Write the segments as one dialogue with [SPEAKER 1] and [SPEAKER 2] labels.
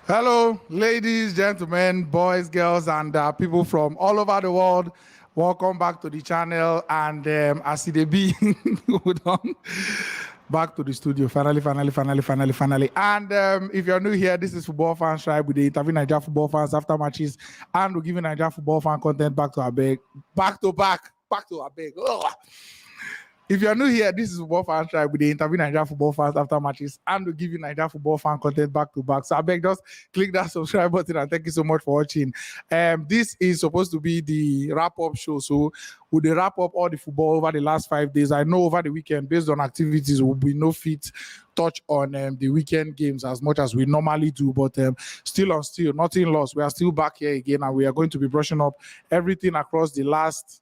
[SPEAKER 1] Hello, ladies, gentlemen, boys, girls, and people from all over the world. Welcome back to the channel. And as it be, hold on. Back to the studio. Finally. And if you're new here, this is Football Fans Tribe with the interview Nigeria football fans after matches, and we're giving Nigeria football fan content back to our bag, back to our bag. If you're new here, this is Football Fans Tribe with the interview Nigeria football fans after matches, and we'll give you Nigeria football fan content back to back. So I beg, just click that subscribe button, and thank you so much for watching. This is supposed to be the wrap-up show, so we'll wrap up all the football over the last 5 days. I know over the weekend, based on activities, we'll be no fit touch on the weekend games as much as we normally do, but still, nothing lost. We are still back here again, and we are going to be brushing up everything across the last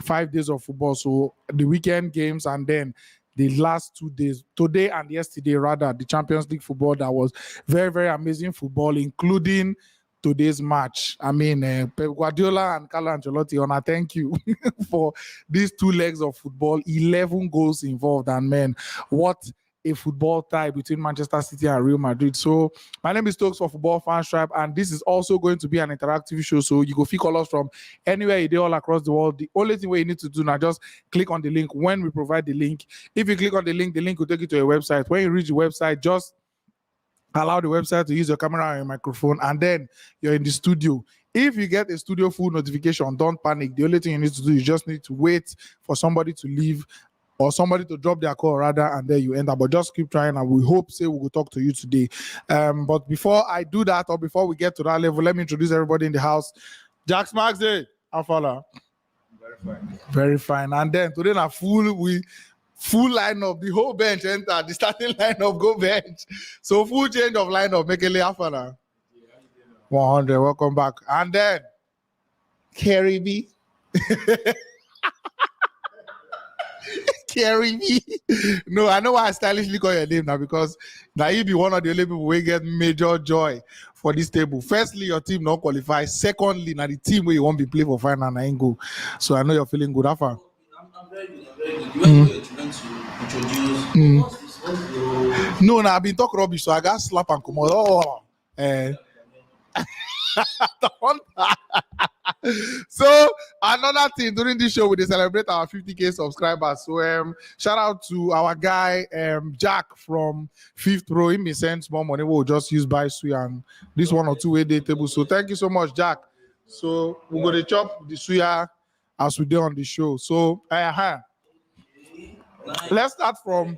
[SPEAKER 1] 5 days of football, so the weekend games and then the last 2 days, today and yesterday rather, the Champions League football. That was very, very amazing football, including today's match. I mean, Pep Guardiola and Carlo Ancelotti, and I thank you for these 2 legs of football, 11 goals involved, and man, what a football tie between Manchester City and Real Madrid. So my name is Tox for Football Fans Tribe, and this is also going to be an interactive show, so you go call us from anywhere you do all across the world. The only thing you need to do now, just click on the link when we provide the link. If you click on the link will take you to a website. When you reach the website, just allow the website to use your camera and your microphone, and then you're in the studio. If you get a studio full notification, don't panic. The only thing you need to do is just need to wait for somebody to leave or somebody to drop their call rather, and then you enter. But just keep trying, and we hope we will talk to you today. But before I do that, or before we get to that level, let me introduce everybody in the house. JaxMaxy, Afala. Very fine. And then today na full lineup, the whole bench enter, the starting lineup go bench. So full change of lineup, Mekele, Afala. 100, welcome back. And then Karibi. Karibi. No, I know why I stylishly call your name now, because now you be one of the only people who get major joy for this table. Firstly, your team not qualify. Secondly, now the team where you won't be play for final and I ain't go. So I know you're feeling good. After.
[SPEAKER 2] I'm very good. You went to introduce.
[SPEAKER 1] No, I've been talking rubbish, so I got slap and come on. Oh, so another thing, during this show we celebrate our 50k subscribers. So shout out to our guy Jack from 5th Row. He may send small money, we'll just use buy suya and this 1 or 2 way day table. So thank you so much, Jack. So we're gonna chop the suya as we do on the show. So let's start from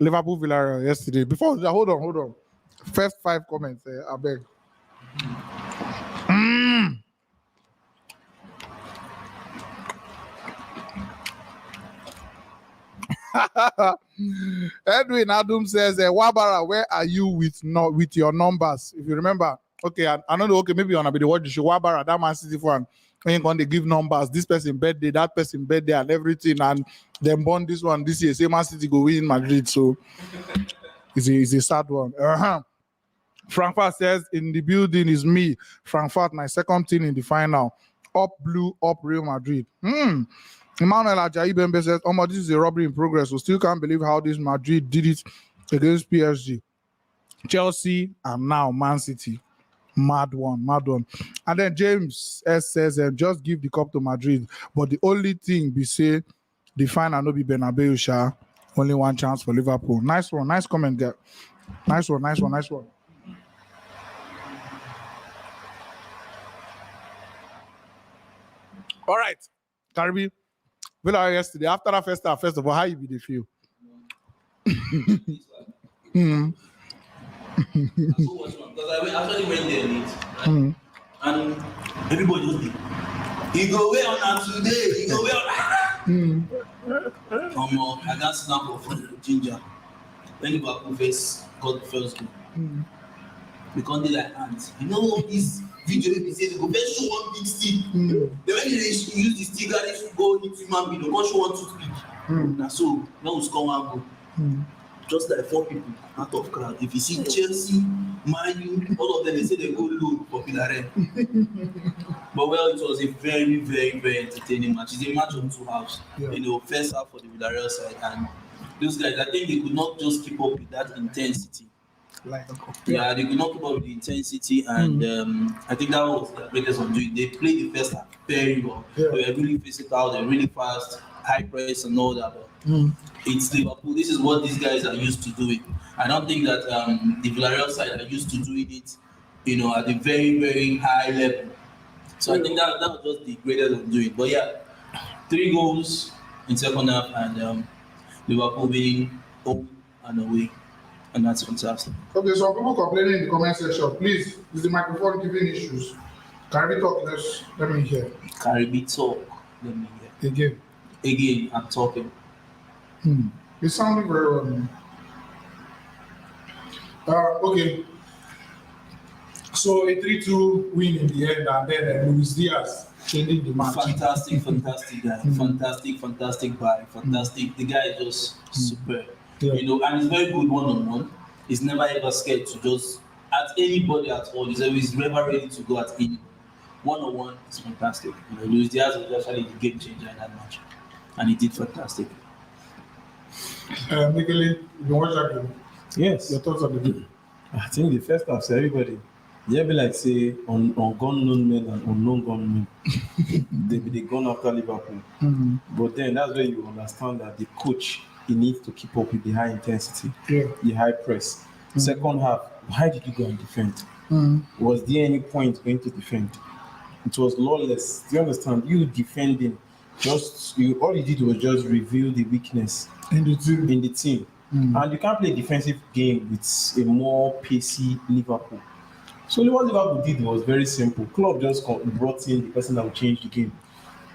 [SPEAKER 1] Liverpool Villarreal yesterday. Before that, hold on. First 5 comments, I beg. Edwin Adum says, Wabara, where are you with your numbers? If you remember, okay, I know. Okay, maybe you're gonna be the watch the show. Wabara, that Man City fan, ain't gonna give numbers. This person birthday, that person birthday, and everything, and then born this one this year. Say Man City go win Madrid, so it's a sad one. Frankfurt says, in the building is me. Frankfurt, my second team in the final. Up blue, up Real Madrid. Emmanuel Ajayi Bembe says, this is a robbery in progress. We still can't believe how this Madrid did it against PSG. Chelsea, and now Man City. Mad one. And then James S says, just give the cup to Madrid. But the only thing we say, the final no be Bernabeu, sha. Only one chance for Liverpool. Nice one. Nice comment, guy. Nice one. All right, Karibi. Villarreal yesterday, after that first half, first of all, how you be the feel?
[SPEAKER 2] Because I actually went there late, right? And everybody was like, he go away on that today, he go away on that. I got snap off from Ginger. When Liverpool face got the first goal. Because they like ants. You know this video they say they go first show one big stick. Then when they use the stick, they should go into human being. They can't show one toothpick. Now so now we score 1 goal. Just like 4 people out of crowd. If you see Chelsea, Man U, all of them they say they go low for Villarreal. But well, it was a very, very, very entertaining match. It's a match on 2 halves. Yeah. First half for the Villarreal side and those guys, I think they could not just keep up with that intensity. Yeah, they could not keep up with the intensity, and I think that was the greatest undoing. They played the first half very well.
[SPEAKER 1] Yeah.
[SPEAKER 2] They were really physical, they're really fast, high press, and all that. But it's Liverpool. This is what these guys are used to doing. I don't think that the Villarreal side are used to doing it, at a very, very high level. So I think that was just the greatest undoing. But yeah, 3 goals in second half, and Liverpool winning home and away, and that's fantastic.
[SPEAKER 1] Okay, some people complaining in the comment section. Please, is the microphone giving issues? Karibi talk, let me hear.
[SPEAKER 2] Karibi talk, let me hear. Again, I'm talking.
[SPEAKER 1] It's sounding very well. Okay. So a 3-2 win in the end, and then Luis Diaz changing the match.
[SPEAKER 2] Fantastic guy. Fantastic buy. Fantastic. The guy is just superb.
[SPEAKER 1] Yeah.
[SPEAKER 2] And he's very good one-on-one. He's never ever scared to just at anybody at all. He's always never ready to go at anybody. One-on-one is fantastic. Luis Diaz was actually the game changer in that match, and he did fantastic.
[SPEAKER 1] Mekele, you watch that game?
[SPEAKER 3] Yes.
[SPEAKER 1] Your thoughts on the game?
[SPEAKER 3] I think the first half, so everybody, they be like say on gun-known men and unknown gunmen. they gone after Liverpool. But then that's where you understand that the coach, he needs to keep up with the high intensity, the high press. Second half, why did you go and defend? Was there any point going to defend? It was lawless. Do you understand? You defending, all you did was just reveal the weakness
[SPEAKER 1] In the
[SPEAKER 3] team. And you can't play a defensive game with a more pacey Liverpool. So what Liverpool did was very simple. Klopp just brought in the person that would change the game.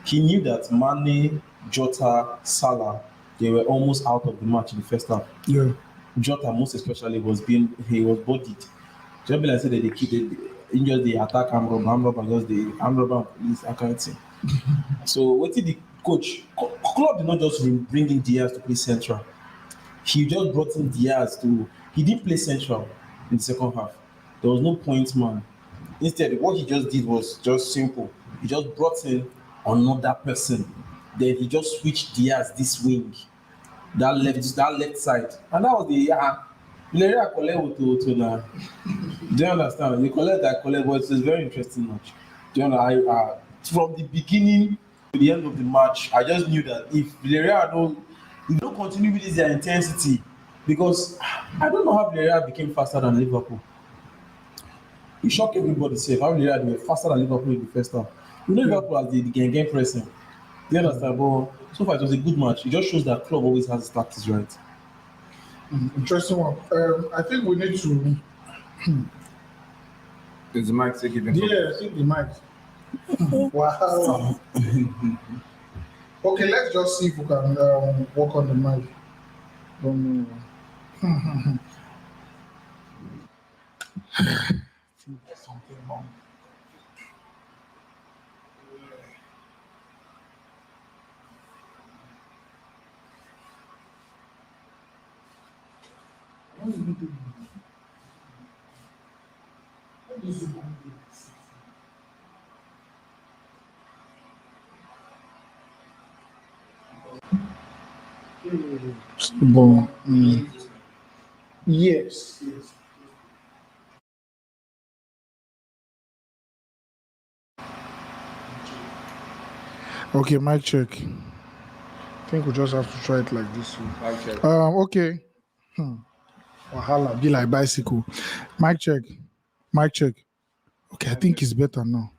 [SPEAKER 3] He knew that Mane, Jota, Salah, they were almost out of the match in the first half.
[SPEAKER 1] Yeah.
[SPEAKER 3] Jota, most especially, was bodied. Just like I said that they injured the attack Amroba because the Amroba police accounting. So what did the coach? Klopp did not just bring in Diaz to play central. He just brought in Diaz he didn't play central in the second half. There was no point man. Instead, what he just did was just simple. He just brought in another person. Then he just switched Diaz this wing, that left side, and that was the Villarreal collect to now. Do you understand? You collect, but it's a very interesting match. Do you know? From the beginning to the end of the match, I just knew that if Villarreal don't continue with their intensity, because I don't know how Villarreal became faster than Liverpool. It shocked everybody. Say how Villarreal were faster than Liverpool in the first half. Liverpool has the game pressing. Do you understand? But so far it was a good match. It just shows that club always has his tactics right.
[SPEAKER 1] Interesting one. I think we need to.
[SPEAKER 4] Is the mic taking it?
[SPEAKER 1] Yeah, I think the mic. Wow. Okay, let's just see if we can work on the mic. Don't know. Something wrong. What is it doing? What is it doing? Bon, yes. Okay, mic check. I think we just have to try it like this.
[SPEAKER 4] Mic check.
[SPEAKER 1] Okay. Wahala, be like bicycle. Mic check. Mic check. Okay, I think it's better now.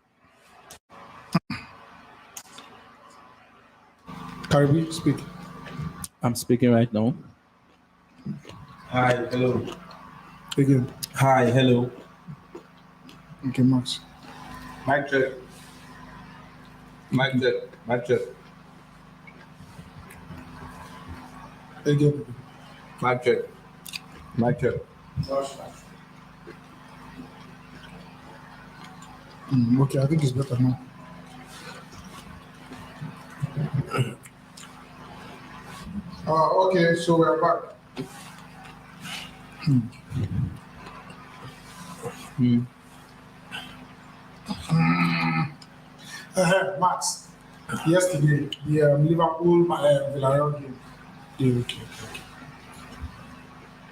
[SPEAKER 1] Karibi, speak.
[SPEAKER 2] I'm speaking right now.
[SPEAKER 3] Hi, hello.
[SPEAKER 1] Again.
[SPEAKER 3] Hi, hello.
[SPEAKER 1] Okay, Max.
[SPEAKER 4] Mic check. Mic check. Mic check.
[SPEAKER 1] Again.
[SPEAKER 4] Mic check. Mic check.
[SPEAKER 1] Okay, I think it's better now. Okay, so we're back. Max, yesterday, the Liverpool Villarreal game. Yeah, okay.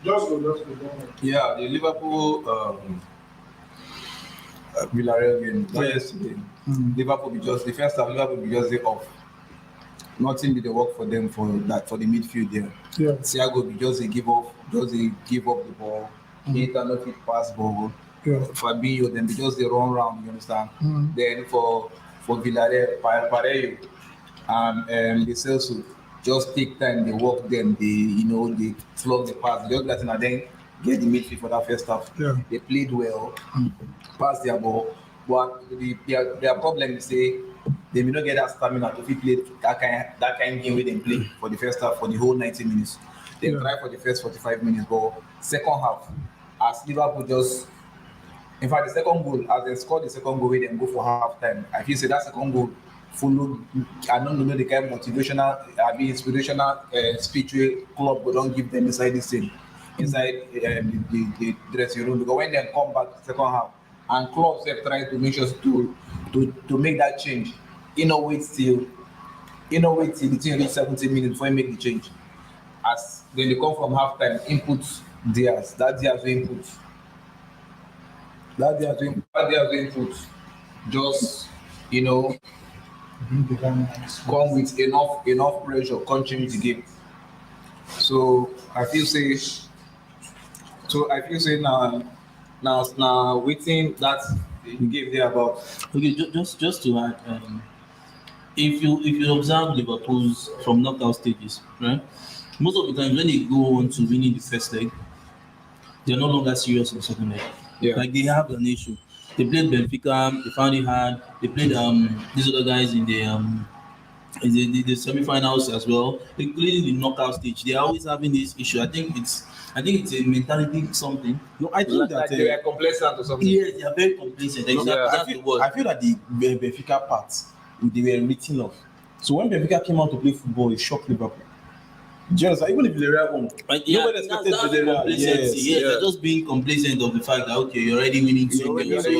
[SPEAKER 1] Just go, just go. Don't worry.
[SPEAKER 4] Yeah, the Liverpool Villarreal game. Not yesterday. Liverpool be just the first half. Liverpool be just the off. Nothing did they work for them for the midfield there.
[SPEAKER 1] Yeah.
[SPEAKER 4] Thiago be just a give up the ball. Keita no fit pass ball.
[SPEAKER 1] Yeah.
[SPEAKER 4] Fabinho then be just the run round. You understand? Then for Villarreal, Parejo and Lo Celso just take time. They work them. They flog the pass. Just that and then get the midfield for that first half.
[SPEAKER 1] Yeah.
[SPEAKER 4] They played well, pass their ball. But their problem is they may not get that stamina to play that kind game where they play for the first half for the whole 90 minutes. They try for the first 45 minutes, but second half, as Liverpool just, in fact, the second goal, as they scored the second goal, where they go for half time, I feel say that second goal followed. I don't know the kind of motivational, inspirational speech where club will don't give them inside the scene, inside the dressing room, because when they come back second half and clubs have tried to make sure to make that change, wait till the team reach 70 minutes before you make the change. As then they come from half time, input Diaz, that Diaz input. Just come with enough pressure, come change the game. So I feel say now waiting that game there about.
[SPEAKER 2] Okay, just to add, if you observe Liverpool's from knockout stages, right? Most of the time when they go on to winning the first leg, they're no longer serious in the second leg.
[SPEAKER 4] Yeah.
[SPEAKER 2] Like they have an issue. They played Benfica, they found it hard. They played these other guys in the semi-finals as well, including the knockout stage. They're always having this issue. I think it's a mentality something.
[SPEAKER 3] No, I think that
[SPEAKER 4] they are complacent or something.
[SPEAKER 2] Yes, they are very complacent. That's the word.
[SPEAKER 3] I feel that the Benfica part they were written off. So when Benfica came out to play football, it shocked Liverpool. Do you understand? Even if Villarreal won, nobody expected Villarreal.
[SPEAKER 2] Yes, they're just being complacent of the fact that okay, you're already winning two games. I'm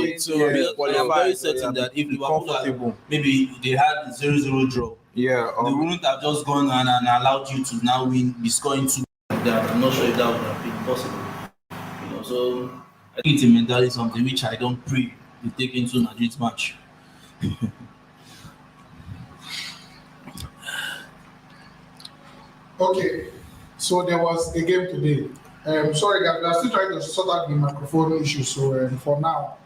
[SPEAKER 2] very certain that if Liverpool maybe they had 0-0 draw, they wouldn't have just gone and allowed you to now be scoring two like that. I'm not sure if that would have been possible. So I think it's a mentality something which I don't pray they take into Madrid's match.
[SPEAKER 1] Okay, so there was a game today. Sorry guys, we are still trying to sort out the microphone issue. So for now,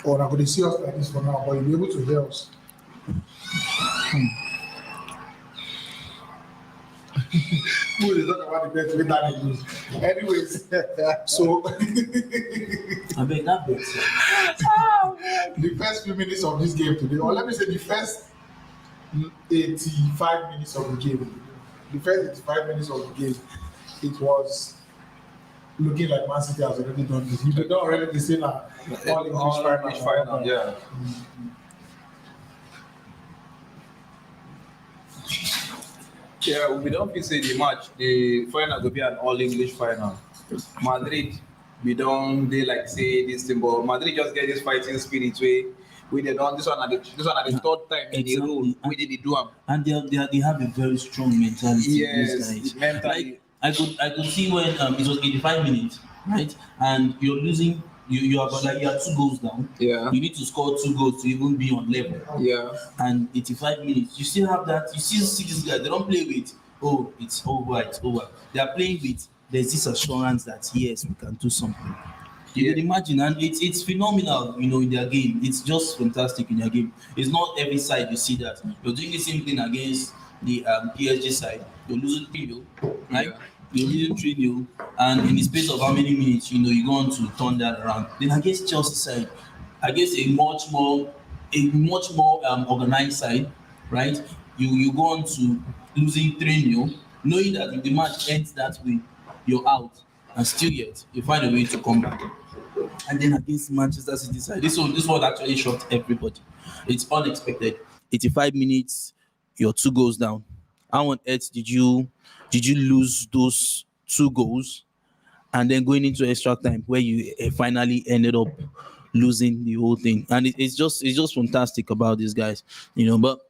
[SPEAKER 1] or I'm going to see us like this for now, but you'll be able to hear us. Who is talking about the bet with that they lose? Anyways, so
[SPEAKER 2] I bet that bet.
[SPEAKER 1] the first few minutes of this game today, or let me say the first 85 minutes of the game. The first 85 minutes of the game, it was looking like Man City has already done this. You did not already say that all English final.
[SPEAKER 4] Yeah. Yeah, we don't feel say the final will be an all English final. Madrid, we don't they like say this thing, but Madrid just get this fighting spirit way they done this one at the third time in the row we did do them.
[SPEAKER 2] And they have a very strong mentality.
[SPEAKER 4] Yes,
[SPEAKER 2] these guys.
[SPEAKER 4] mentally.
[SPEAKER 2] Like I could see when it was 85 minutes, right? And you're losing. You are 2 goals down.
[SPEAKER 4] Yeah.
[SPEAKER 2] You need to score 2 goals to even be on level.
[SPEAKER 4] Yeah.
[SPEAKER 2] And 85 minutes, you still have that. You still see these guys. They don't play with it's over, it's over. They are playing with there's this assurance that yes, we can do something. You can imagine, and it's phenomenal, in their game. It's just fantastic in their game. It's not every side you see that. You're doing the same thing against the PSG side. You're losing 3-0, right? Yeah. You're losing 3-0, and in the space of how many minutes, you go on to turn that around. Then against Chelsea side, against a much more organized side, right? You go on to losing 3-0, knowing that if the match ends that way, you're out, and still yet you find a way to come back. And then against Manchester City side, this one actually shocked everybody. It's unexpected. 85 minutes, you're 2 goals down. How on earth did you lose those 2 goals, and then going into extra time where you finally ended up losing the whole thing? And it's just fantastic about these guys, But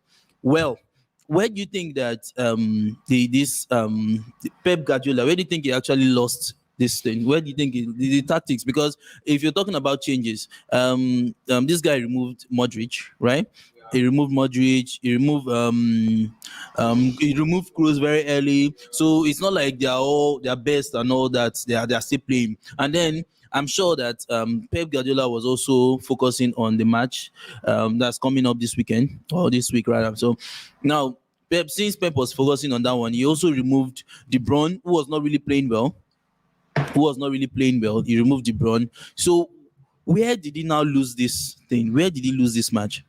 [SPEAKER 2] where do you think that Pep Guardiola, where do you think he actually lost this thing? Where do you think the tactics? Because if you're talking about changes, this guy removed Modric, right? He removed Modric. He removed Kroos very early. So it's not like they are all their best and all that. They are still playing. And then I'm sure that Pep Guardiola was also focusing on the match that's coming up this weekend or this week rather. So now since Pep was focusing on that one, he also removed De Bruyne, who was not really playing well. He removed De Bruyne. So where did he now lose this thing? Where did he lose this match?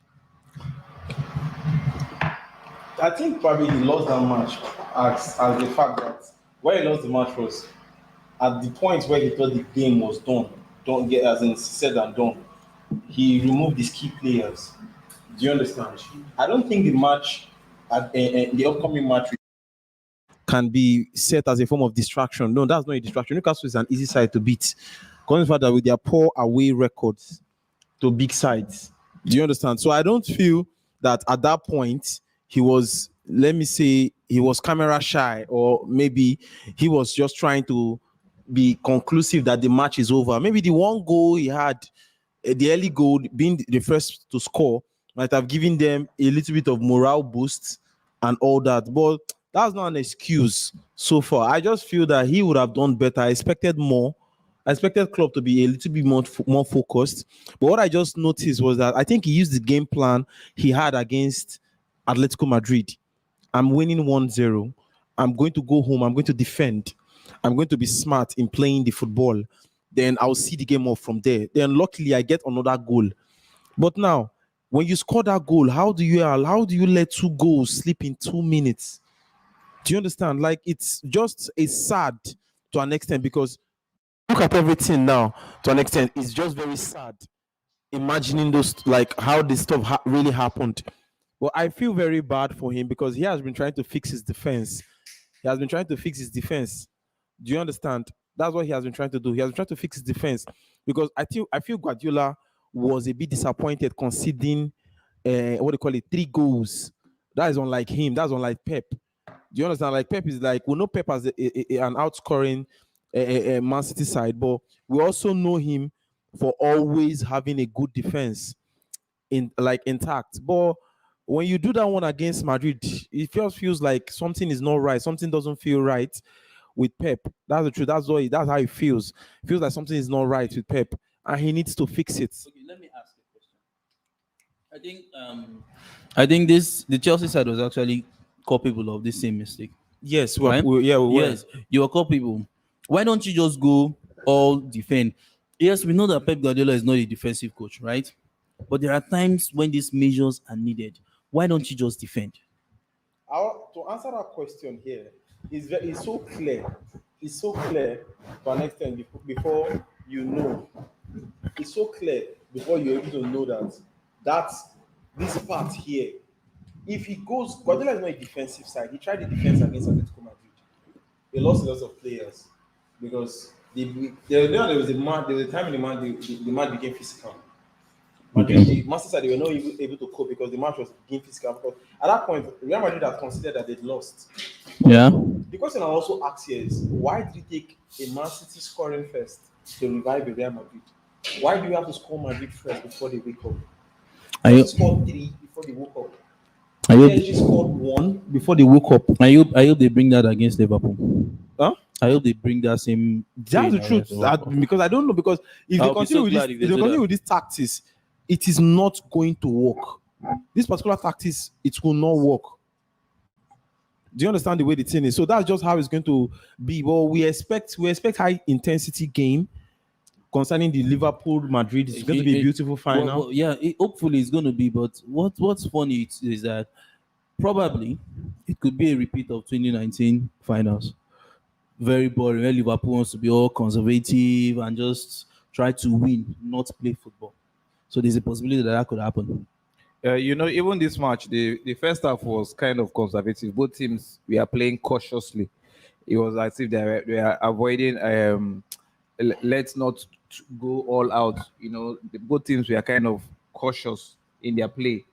[SPEAKER 3] I think probably he lost that match as the fact that where he lost the match was at the point where he thought the game was done. Don't get as in said and done. He removed his key players. Do you understand? I don't think the match the upcoming match can be set as a form of distraction. No, that's not a distraction. Newcastle is an easy side to beat. Considering the fact that with their poor away records to big sides. Do you understand? So I don't feel that at that point he was, let me say, he was camera shy, or maybe he was just trying to be conclusive that the match is over. Maybe the one goal he had, the early goal being the first to score, might have given them a little bit of morale boost and all that. But that's not an excuse so far. I just feel that he would have done better. I expected more. I expected Klopp to be a little bit more focused. But what I just noticed was that I think he used the game plan he had against Atletico Madrid. I'm winning 1-0. I'm going to go home. I'm going to defend. I'm going to be smart in playing the football. Then I'll see the game off from there. Then luckily I get another goal. But now, when you score that goal, how do you let two goals slip in 2 minutes? Do you understand? Like, it's just a sad to an extent, because look at everything now to an extent. It's just very sad imagining those, like, how this stuff really happened. Well, I feel very bad for him because he has been trying to fix his defense. Do you understand? That's what he has been trying to do. He has been trying to fix his defense, because I feel Guardiola was a bit disappointed conceding what do you call it, 3 goals. That is unlike him. That's unlike Pep. Do you understand? Like, Pep is like, we know Pep as an outscoring Man City side, but we also know him for always having a good defense intact. But when you do that one against Madrid, it just feels like something is not right. Something doesn't feel right with Pep. That's the truth. That's how it feels. It feels like something is not right with Pep, and he needs to fix it.
[SPEAKER 2] Okay, let me ask a question. I think the Chelsea side was actually culpable of this same mistake.
[SPEAKER 3] Yes,
[SPEAKER 2] Right?
[SPEAKER 3] we were.
[SPEAKER 2] Yes, you are culpable. Why don't you just go all defend? Yes, we know that Pep Guardiola is not a defensive coach, right? But there are times when these measures are needed. Why don't you just defend?
[SPEAKER 3] To answer that question here is so clear. It's so clear to an extent before you know. It's so clear before you're able to know that's this part here. If he goes, Guardiola is not a defensive side. He tried the defense against Atletico Madrid. They lost a lot of players because there was a time in the match became physical. The Master said they were not able to cope because the match was getting physical. Because at that point, Real Madrid had considered that they'd lost.
[SPEAKER 2] Yeah.
[SPEAKER 3] The question I also ask here is, why did it take a Man City scoring first to revive Real Madrid? Why do you have to score Madrid first before they wake up? They scored 3 before they woke up. PSG scored 1 before they woke up.
[SPEAKER 2] I hope they bring that against Liverpool.
[SPEAKER 3] Huh?
[SPEAKER 2] I hope they bring that same.
[SPEAKER 3] That's the truth. Because I don't know. Because if they continue with these tactics, it is not going to work. This particular tactics, it will not work. Do you understand the way the thing is? So that's just how it's going to be. Well, we expect high intensity game concerning the Liverpool Madrid. It's going to be a beautiful final.
[SPEAKER 2] Hopefully it's going to be. But what's funny is that probably it could be a repeat of 2019 finals. Very boring. Where Liverpool wants to be all conservative and just try to win, not play football. So there's a possibility that could happen.
[SPEAKER 4] Even this match, the first half was kind of conservative. Both teams were playing cautiously. It was as if they were avoiding let's not go all out. Both teams were kind of cautious in their play.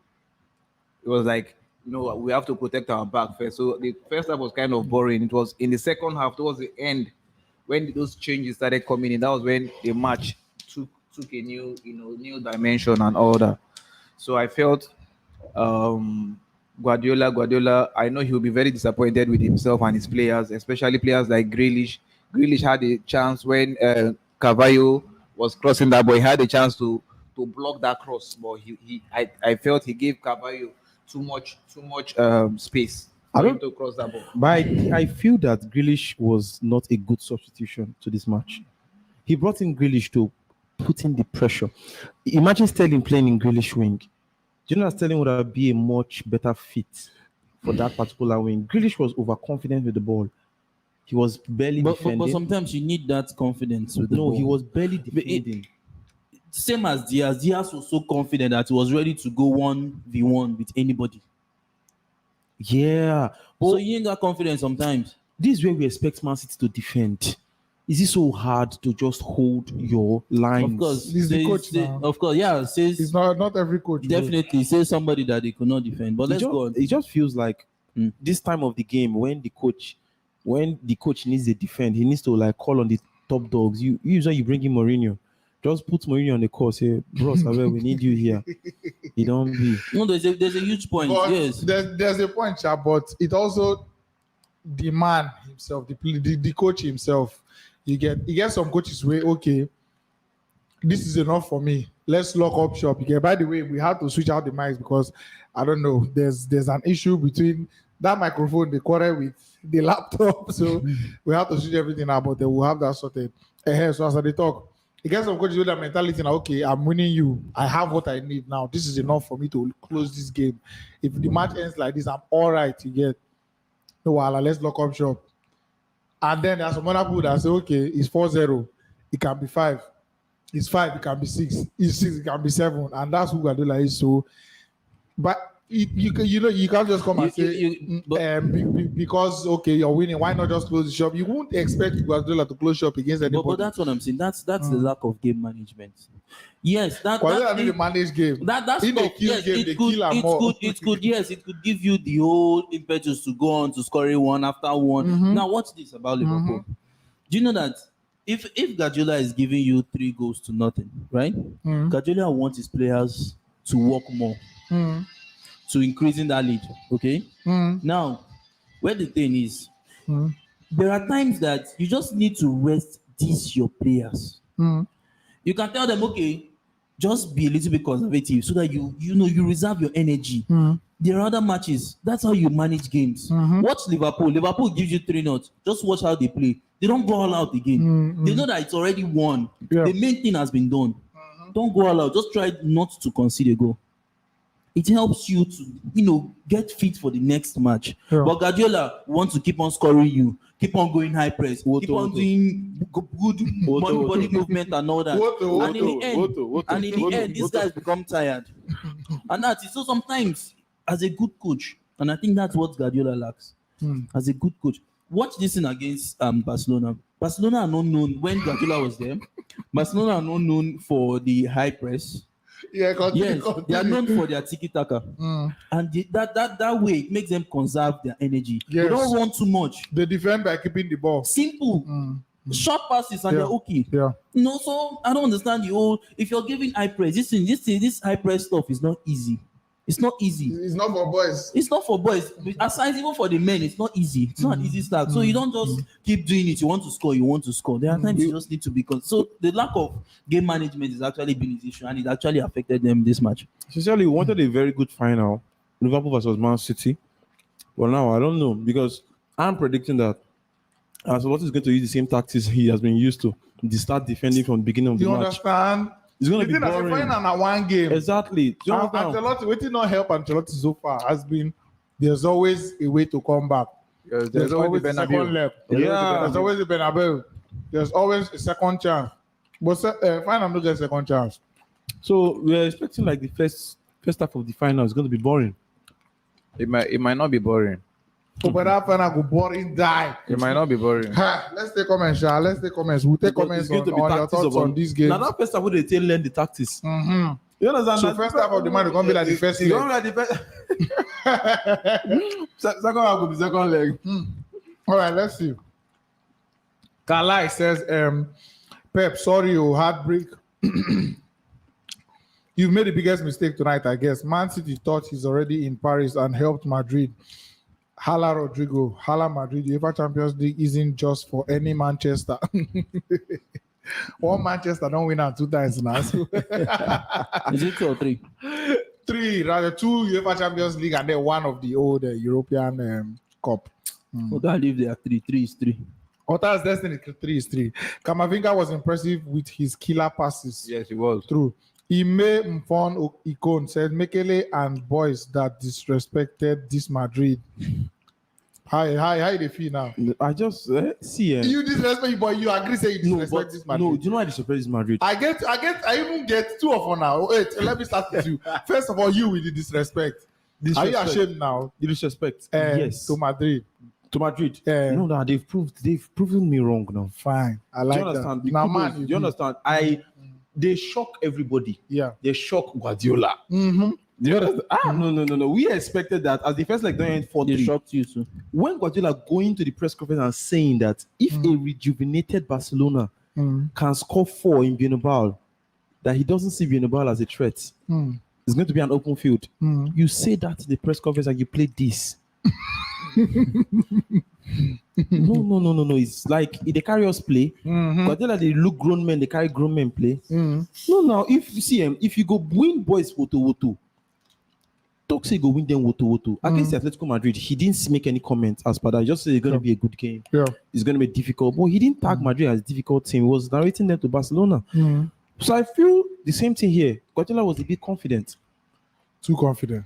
[SPEAKER 4] It was like we have to protect our back first. So the first half was kind of boring. It was in the second half, towards the end, when those changes started coming in. That was when the match took a new dimension and all that. So I felt Guardiola, I know he'll be very disappointed with himself and his players, especially players like Grealish. Grealish had a chance when Carvalho was crossing that, but he had a chance to block that cross, but I felt he gave Carvalho too much space for him to cross that ball.
[SPEAKER 3] But I feel that Grealish was not a good substitution to this match. He brought in Grealish to put in the pressure. Imagine Sterling playing in Grealish wing. Do you know that Sterling would have been a much better fit for that particular wing? Grealish was overconfident with the ball. He was barely defending.
[SPEAKER 5] But sometimes you need that confidence with the ball.
[SPEAKER 3] No, he was barely defending.
[SPEAKER 5] Same as Diaz. Diaz was so confident that he was ready to go 1v1 with anybody.
[SPEAKER 3] Yeah.
[SPEAKER 5] So you need that confidence sometimes.
[SPEAKER 3] This is where we expect Man City to defend. Is it so hard to just hold your lines?
[SPEAKER 5] Of course.
[SPEAKER 1] He's the coach now.
[SPEAKER 5] Of course, yeah. Says
[SPEAKER 1] It's not every coach.
[SPEAKER 5] definitely says somebody that they could not defend. But let's go on.
[SPEAKER 3] It just feels like this time of the game when the coach needs to defend, he needs to like call on the top dogs. Usually you bring in Mourinho. Just put Mourinho on the course here. Bros, we need you here. You don't be.
[SPEAKER 5] No, there's a huge point.
[SPEAKER 1] But
[SPEAKER 5] Yes.
[SPEAKER 1] there's a point, Cha, but it also the man himself, the coach himself. You get some coaches where, okay, this is enough for me. Let's lock up shop. By the way, we had to switch out the mics because I don't know. There's an issue between that microphone, the quarrel with the laptop. So we have to switch everything out, but then we'll have that sorted. So as they talk, you get some coaches with that mentality now, okay, I'm winning you. I have what I need now. This is enough for me to close this game. If the match ends like this, I'm all right. You get, no, let's lock up shop. And then there's some other people that say, okay, it's 4-0. It can be 5. It's 5, it can be 6. It's 6, it can be 7. And that's who Guardiola is. So, but you can't just come and say, because, okay, you're winning, why not just close the shop? You won't expect Guardiola to close shop against anybody.
[SPEAKER 5] But that's what I'm saying. That's the lack of game management. Yes,
[SPEAKER 1] Guardiola need to manage game.
[SPEAKER 5] That's
[SPEAKER 1] in a kill game, they kill and more.
[SPEAKER 5] It could give you the whole impetus to go on to scoring one after one. Now, what's this about Liverpool? Do you know that if Guardiola is giving you 3 goals to nothing, right? Guardiola wants his players to work more, to increasing that lead. Okay. Now, where the thing is, there are times that you just need to rest these your players. You can tell them, okay, just be a little bit conservative so that you reserve your energy. There are other matches. That's how you manage games. Watch Liverpool. Liverpool gives you 3-0. Just watch how they play. They don't go all out again. They know that it's already won.
[SPEAKER 1] Yeah.
[SPEAKER 5] The main thing has been done. Don't go all out. Just try not to concede a goal. It helps you to, get fit for the next match.
[SPEAKER 1] Yeah.
[SPEAKER 5] But Guardiola wants to keep on scoring you, keep on going high press, keep on doing good body movement and all that. And in the end, these guys become tired. And that's it. So sometimes, as a good coach, and I think that's what Guardiola lacks, as a good coach, watch this thing against Barcelona. Barcelona are not known, when Guardiola was there, Barcelona are not known for the high press.
[SPEAKER 1] Yeah,
[SPEAKER 5] yes, they are known for their tiki-taka. And that way, it makes them conserve their energy.
[SPEAKER 1] Yes.
[SPEAKER 5] They don't want too much.
[SPEAKER 1] They defend by keeping the ball.
[SPEAKER 5] Simple. Short passes and they're okay.
[SPEAKER 1] Yeah.
[SPEAKER 5] So I don't understand the whole, if you're giving high press, this high press stuff is not easy. It's not easy.
[SPEAKER 1] It's not for boys.
[SPEAKER 5] It's not for boys. Aside, even for the men, it's not easy. It's not an easy start. So you don't just keep doing it. You want to score. There are times you just need to be. So the lack of game management has actually been his issue, and it actually affected them this match.
[SPEAKER 3] Sincerely, we wanted a very good final, Liverpool versus Man City. Well, now I don't know, because I'm predicting that Ancelotti is going to use the same tactics he has been used to start defending from the beginning of the
[SPEAKER 1] You
[SPEAKER 3] match.
[SPEAKER 1] understand?
[SPEAKER 3] It's going to be
[SPEAKER 1] The thing that's
[SPEAKER 3] boring.
[SPEAKER 1] final na one game.
[SPEAKER 3] Exactly.
[SPEAKER 1] Ancelotti, what did not help Ancelotti so far has been there's always a way to come back. There's always a second leg.
[SPEAKER 3] Yeah.
[SPEAKER 1] There's always a Bernabeu. There's always a second chance. But final no get second chance.
[SPEAKER 3] So we're expecting like the first half of the final is going to be boring.
[SPEAKER 4] It might not be boring.
[SPEAKER 1] But that final go boring die.
[SPEAKER 4] It might not be boring.
[SPEAKER 1] Let's take comments, Sha. Let's take comments. We'll take comments on your thoughts on this game.
[SPEAKER 3] Now that first half, they learn the tactics. You understand?
[SPEAKER 1] So first half of the match is gonna be like the first
[SPEAKER 3] It's
[SPEAKER 1] leg.
[SPEAKER 3] gonna be like the first. Second half will be second leg.
[SPEAKER 1] All right, let's see. Kalai says, Pep, sorry, heartbreak. You've made the biggest mistake tonight, I guess. Man City thought he's already in Paris and helped Madrid. Hala Rodrigo, Hala Madrid. The UEFA Champions League isn't just for any Manchester. One Manchester don't win out 2 times now. So.
[SPEAKER 5] Is it 2 or 3?
[SPEAKER 1] 3, rather 2 UEFA Champions League and then 1 of the old European Cup.
[SPEAKER 5] Oh, God, leave there. 3. 3 is 3.
[SPEAKER 1] Ota's destiny 3 is 3. Kamavinga was impressive with his killer passes.
[SPEAKER 4] Yes, it was.
[SPEAKER 1] True. Ime Mfon Ikon said Mekele and boys that disrespected this Madrid. How they feel now?
[SPEAKER 3] I just see.
[SPEAKER 1] You disrespect, but you agree say you disrespect this Madrid.
[SPEAKER 3] No, do you know why I disrespect this Madrid?
[SPEAKER 1] I even get 2 of them now. Wait, let me start with you. First of all, you with the disrespect. Are you ashamed now?
[SPEAKER 3] The disrespect. Yes.
[SPEAKER 1] To Madrid.
[SPEAKER 3] To Madrid.
[SPEAKER 1] No,
[SPEAKER 3] they've proven me wrong now.
[SPEAKER 1] Fine. I like
[SPEAKER 3] do you understand?
[SPEAKER 1] that. Now, man,
[SPEAKER 3] Do you understand? They shock everybody.
[SPEAKER 1] Yeah.
[SPEAKER 3] They shock Guardiola.
[SPEAKER 1] Mm-hmm.
[SPEAKER 3] Do you understand? No. We expected that as the first leg don't end 4-3.
[SPEAKER 5] They shocked you too.
[SPEAKER 3] When Guardiola going to the press conference and saying that if a rejuvenated Barcelona can score 4 in Bilbao, that he doesn't see Bilbao as a threat. It's going to be an open field. You say that in the press conference and you play this. No. It's like they carry us play. Guardiola, they look grown men, they carry grown men play. No. If you see him, if you go win boys woto, Toxic go win them woto. Against the Atletico Madrid, he didn't make any comments as per that. He just said it's going to be a good game. Yeah. It's going to be difficult. But he didn't tag Madrid as a difficult team. He was narrating them to Barcelona. So I feel the same thing here. Guardiola was a bit confident.
[SPEAKER 1] Too confident.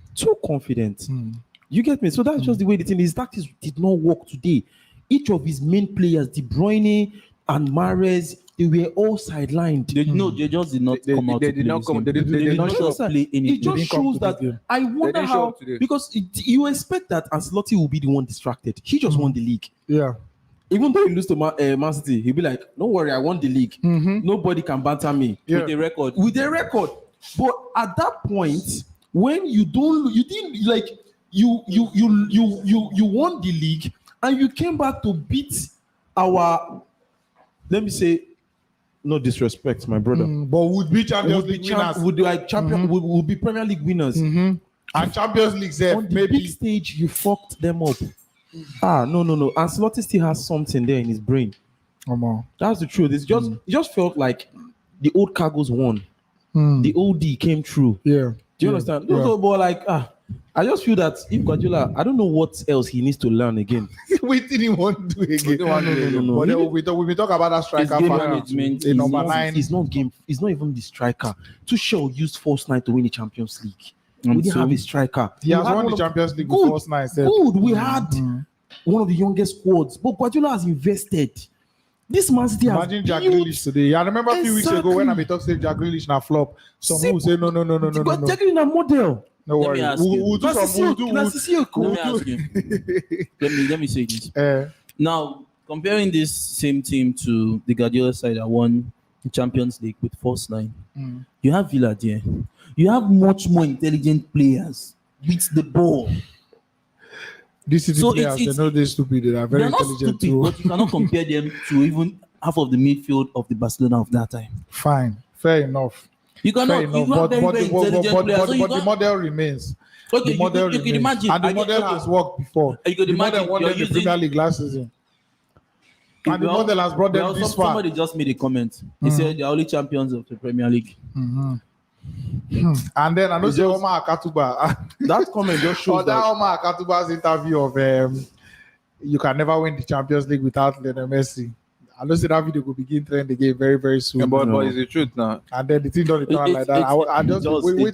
[SPEAKER 3] You get me? So that's just the way the thing is. Tactics did not work today. Each of his main players, De Bruyne and Mahrez, they were all sidelined.
[SPEAKER 5] They just did not come out. They did not come. They did not play anything.
[SPEAKER 3] It just shows that I wonder how, because you expect that Ancelotti will be the one distracted. He just won the league.
[SPEAKER 1] Yeah.
[SPEAKER 3] Even though he lose to Man City, he'll be like, "Don't worry, I won the league. Nobody can banter me
[SPEAKER 5] with the record."
[SPEAKER 3] With the record. But at that point, when you didn't like. You won the league and you came back to beat our, let me say, no disrespect, my brother.
[SPEAKER 1] But would be Champions League winners.
[SPEAKER 3] Would be Premier League winners.
[SPEAKER 1] And Champions League
[SPEAKER 3] on the big stage, you fucked them up. No. Ancelotti still has something there in his brain. That's the truth. It just felt like the old cargoes won. The OD came true.
[SPEAKER 1] Yeah.
[SPEAKER 3] Do you understand? But like I just feel that if Guardiola, I don't know what else he needs to learn again.
[SPEAKER 1] What did he want to do again?
[SPEAKER 3] No.
[SPEAKER 1] But then we talk about that striker.
[SPEAKER 5] Management.
[SPEAKER 3] Number 9. He's not even the striker. Tuchel used false 9 to win the Champions League. We didn't have a striker.
[SPEAKER 1] He has won the Champions League with false 9.
[SPEAKER 3] Good. We had one of the youngest squads, but Guardiola has invested. This Man City has
[SPEAKER 1] imagine Jack Grealish today. I remember a few weeks ago when I be talking to Jack Grealish na flop. Some people say no.
[SPEAKER 3] Jack Grealish na model.
[SPEAKER 1] No worry. We'll do some.
[SPEAKER 5] Let me ask you. Let me say this. Now, comparing this same team to the Guardiola side that won the Champions League with false 9, you have Villa there. You have much more intelligent players with the ball.
[SPEAKER 1] These city players, they know they're stupid. They are very intelligent too.
[SPEAKER 5] But you cannot compare them to even half of the midfield of the Barcelona of that time.
[SPEAKER 1] Fine, fair enough.
[SPEAKER 5] You cannot. But
[SPEAKER 1] the model remains.
[SPEAKER 5] Okay,
[SPEAKER 1] the model
[SPEAKER 5] you can imagine.
[SPEAKER 1] And the model has worked before.
[SPEAKER 5] The
[SPEAKER 1] model won the Premier League last season. And the model has brought them this far.
[SPEAKER 5] Somebody just made a comment. He said they're only champions of the Premier League.
[SPEAKER 1] And then I know Omar Akatuba.
[SPEAKER 3] That comment just shows
[SPEAKER 1] that Omar Akatuba's interview of you can never win the Champions League without Lionel Messi. I know that video will begin trend again very, very soon.
[SPEAKER 4] Yeah, but it's the truth now.
[SPEAKER 1] And then the thing don't return like that. I just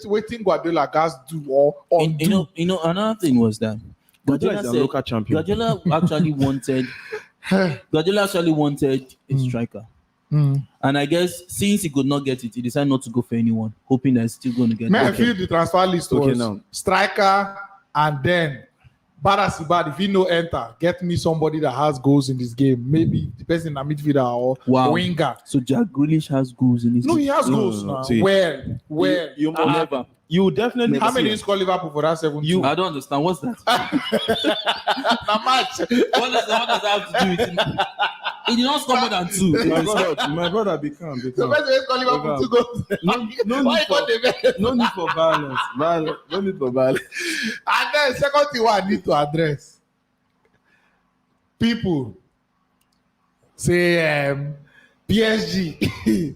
[SPEAKER 1] waiting Guardiola guys do or undo.
[SPEAKER 5] You know, another thing was that
[SPEAKER 3] Guardiola is a local champion.
[SPEAKER 5] Guardiola actually wanted a striker. And I guess since he could not get it, he decided not to go for anyone, hoping that he's still going to get it.
[SPEAKER 1] I feel the transfer list was striker and then bad as he bad, if he no enter, get me somebody that has goals in this game. Maybe the person in the midfielder or winger.
[SPEAKER 5] So Jack Grealish has goals in his
[SPEAKER 1] No,
[SPEAKER 5] team.
[SPEAKER 1] he has
[SPEAKER 3] No,
[SPEAKER 1] goals
[SPEAKER 3] no, no.
[SPEAKER 1] now.
[SPEAKER 3] See,
[SPEAKER 1] Where?
[SPEAKER 3] You
[SPEAKER 5] Never.
[SPEAKER 3] You definitely
[SPEAKER 1] How
[SPEAKER 3] see
[SPEAKER 1] many
[SPEAKER 3] him.
[SPEAKER 1] is called Liverpool for that 7-2?
[SPEAKER 5] I don't understand. What's that?
[SPEAKER 1] Na match.
[SPEAKER 5] what does that have to do with it? He did not score more than 2.
[SPEAKER 3] My brother, be calm.
[SPEAKER 1] The person is called Liverpool 2 goals.
[SPEAKER 3] No
[SPEAKER 1] Why
[SPEAKER 3] need
[SPEAKER 1] you got the best?
[SPEAKER 3] No need for violence. No need for violence.
[SPEAKER 1] And then second thing what I need to address. People say PSG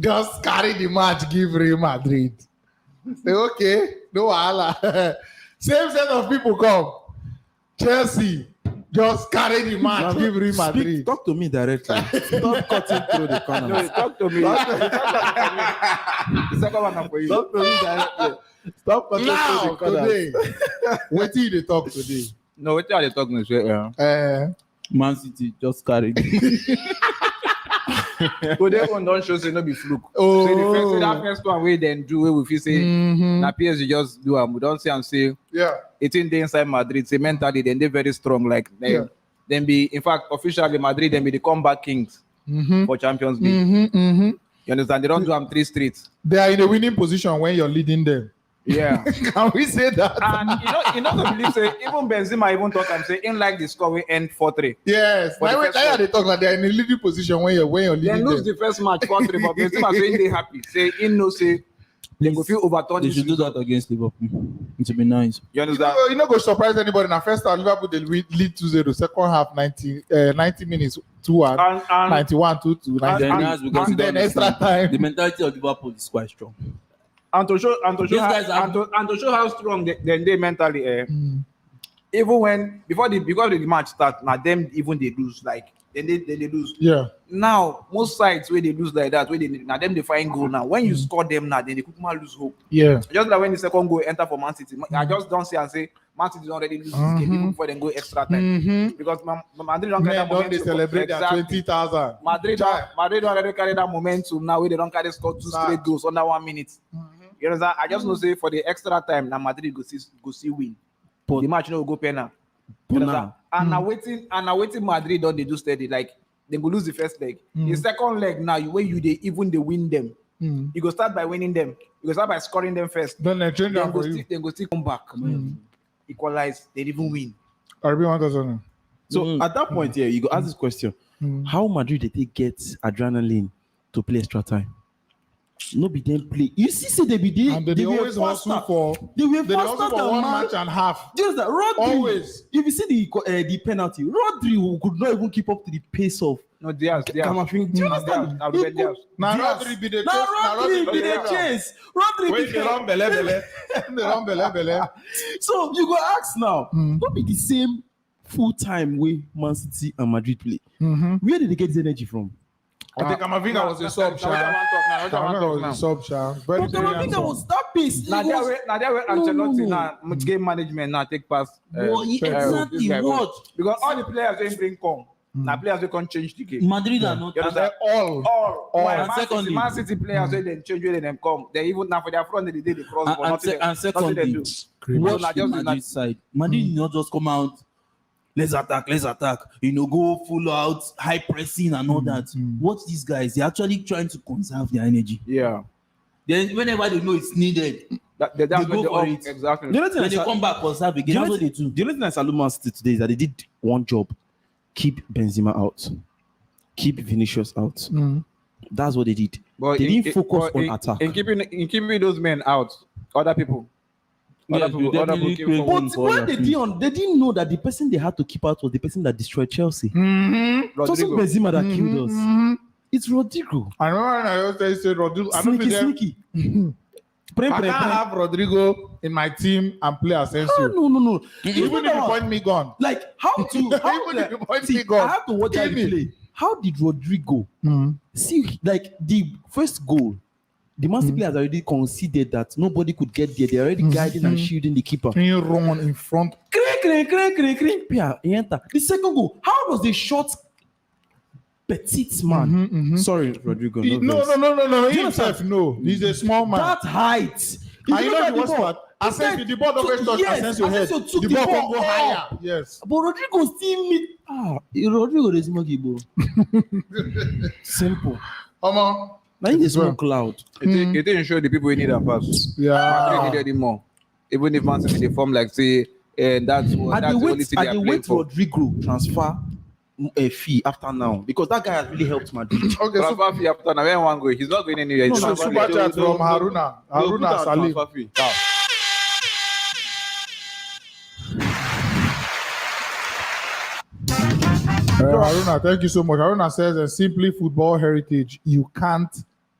[SPEAKER 1] just carry the match, give Real Madrid. Say okay, no wahala. Same set of people come. Chelsea just carry the match, give Real Madrid.
[SPEAKER 3] Talk to me directly. Stop cutting through the corner.
[SPEAKER 4] No, talk to me. The second one now for you.
[SPEAKER 3] Talk to me directly. Stop cutting through
[SPEAKER 1] Now
[SPEAKER 3] the corner.
[SPEAKER 1] today, wetin they talk today?
[SPEAKER 4] No, what are they talking about?
[SPEAKER 5] Man City just carried.
[SPEAKER 4] Today one don't show say no be fluke.
[SPEAKER 1] Oh.
[SPEAKER 4] Say that first one we then do we feel say na PSG just do am. We don't see and say
[SPEAKER 1] Yeah.
[SPEAKER 4] 18 days inside Madrid. Say mentally then they very strong. Like then be in fact officially Madrid then be the comeback kings for Champions League. You understand? They don't do them 3 streets.
[SPEAKER 1] They are in a winning position when you're leading them.
[SPEAKER 4] Yeah.
[SPEAKER 1] Can we say that?
[SPEAKER 4] And you know to believe say even Benzema even talk and say in like the score we end 4-3.
[SPEAKER 1] Yes.
[SPEAKER 4] For the
[SPEAKER 1] Now
[SPEAKER 4] first
[SPEAKER 1] when
[SPEAKER 4] one.
[SPEAKER 1] they talk like they're in a leading position when you're leading
[SPEAKER 4] Then lose
[SPEAKER 1] them.
[SPEAKER 4] the first match 4-3, but Benzema say they happy. Say in no say they go feel overturn.
[SPEAKER 5] They
[SPEAKER 4] this
[SPEAKER 5] should do
[SPEAKER 4] result.
[SPEAKER 5] that against Liverpool. It would be nice.
[SPEAKER 4] You understand?
[SPEAKER 1] You know, go surprise anybody. Now, first half, Liverpool they lead 2-0. Second half, 90 minutes, 2-1.
[SPEAKER 4] And
[SPEAKER 1] 91, 2-2,
[SPEAKER 5] Then
[SPEAKER 1] 93.
[SPEAKER 5] that's because
[SPEAKER 1] And
[SPEAKER 5] you
[SPEAKER 1] then
[SPEAKER 5] don't
[SPEAKER 1] extra
[SPEAKER 5] understand. The
[SPEAKER 1] time.
[SPEAKER 5] mentality of Liverpool is quite strong.
[SPEAKER 4] to show
[SPEAKER 5] These guys are-
[SPEAKER 4] how strong they mentally even when before the match start now them even they lose like then they lose.
[SPEAKER 1] Yeah.
[SPEAKER 4] Now most sides where they lose like that where they now them they find goal now when you score them now then they quick lose hope.
[SPEAKER 1] Yeah.
[SPEAKER 4] Just like when the second goal enter for Man City, I just don't see and say Man City already lose this game even before they go extra time because Madrid don't carry
[SPEAKER 1] Men
[SPEAKER 4] that
[SPEAKER 1] don't they
[SPEAKER 4] momentum.
[SPEAKER 1] celebrate their
[SPEAKER 4] Exactly.
[SPEAKER 1] 20,000.
[SPEAKER 4] Madrid don't already carry that momentum now where they don't carry score 2 straight goals under 1 minute. You understand? I just know say for the extra time now Madrid go see win.
[SPEAKER 5] But-
[SPEAKER 4] The match no go penal.
[SPEAKER 5] But
[SPEAKER 4] You understand?
[SPEAKER 5] now-
[SPEAKER 4] And now waiting Madrid don't they do steady like they go lose the first leg. The second leg now when they win them. You go start by winning them. You go start by scoring them first.
[SPEAKER 1] Then they change
[SPEAKER 4] Then
[SPEAKER 1] that for you.
[SPEAKER 4] go still come back. Equalize. They even win.
[SPEAKER 1] Karibi 1,000.
[SPEAKER 3] So at that point, you go ask this question: how Madrid did they get adrenaline to play extra time? No be them play. You see, they be there.
[SPEAKER 1] And they
[SPEAKER 3] were
[SPEAKER 1] always hustle
[SPEAKER 3] faster.
[SPEAKER 1] for.
[SPEAKER 3] They were
[SPEAKER 1] They hustle
[SPEAKER 3] faster
[SPEAKER 1] for
[SPEAKER 3] than
[SPEAKER 1] one
[SPEAKER 3] Man-
[SPEAKER 1] match and half.
[SPEAKER 3] Just that Rodri.
[SPEAKER 1] Always.
[SPEAKER 3] If you see the penalty, Rodri who could not even keep up to the pace of
[SPEAKER 4] No, Diaz.
[SPEAKER 3] Camavinga. Do you understand?
[SPEAKER 4] I'll bet Diaz.
[SPEAKER 1] Now
[SPEAKER 3] Diaz.
[SPEAKER 1] Rodri be the
[SPEAKER 3] Now
[SPEAKER 1] chase.
[SPEAKER 3] Rodri be the chase. Rodri
[SPEAKER 1] Wait,
[SPEAKER 3] be
[SPEAKER 1] they run bele bele. They run bele bele.
[SPEAKER 3] So you go ask now, not be the same full time way Man City and Madrid play. Where did they get this energy from?
[SPEAKER 1] I think Kamavinga was a sub, Sha. Kamavinga was a sub, Sha. Very,
[SPEAKER 3] But
[SPEAKER 1] very
[SPEAKER 3] Camavinga
[SPEAKER 1] handsome.
[SPEAKER 3] was that pace.
[SPEAKER 4] Now
[SPEAKER 3] It was-
[SPEAKER 4] there were Ancelotti now game management now take pass.
[SPEAKER 5] Exactly
[SPEAKER 4] this guy
[SPEAKER 5] what?
[SPEAKER 4] Because all the players they bring come. Now players they can't change the game.
[SPEAKER 5] Madrid are not.
[SPEAKER 4] You understand?
[SPEAKER 1] All.
[SPEAKER 4] While
[SPEAKER 5] And secondly-
[SPEAKER 4] Man City players they then change where they them come. They even now for their front they did the cross. but nothing they-
[SPEAKER 5] And
[SPEAKER 4] nothing they
[SPEAKER 5] secondly,
[SPEAKER 4] do.
[SPEAKER 5] watch
[SPEAKER 4] Now
[SPEAKER 5] the
[SPEAKER 4] just
[SPEAKER 5] Madrid side. Madrid did not just come out. Let's attack. Go full out, high pressing and all that. Watch these guys. They're actually trying to conserve their energy.
[SPEAKER 4] Yeah.
[SPEAKER 5] Then whenever they know it's needed,
[SPEAKER 4] That's
[SPEAKER 5] They
[SPEAKER 4] what
[SPEAKER 5] go
[SPEAKER 4] they
[SPEAKER 5] for
[SPEAKER 4] all-
[SPEAKER 5] it.
[SPEAKER 4] Exactly.
[SPEAKER 3] The only thing
[SPEAKER 5] when
[SPEAKER 3] I
[SPEAKER 5] they
[SPEAKER 3] sa-
[SPEAKER 5] come back, conserve again. That's what they do.
[SPEAKER 3] the only thing I salute Man City today is that they did one job: keep Benzema out, keep Vinicius out. That's what they did.
[SPEAKER 4] But
[SPEAKER 3] They
[SPEAKER 4] in-
[SPEAKER 3] didn't focus
[SPEAKER 4] but
[SPEAKER 3] on
[SPEAKER 4] in-
[SPEAKER 3] attack.
[SPEAKER 4] In keeping those men out, other people.
[SPEAKER 5] Yes,
[SPEAKER 4] Other
[SPEAKER 5] we
[SPEAKER 4] people
[SPEAKER 5] definitely
[SPEAKER 4] came
[SPEAKER 5] create
[SPEAKER 4] forward.
[SPEAKER 5] room
[SPEAKER 3] But
[SPEAKER 5] for
[SPEAKER 3] when
[SPEAKER 5] other
[SPEAKER 3] they
[SPEAKER 5] teams.
[SPEAKER 3] didn't know that the person they had to keep out was the person that destroyed Chelsea. It wasn't
[SPEAKER 4] Rodrigo.
[SPEAKER 3] Benzema that killed us. It's Rodrigo.
[SPEAKER 1] I remember when I always say Rodrigo. I don't
[SPEAKER 3] Sneaky.
[SPEAKER 1] I can't have Rodrigo in my team and play Asensio.
[SPEAKER 3] No.
[SPEAKER 1] Even if you point me gun.
[SPEAKER 3] Like how
[SPEAKER 1] Even if you point me
[SPEAKER 3] I
[SPEAKER 1] gun.
[SPEAKER 3] have to watch
[SPEAKER 1] Kill
[SPEAKER 3] the
[SPEAKER 1] me.
[SPEAKER 3] play. How did Rodrigo see like the first goal? The Man City players already considered that nobody could get there. They're already guiding and shielding the keeper.
[SPEAKER 1] Can you run in front?
[SPEAKER 3] Pia, he enter. The second goal, how does the short petite man? Sorry, Rodrigo.
[SPEAKER 1] No.
[SPEAKER 3] verse.
[SPEAKER 1] He
[SPEAKER 3] you
[SPEAKER 1] himself,
[SPEAKER 3] understand?
[SPEAKER 1] no. He's a small man.
[SPEAKER 3] That height. If
[SPEAKER 1] And
[SPEAKER 3] you
[SPEAKER 1] you
[SPEAKER 3] look
[SPEAKER 1] know
[SPEAKER 3] at
[SPEAKER 1] the worst
[SPEAKER 3] the ball,
[SPEAKER 1] part? Asensio, the ball don't get touch Asensio head.
[SPEAKER 5] Asensio took
[SPEAKER 1] The
[SPEAKER 5] the
[SPEAKER 1] ball
[SPEAKER 5] ball
[SPEAKER 1] can go
[SPEAKER 5] up.
[SPEAKER 1] higher. Yes.
[SPEAKER 5] But Rodrigo still meet. Rodrigo is smoky, bro. Simple.
[SPEAKER 1] Now
[SPEAKER 5] Now he is more cloud.
[SPEAKER 4] It didn't show the people we need a pass.
[SPEAKER 1] Yeah.
[SPEAKER 4] Madrid needed him more. Even if Man City they form like say, that's what that's the only thing they are playing for.
[SPEAKER 5] Rodrigo transfer a fee after now because that guy has really helped Madrid.
[SPEAKER 1] Okay, so
[SPEAKER 4] Transfer fee after now, where one go? He's not going anywhere. He's not
[SPEAKER 1] super chat from Haruna. Haruna Salim. Haruna, thank you so much. Haruna says, simply football heritage. You can't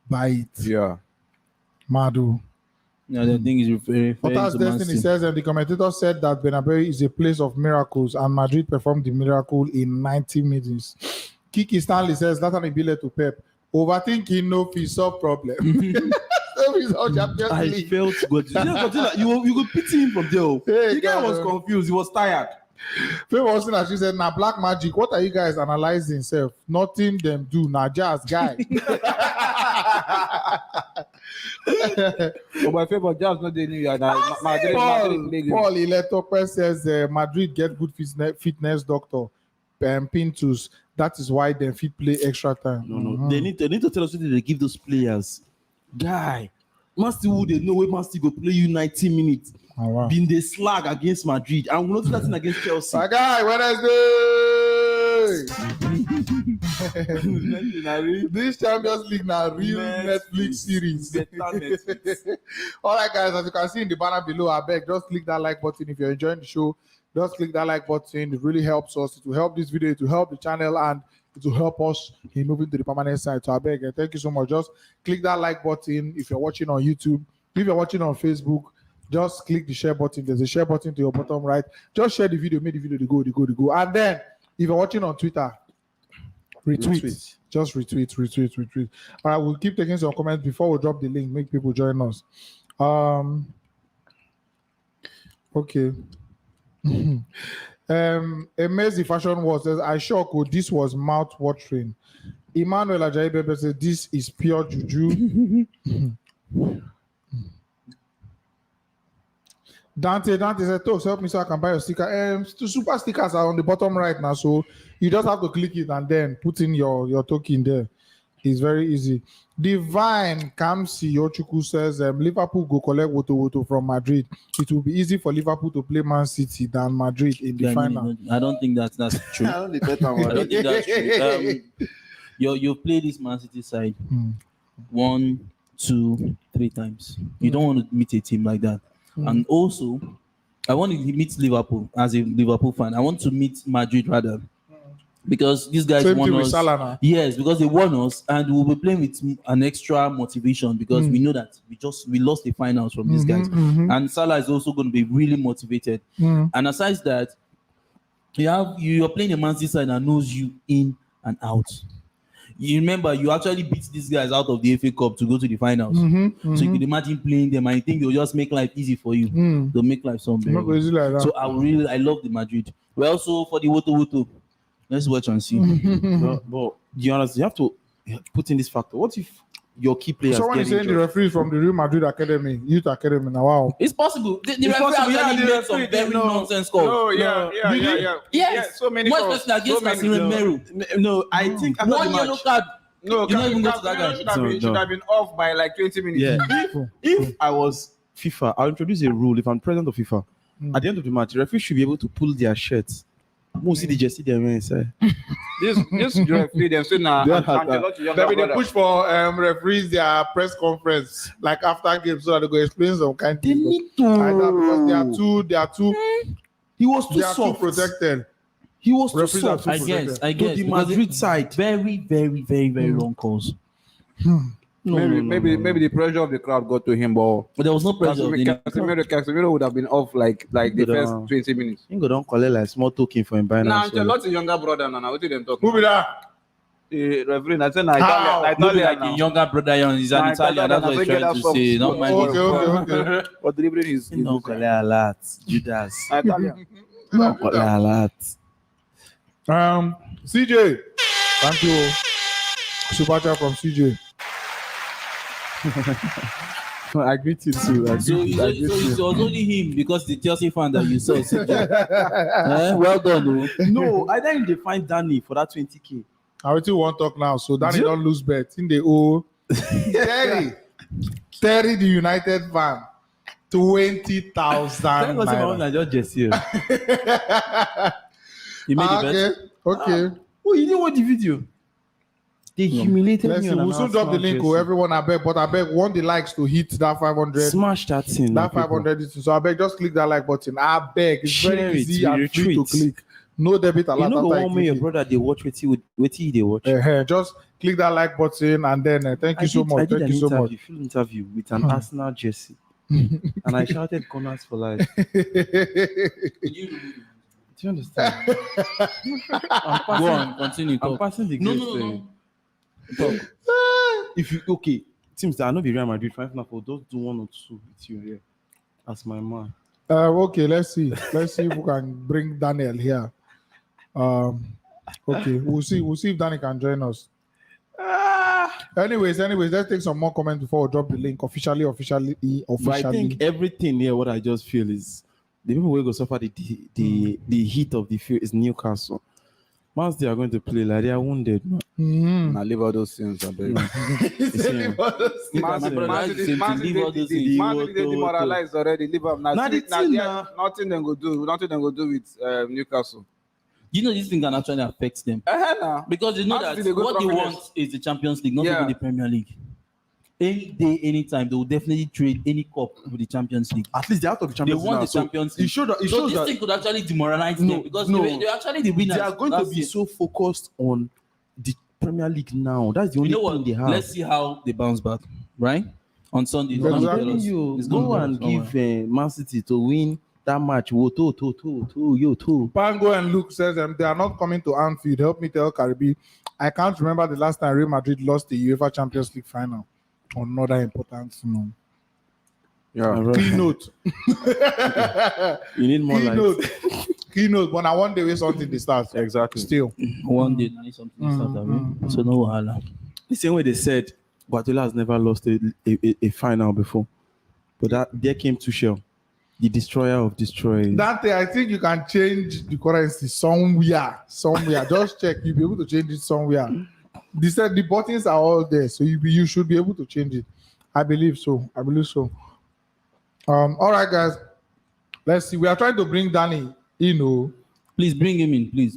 [SPEAKER 1] buy it.
[SPEAKER 4] Yeah.
[SPEAKER 1] Madu.
[SPEAKER 5] Yeah, the thing is referring
[SPEAKER 1] Ota's
[SPEAKER 5] to
[SPEAKER 1] Destiny says, and the commentator said that Bernabeu is a place of miracles, and Madrid performed the miracle in 90 minutes. Kiki Stanley says, Zlatan Ibile to Pep. Overthinking no fee solve problem.
[SPEAKER 5] I felt good. You could pity him from there.
[SPEAKER 1] Hey,
[SPEAKER 5] the guy was confused. He was tired.
[SPEAKER 1] Famous thing, as she said, now black magic. What are you guys analyzing, self? Nothing them do. Now just guy.
[SPEAKER 4] For my favor, just not the New Year. Madrid
[SPEAKER 1] Paul Iletope says Madrid get good fitness doctor. Pintus. That is why they fit play extra time.
[SPEAKER 5] No. They need to tell us what they give those players. Guy, Master would they know where Master go play you 90 minutes.
[SPEAKER 1] Oh, wow.
[SPEAKER 5] Being the slag against Madrid. And we're not do that thing against Chelsea.
[SPEAKER 1] My guy, Wednesday. This Champions League now real Netflix series. All right, guys, as you can see in the banner below, I beg, just click that like button if you're enjoying the show. Just click that like button. It really helps us. It will help this video. It will help the channel, and it will help us in moving to the permanent side. So I beg, thank you so much. Just click that like button if you're watching on YouTube. If you're watching on Facebook, just click the share button. There's a share button to your bottom right. Just share the video. Make the video the go. And then, if you're watching on Twitter, retweet. Just retweet. All right, we'll keep taking some comments before we drop the link. Make people join us. Okay. Amazing Fashion World says, I shock. This was mouth watering. Emmanuel Ajayi says, this is pure juju. Dante said, Tox, help me so I can buy your sticker. The super stickers are on the bottom right now, so you just have to click it and then put in your token there. It's very easy. Divine Kamsi Yochuku says, Liverpool go collect Woto from Madrid. It will be easy for Liverpool to play Man City than Madrid in the final.
[SPEAKER 5] I don't think that's true. I don't think that's true. You play this Man City side 1, 2, 3 times. You don't want to meet a team like that. And also, I want to meet Liverpool as a Liverpool fan. I want to meet Madrid rather. Because these guys won us. Yes, because they won us, and we'll be playing with an extra motivation because we know that we lost the finals from these guys. And Salah is also going to be really motivated. And aside that, you're playing a Man City side that knows you in and out. You remember, you actually beat these guys out of the FA Cup to go to the finals. So you could imagine playing them, and you think they'll just make life easy for you. They'll make life so bearable.
[SPEAKER 1] Like
[SPEAKER 5] so I love the Madrid. Well, also for the Woto. Let's watch and see.
[SPEAKER 3] But you honestly, you have to put in this factor. What if your key players?
[SPEAKER 1] Someone is saying the referee from the Real Madrid Academy, Youth Academy. Now, wow,
[SPEAKER 5] it's possible. The referee actually made some very nonsense calls.
[SPEAKER 4] Yeah. So many calls.
[SPEAKER 5] Against Casemiro.
[SPEAKER 3] No, I think after
[SPEAKER 5] one yellow card.
[SPEAKER 4] No,
[SPEAKER 5] you not even go to that guy.
[SPEAKER 4] Should have been off by like 20 minutes.
[SPEAKER 3] Yeah. If I was FIFA, I'll introduce a rule. If I'm president of FIFA, at the end of the match, the referee should be able to pull their shirts. Most see the jersey there, man.
[SPEAKER 4] This referee, them say now.
[SPEAKER 1] They push for referees their press conference like after games so that they go explain some kind of things.
[SPEAKER 5] They need to.
[SPEAKER 1] I know because they are too.
[SPEAKER 5] He was too
[SPEAKER 1] they are
[SPEAKER 5] soft.
[SPEAKER 1] too protected.
[SPEAKER 5] He was too
[SPEAKER 1] Referees
[SPEAKER 5] soft.
[SPEAKER 1] are too protected.
[SPEAKER 5] I guess.
[SPEAKER 3] The Madrid side,
[SPEAKER 5] very, very, very, very long calls.
[SPEAKER 4] Maybe the pressure of the crowd got to him, but
[SPEAKER 5] there was no pressure.
[SPEAKER 4] Casemiro would have been off like the first 20 minutes.
[SPEAKER 3] You don't collect like small token for him by now.
[SPEAKER 4] Nah, Ancelotti's younger brother now. What did them talk?
[SPEAKER 1] Who be that?
[SPEAKER 4] The referee, I said Italian
[SPEAKER 5] Like younger brother, he's an Italian. That's what he's trying to say. Don't mind.
[SPEAKER 1] Okay.
[SPEAKER 4] But delivering is
[SPEAKER 3] Don't collect a lot, Judas.
[SPEAKER 4] Italian.
[SPEAKER 3] Don't collect a lot.
[SPEAKER 1] CJ, thank you. Super chat from CJ.
[SPEAKER 3] I greet you too.
[SPEAKER 5] So it was only him because the Chelsea fan that you saw. Well done, oh.
[SPEAKER 3] No, I didn't define Danny for that 20K.
[SPEAKER 1] I already want to talk now, so Danny don't lose bet. In the owe Terry, the United fan, 20,000 naira.
[SPEAKER 3] I just Jesse.
[SPEAKER 5] You made the bet.
[SPEAKER 1] Okay.
[SPEAKER 3] Oh, you didn't watch the video? They humiliated
[SPEAKER 1] Let's
[SPEAKER 3] me.
[SPEAKER 1] see. We'll soon drop the link. Oh, everyone, I beg, but I beg, want the likes to hit that 500.
[SPEAKER 3] Smash that thing.
[SPEAKER 1] That 500. So I beg, just click that like button. I beg, it's very easy and free to click. No debit allowed.
[SPEAKER 3] You know the one where your brother they watch with they watch.
[SPEAKER 1] Just click that like button and then thank you so much. Thank you so much.
[SPEAKER 3] Film interview with an Arsenal jersey, and I shouted "Corners for life." Do you understand?
[SPEAKER 5] Go on, continue.
[SPEAKER 3] I'm passing the
[SPEAKER 5] No.
[SPEAKER 3] Talk. If you teams that I know be Real Madrid, fine enough. Just do 1 or 2 with you here as my man.
[SPEAKER 1] Okay, let's see if we can bring Daniel here. Okay, we'll see if Danny can join us. Anyways, let's take some more comments before we drop the link officially.
[SPEAKER 3] But I think everything here, what I just feel is the people who go suffer the heat of the field is Newcastle. Once they are going to play like they are wounded.
[SPEAKER 4] Now leave all those things. I beg. Man City demoralized already. Leave them. Nothing they go do. Nothing they go do with Newcastle.
[SPEAKER 5] You know this thing can actually affect them because you know that what they want is the Champions League, not even the Premier League. Any day, anytime, they will definitely trade any cup with the Champions League.
[SPEAKER 3] At least they're out of the Champions League.
[SPEAKER 5] They want the Champions League. So this thing could actually demoralize them because they're actually the winners.
[SPEAKER 3] They are going to be so focused on the Premier League now. That's the only thing they have.
[SPEAKER 5] Let's see how they bounce back, right? On Sunday.
[SPEAKER 3] I'm telling you, go and give Man City to win that match.
[SPEAKER 1] Pango and Luke says they are not coming to Anfield. Help me tell Karibi. I can't remember the last time Real Madrid lost the UEFA Champions League final. Another important keynote.
[SPEAKER 3] You need more
[SPEAKER 1] keynote. But I one day we something they start.
[SPEAKER 3] Exactly.
[SPEAKER 5] Still. One day I need something to start. So no wahala.
[SPEAKER 3] The same way they said Guardiola has never lost a final before. But that there came Tuchel, the destroyer of destroyers.
[SPEAKER 1] That day, I think you can change the currency somewhere. Just check. You'll be able to change it somewhere. They said the buttons are all there, so you should be able to change it. I believe so. All right, guys. Let's see. We are trying to bring Danny.
[SPEAKER 5] Please bring him in, please.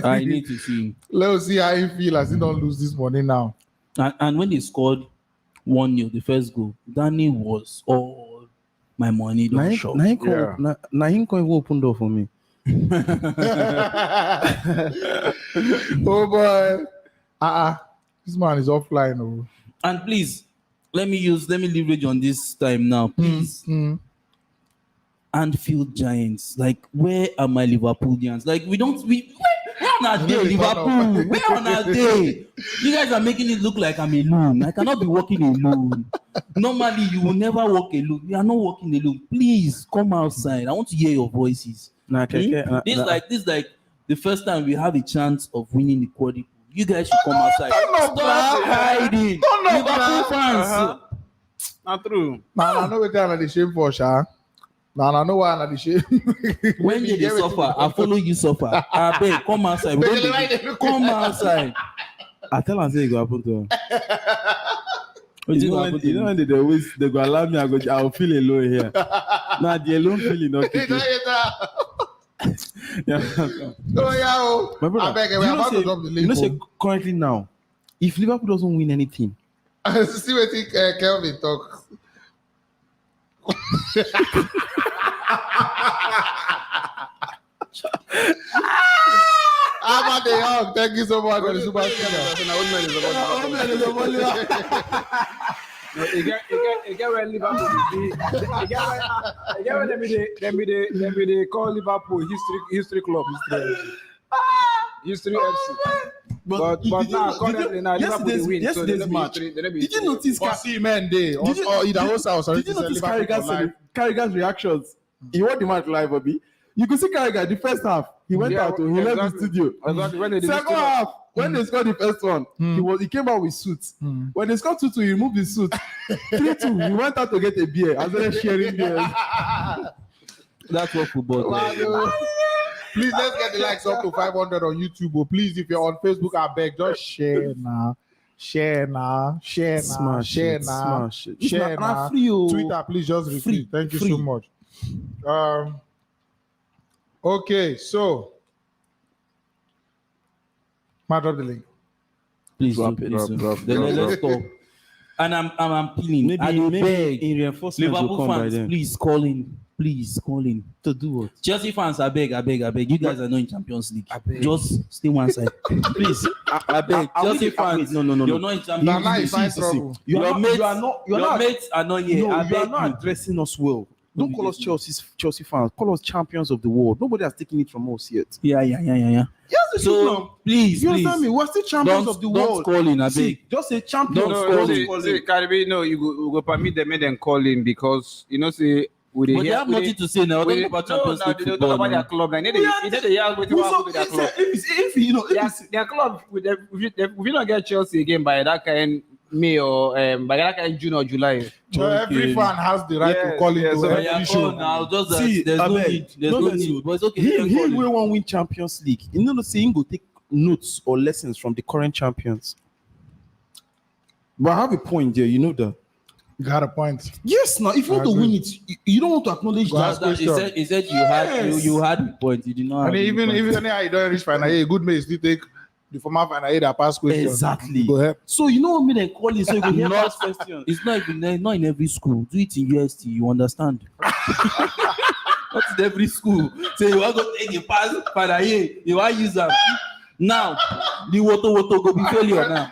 [SPEAKER 5] I need to see him.
[SPEAKER 1] Let's see how he feels as he don't lose this money now.
[SPEAKER 5] And when they scored 1-0, the first goal, Danny was all my money.
[SPEAKER 3] Now he can't even open door for me.
[SPEAKER 1] Oh boy. This man is offline. Oh.
[SPEAKER 5] And please, let me leverage on this time now. Please. Anfield Giants. Like, where are my Liverpoolians? Like, where on our day, Liverpool? Where on our day? You guys are making it look like I'm alone. I cannot be walking alone. Normally, you will never walk alone. You are not walking alone. Please come outside. I want to hear your voices. This is like the first time we have a chance of winning the quadruple. You guys should come outside. Stop hiding. Liverpool fans.
[SPEAKER 4] Not true.
[SPEAKER 1] I know what I'm the shame for, Sha. I know why I'm the shame.
[SPEAKER 5] When you suffer, I follow you suffer. I beg, come outside. Come outside.
[SPEAKER 3] I tell them say it go happen to her. You know when they go allow me, I'll feel alone here. Now the alone feeling not good.
[SPEAKER 1] My brother, I beg, we're about to drop the link.
[SPEAKER 3] Say currently now, if Liverpool doesn't win anything,
[SPEAKER 1] see what Kelvin talk. About the young, thank you so much for the super
[SPEAKER 4] Again, when Liverpool, they call Liverpool history club, history FC. But now currently Liverpool win.
[SPEAKER 3] Yesterday's match. Did you notice Carragher's reactions? He watched the match live, Bobby. You could see Carragher the first half. he went out. He left the studio.
[SPEAKER 4] Exactly. When they did
[SPEAKER 3] Second half, when they scored the first one, he came out with suits. When they scored 2-2, he removed his suit. 3-2, he went out to get a beer. I started sharing beers.
[SPEAKER 5] That's what football is.
[SPEAKER 1] Please, let's get the likes up to 500 on YouTube. Or please, if you're on Facebook, I beg, just share now. Share now.
[SPEAKER 3] Smash it.
[SPEAKER 1] Share now. Twitter, please just retweet. Thank you so much. Okay, so drop the link.
[SPEAKER 5] Please
[SPEAKER 3] Drop
[SPEAKER 5] do,
[SPEAKER 3] it,
[SPEAKER 5] please
[SPEAKER 3] drop,
[SPEAKER 5] do.
[SPEAKER 3] drop,
[SPEAKER 5] Let's go. And I'm appealing. I beg
[SPEAKER 3] in reinforcement will
[SPEAKER 5] Liverpool
[SPEAKER 3] come by
[SPEAKER 5] fans,
[SPEAKER 3] then.
[SPEAKER 5] please call in. Please call in.
[SPEAKER 3] To do what?
[SPEAKER 5] Chelsea fans, I beg. You guys are not in Champions League. Just stay one side. Please. I beg. Chelsea fans,
[SPEAKER 3] no.
[SPEAKER 5] you're not in Champions
[SPEAKER 1] Nana
[SPEAKER 5] League.
[SPEAKER 1] is in trouble.
[SPEAKER 5] Your mates are not here.
[SPEAKER 3] No,
[SPEAKER 5] I
[SPEAKER 3] you
[SPEAKER 5] beg
[SPEAKER 3] are not addressing us well. Don't call us Chelsea fans. Call us champions of the world. Nobody has taken it from us yet.
[SPEAKER 5] Yeah.
[SPEAKER 3] Yes,
[SPEAKER 5] So please,
[SPEAKER 3] you understand me? We're still champions of the world.
[SPEAKER 5] Don't call in, I beg.
[SPEAKER 3] Just say champions.
[SPEAKER 4] Karibi, no, you go permit them, make them call in because you know, say,
[SPEAKER 5] But they have nothing to say now. Don't about Champions League
[SPEAKER 4] they don't
[SPEAKER 5] football.
[SPEAKER 4] talk about their club. Like, they are going to happen with their club.
[SPEAKER 3] If you know,
[SPEAKER 4] Their club, if we don't get Chelsea again by that kind May or by that kind June or July.
[SPEAKER 1] So every fan has the right to call into
[SPEAKER 4] so
[SPEAKER 1] every show.
[SPEAKER 5] Now, just that
[SPEAKER 3] See,
[SPEAKER 5] there's no
[SPEAKER 3] abeg,
[SPEAKER 5] need. There's no need. But it's okay.
[SPEAKER 3] he will won't win Champions League. You know, say he go take notes or lessons from the current champions. But I have a point there. You know that.
[SPEAKER 1] You got a point.
[SPEAKER 3] Yes, now if you want to win it, you don't want to acknowledge that.
[SPEAKER 5] He said you had the point. You did not.
[SPEAKER 1] And
[SPEAKER 5] have
[SPEAKER 1] even
[SPEAKER 5] the point.
[SPEAKER 1] if you don't reach final, a good mate still take the former final that pass question.
[SPEAKER 3] Exactly.
[SPEAKER 1] Go ahead.
[SPEAKER 3] So you know what me then call it so you can hear first question.
[SPEAKER 5] It's not in every school. Do it in UST. You understand? Not in every school. So you want to take a pass final here. You want to use them. Now the woto go be failure now.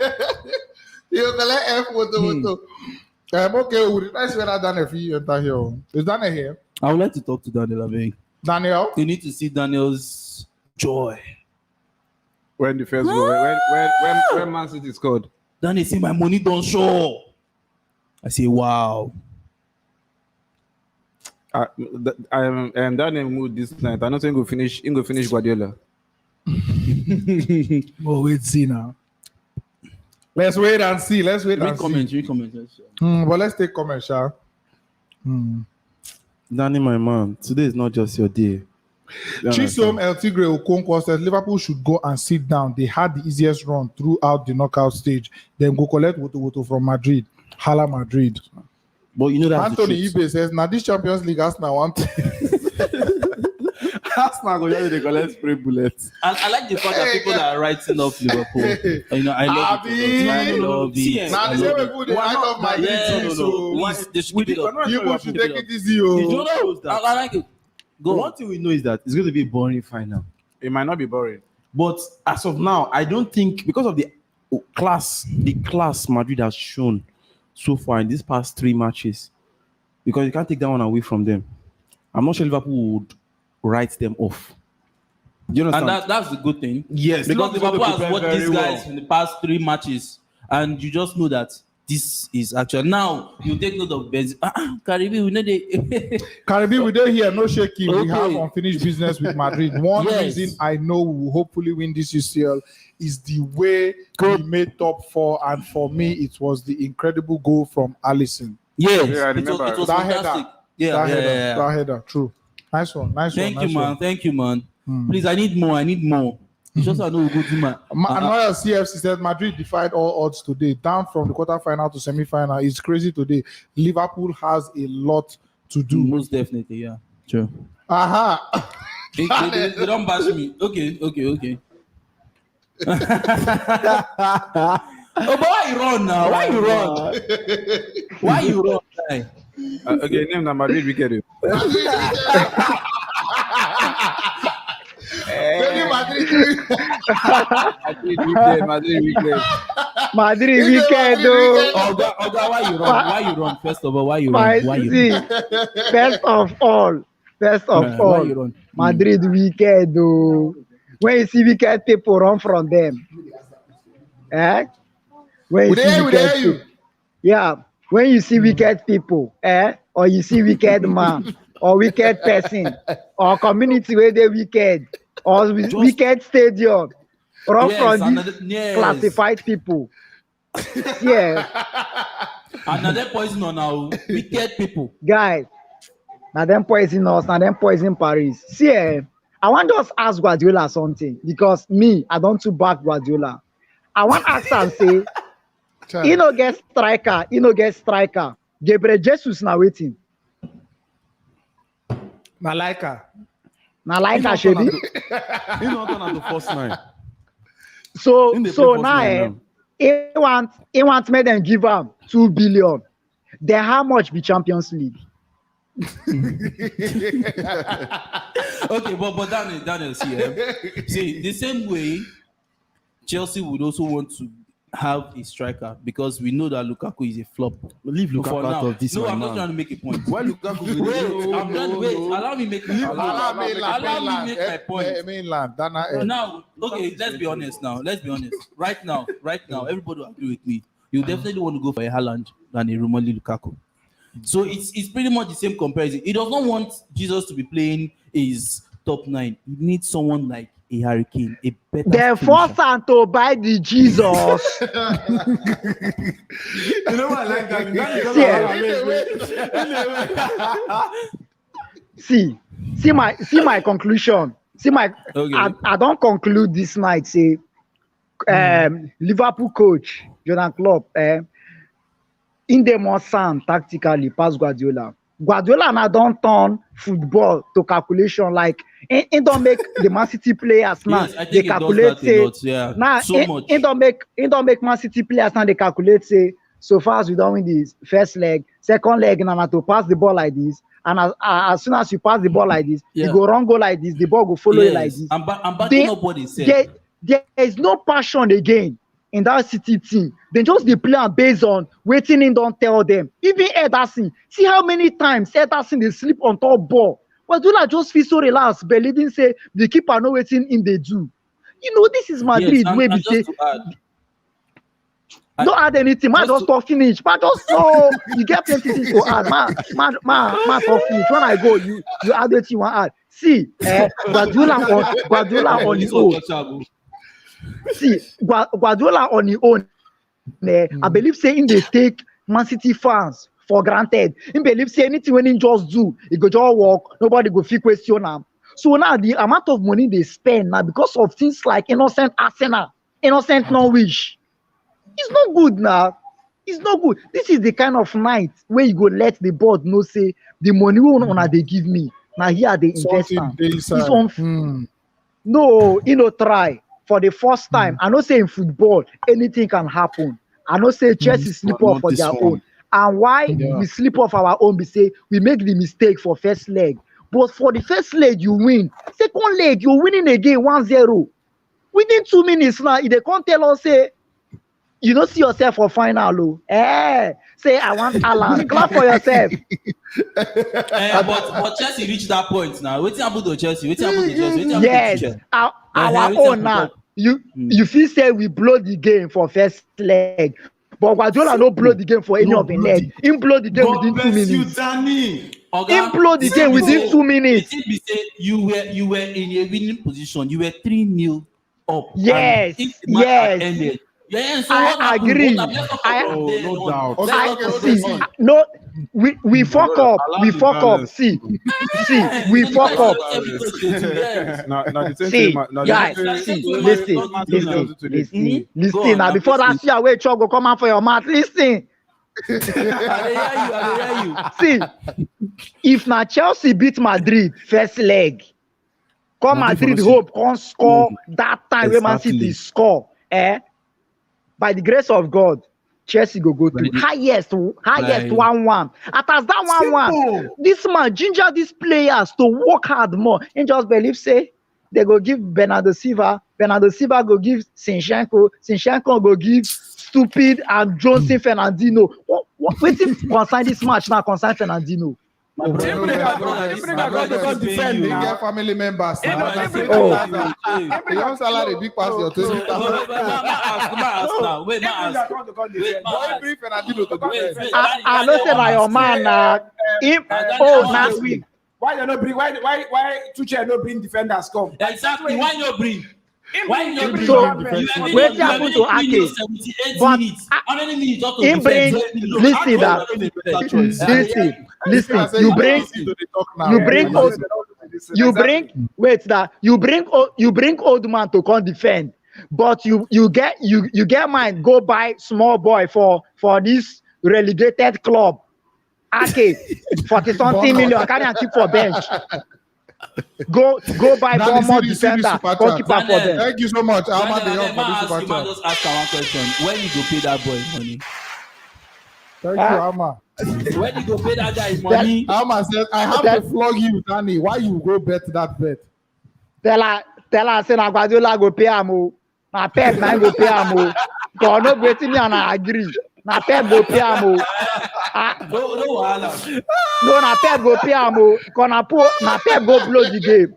[SPEAKER 1] You can let F woto. Okay, would it nice when I done if you enter here? Is Daniel here?
[SPEAKER 5] I would like to talk to Daniel Abeg.
[SPEAKER 1] Daniel?
[SPEAKER 5] You need to see Daniel's joy.
[SPEAKER 4] When the first goal, when Man City scored.
[SPEAKER 5] Daniel say my money don't show. I say wow.
[SPEAKER 4] I am Daniel mood this night. I don't think he'll finish Guardiola.
[SPEAKER 1] Oh, wait, see now. Let's wait and see.
[SPEAKER 5] Read comments.
[SPEAKER 1] But let's take comments, shall
[SPEAKER 3] Danny, my man, today is not just your day.
[SPEAKER 1] Chisom El Tigre Okonkwo says Liverpool should go and sit down. They had the easiest run throughout the knockout stage. Then go collect Woto from Madrid. Hala Madrid.
[SPEAKER 3] But you know that
[SPEAKER 1] Anthony Ibe says, now this Champions League Arsenal want
[SPEAKER 3] Arsenal go just dey collect spray bullets.
[SPEAKER 5] And I like the fact that people that are writing off Liverpool. You know, I love it. I love it.
[SPEAKER 1] Now the same people they write off Madrid.
[SPEAKER 5] Please, they should keep it up.
[SPEAKER 1] People should take it easy.
[SPEAKER 5] I like it. Go.
[SPEAKER 3] One thing we know is that it's going to be a boring final.
[SPEAKER 4] It might not be boring.
[SPEAKER 3] But as of now, I don't think because of the class Madrid has shown so far in these past 3 matches, because you can't take that one away from them. I'm not sure Liverpool would write them off. Do you understand?
[SPEAKER 5] And that's the good thing.
[SPEAKER 3] Yes,
[SPEAKER 5] because Liverpool has watched these guys
[SPEAKER 3] well
[SPEAKER 5] in the past 3 matches, and you just know that this is actual. Now you take note of Benz. Karibi, we know the
[SPEAKER 1] Karibi, we don't hear no shaking.
[SPEAKER 5] Okay.
[SPEAKER 1] We have unfinished business with Madrid. One reason I know we will hopefully win this UCL is the way we made top 4, and for me, it was the incredible goal from Alisson.
[SPEAKER 5] Yes,
[SPEAKER 4] Yeah, I
[SPEAKER 5] it was
[SPEAKER 4] remember.
[SPEAKER 1] That
[SPEAKER 5] fantastic.
[SPEAKER 1] header.
[SPEAKER 5] Yeah.
[SPEAKER 1] That header. True. Nice one.
[SPEAKER 5] Thank you, man. Please, I need more. It's just I know we go to my.
[SPEAKER 1] Another CFC said Madrid defied all odds today, down from the quarterfinal to semi-final. It's crazy today. Liverpool has a lot to do.
[SPEAKER 5] Most definitely, yeah. Sure.
[SPEAKER 1] Aha.
[SPEAKER 5] They don't bash me. Okay. Oh, but why you run now? Why you run? Guy?
[SPEAKER 4] Okay, name na Madrid wicked. Madrid wicked.
[SPEAKER 6] Madrid weekend, though.
[SPEAKER 5] Oga, why you run? Why you run? First of all, why you run? Why you run?
[SPEAKER 6] First of all,
[SPEAKER 5] Why you run?
[SPEAKER 6] Madrid weekend, though. When you see wicked people run from them, When you see wicked people, yeah. When you see wicked people, or you see wicked man, or wicked person or community where they wicked or wicked stadium. Run from these classified people. Yeah.
[SPEAKER 5] Another poison on our wicked people.
[SPEAKER 6] Guys, now them poison us, now them poison Paris. See, I want to just ask Guardiola something because me, I don't to back Guardiola. I want to ask and say, he no get striker. Gabriel Jesus now waiting.
[SPEAKER 1] Malaika.
[SPEAKER 6] Shebi.
[SPEAKER 3] He not on the first nine.
[SPEAKER 6] So
[SPEAKER 3] In the
[SPEAKER 6] so
[SPEAKER 3] play
[SPEAKER 6] now,
[SPEAKER 3] first
[SPEAKER 6] he want me them give him 2 billion. Then how much be Champions League?
[SPEAKER 5] Okay, but Daniel, see, the same way Chelsea would also want to have a striker because we know that Lukaku is a flop.
[SPEAKER 3] Leave
[SPEAKER 5] For
[SPEAKER 3] Lukaku
[SPEAKER 5] now.
[SPEAKER 3] out of this
[SPEAKER 5] No,
[SPEAKER 3] one
[SPEAKER 5] I'm
[SPEAKER 3] now.
[SPEAKER 5] not trying to make a point.
[SPEAKER 3] Why Lukaku?
[SPEAKER 5] Wait, allow me make my point. Allow me make my point.
[SPEAKER 1] Mainland. Dana,
[SPEAKER 5] Now, okay, let's be honest now. Right now, everybody will agree with me. You definitely want to go for a Haaland than a Romelu Lukaku. So it's pretty much the same comparison. He does not want Jesus to be playing his top 9. He needs someone like a Hurricane, a better
[SPEAKER 6] They force him to buy the Jesus.
[SPEAKER 3] You know what I like that?
[SPEAKER 6] See my conclusion.
[SPEAKER 5] Okay.
[SPEAKER 6] I don't conclude this night. Say, Liverpool coach Jurgen Klopp, in the more sound tactically past Guardiola. Guardiola now don't turn football to calculation like he don't make the Man City players now
[SPEAKER 5] Yes, I think
[SPEAKER 6] they
[SPEAKER 5] he does
[SPEAKER 6] calculate
[SPEAKER 5] that a
[SPEAKER 6] say
[SPEAKER 5] lot, yeah.
[SPEAKER 6] now
[SPEAKER 5] So much.
[SPEAKER 6] he don't make Man City players now they calculate say so far as we don't win this first leg, second leg now to pass the ball like this, and as soon as you pass the ball like this,
[SPEAKER 5] Yeah.
[SPEAKER 6] you go run go like this, the ball go follow you like this.
[SPEAKER 5] I'm backing up what he said.
[SPEAKER 6] There is no passion again in that City team. They just dey play am based on waiting in don't tell them. Even Ederson, see how many times Ederson they sleep on top ball. Guardiola just feel so relaxed, believing say the keeper know waiting in they do. You know this is Madrid
[SPEAKER 5] Yes,
[SPEAKER 6] where
[SPEAKER 5] and
[SPEAKER 6] we say
[SPEAKER 5] just to add,
[SPEAKER 6] don't add anything. Man just talk finish. Man just so you get plenty things to add. Man talk finish. When I go, you add what you want to add. See, Guardiola on his own. See, Guardiola on his own. I believe saying they take Man City fans for granted. He believe say anything when he just do, he go just walk. Nobody go feel question him. So now the amount of money they spend now because of things like innocent Arsenal, innocent Norwich, it's not good now. It's not good. This is the kind of night where you go let the board know say the money una they give me. Now here they invest. No, try. For the first time, I know say in football, anything can happen. I know say Chelsea sleep off for their own. And why we sleep off our own, we say we make the mistake for first leg. But for the first leg, you win. Second leg, you're winning again 1-0. Within 2 minutes now, if they can't tell us, say, you don't see yourself for final. Say, I want Alan. Clap for yourself.
[SPEAKER 5] But Chelsea reached that point now. What happened to Chelsea?
[SPEAKER 6] Yes, our own now. You feel say we blow the game for first leg, but Guardiola no blow the game for any of the leg. He blow the game within 2 minutes. He blow the game within 2 minutes.
[SPEAKER 5] You were in a winning position. You were 3-0 up.
[SPEAKER 6] Yes.
[SPEAKER 5] Yeah, so
[SPEAKER 6] I agree.
[SPEAKER 3] No doubt.
[SPEAKER 6] No, we fuck up. We fuck up. See, we fuck up. See, guys, listen. Now before that, see away go come out for your mouth. Listen.
[SPEAKER 5] I hear you.
[SPEAKER 6] See, if na Chelsea beat Madrid first leg, come Madrid hope can score that time when Man City score. By the grace of God, Chelsea go through highest 1-1. At as that 1-1, this man ginger these players to work hard more. And just believe say they go give Bernardo Silva go give Sinchenko go give Stupid and Johnson Fernandino. What waiting concern this match now? Concern Fernandino.
[SPEAKER 1] Family members.
[SPEAKER 6] Oh.
[SPEAKER 1] The young salary big pass your 20,000.
[SPEAKER 5] Wait,
[SPEAKER 6] I know say na your man na him. Oh, now
[SPEAKER 3] Why you not bring? Why Tuchel no bring defenders come?
[SPEAKER 5] Exactly. Why not bring? Why not bring?
[SPEAKER 6] So,
[SPEAKER 5] wait
[SPEAKER 6] happened to Ake?
[SPEAKER 5] 78
[SPEAKER 6] But
[SPEAKER 5] minutes. How many minutes just to
[SPEAKER 6] him bring,
[SPEAKER 5] defend?
[SPEAKER 6] listen that, listen, you bring, wait that, you bring old man to come defend, but you get mind, go buy small boy for this relegated club. Ake, 40-something million, carry and keep for bench. Go buy one more defender, goalkeeper for them.
[SPEAKER 1] Thank you so much. Alma De Jong for this super
[SPEAKER 5] Man,
[SPEAKER 1] chat.
[SPEAKER 5] just ask one question. When you go pay that boy money?
[SPEAKER 1] Thank you, Alma.
[SPEAKER 5] When you go pay that guy money?
[SPEAKER 1] Alma says, I have to flog you, Danny. Why you go bet that bet?
[SPEAKER 6] Tell her, say na Guardiola go pay am o. Na Pep na go pay am o. God no wetin me and I agree. Na Pep go pay am o.
[SPEAKER 5] No wahala.
[SPEAKER 6] No, na Pep go pay am o. Cause na Pep go blow the game.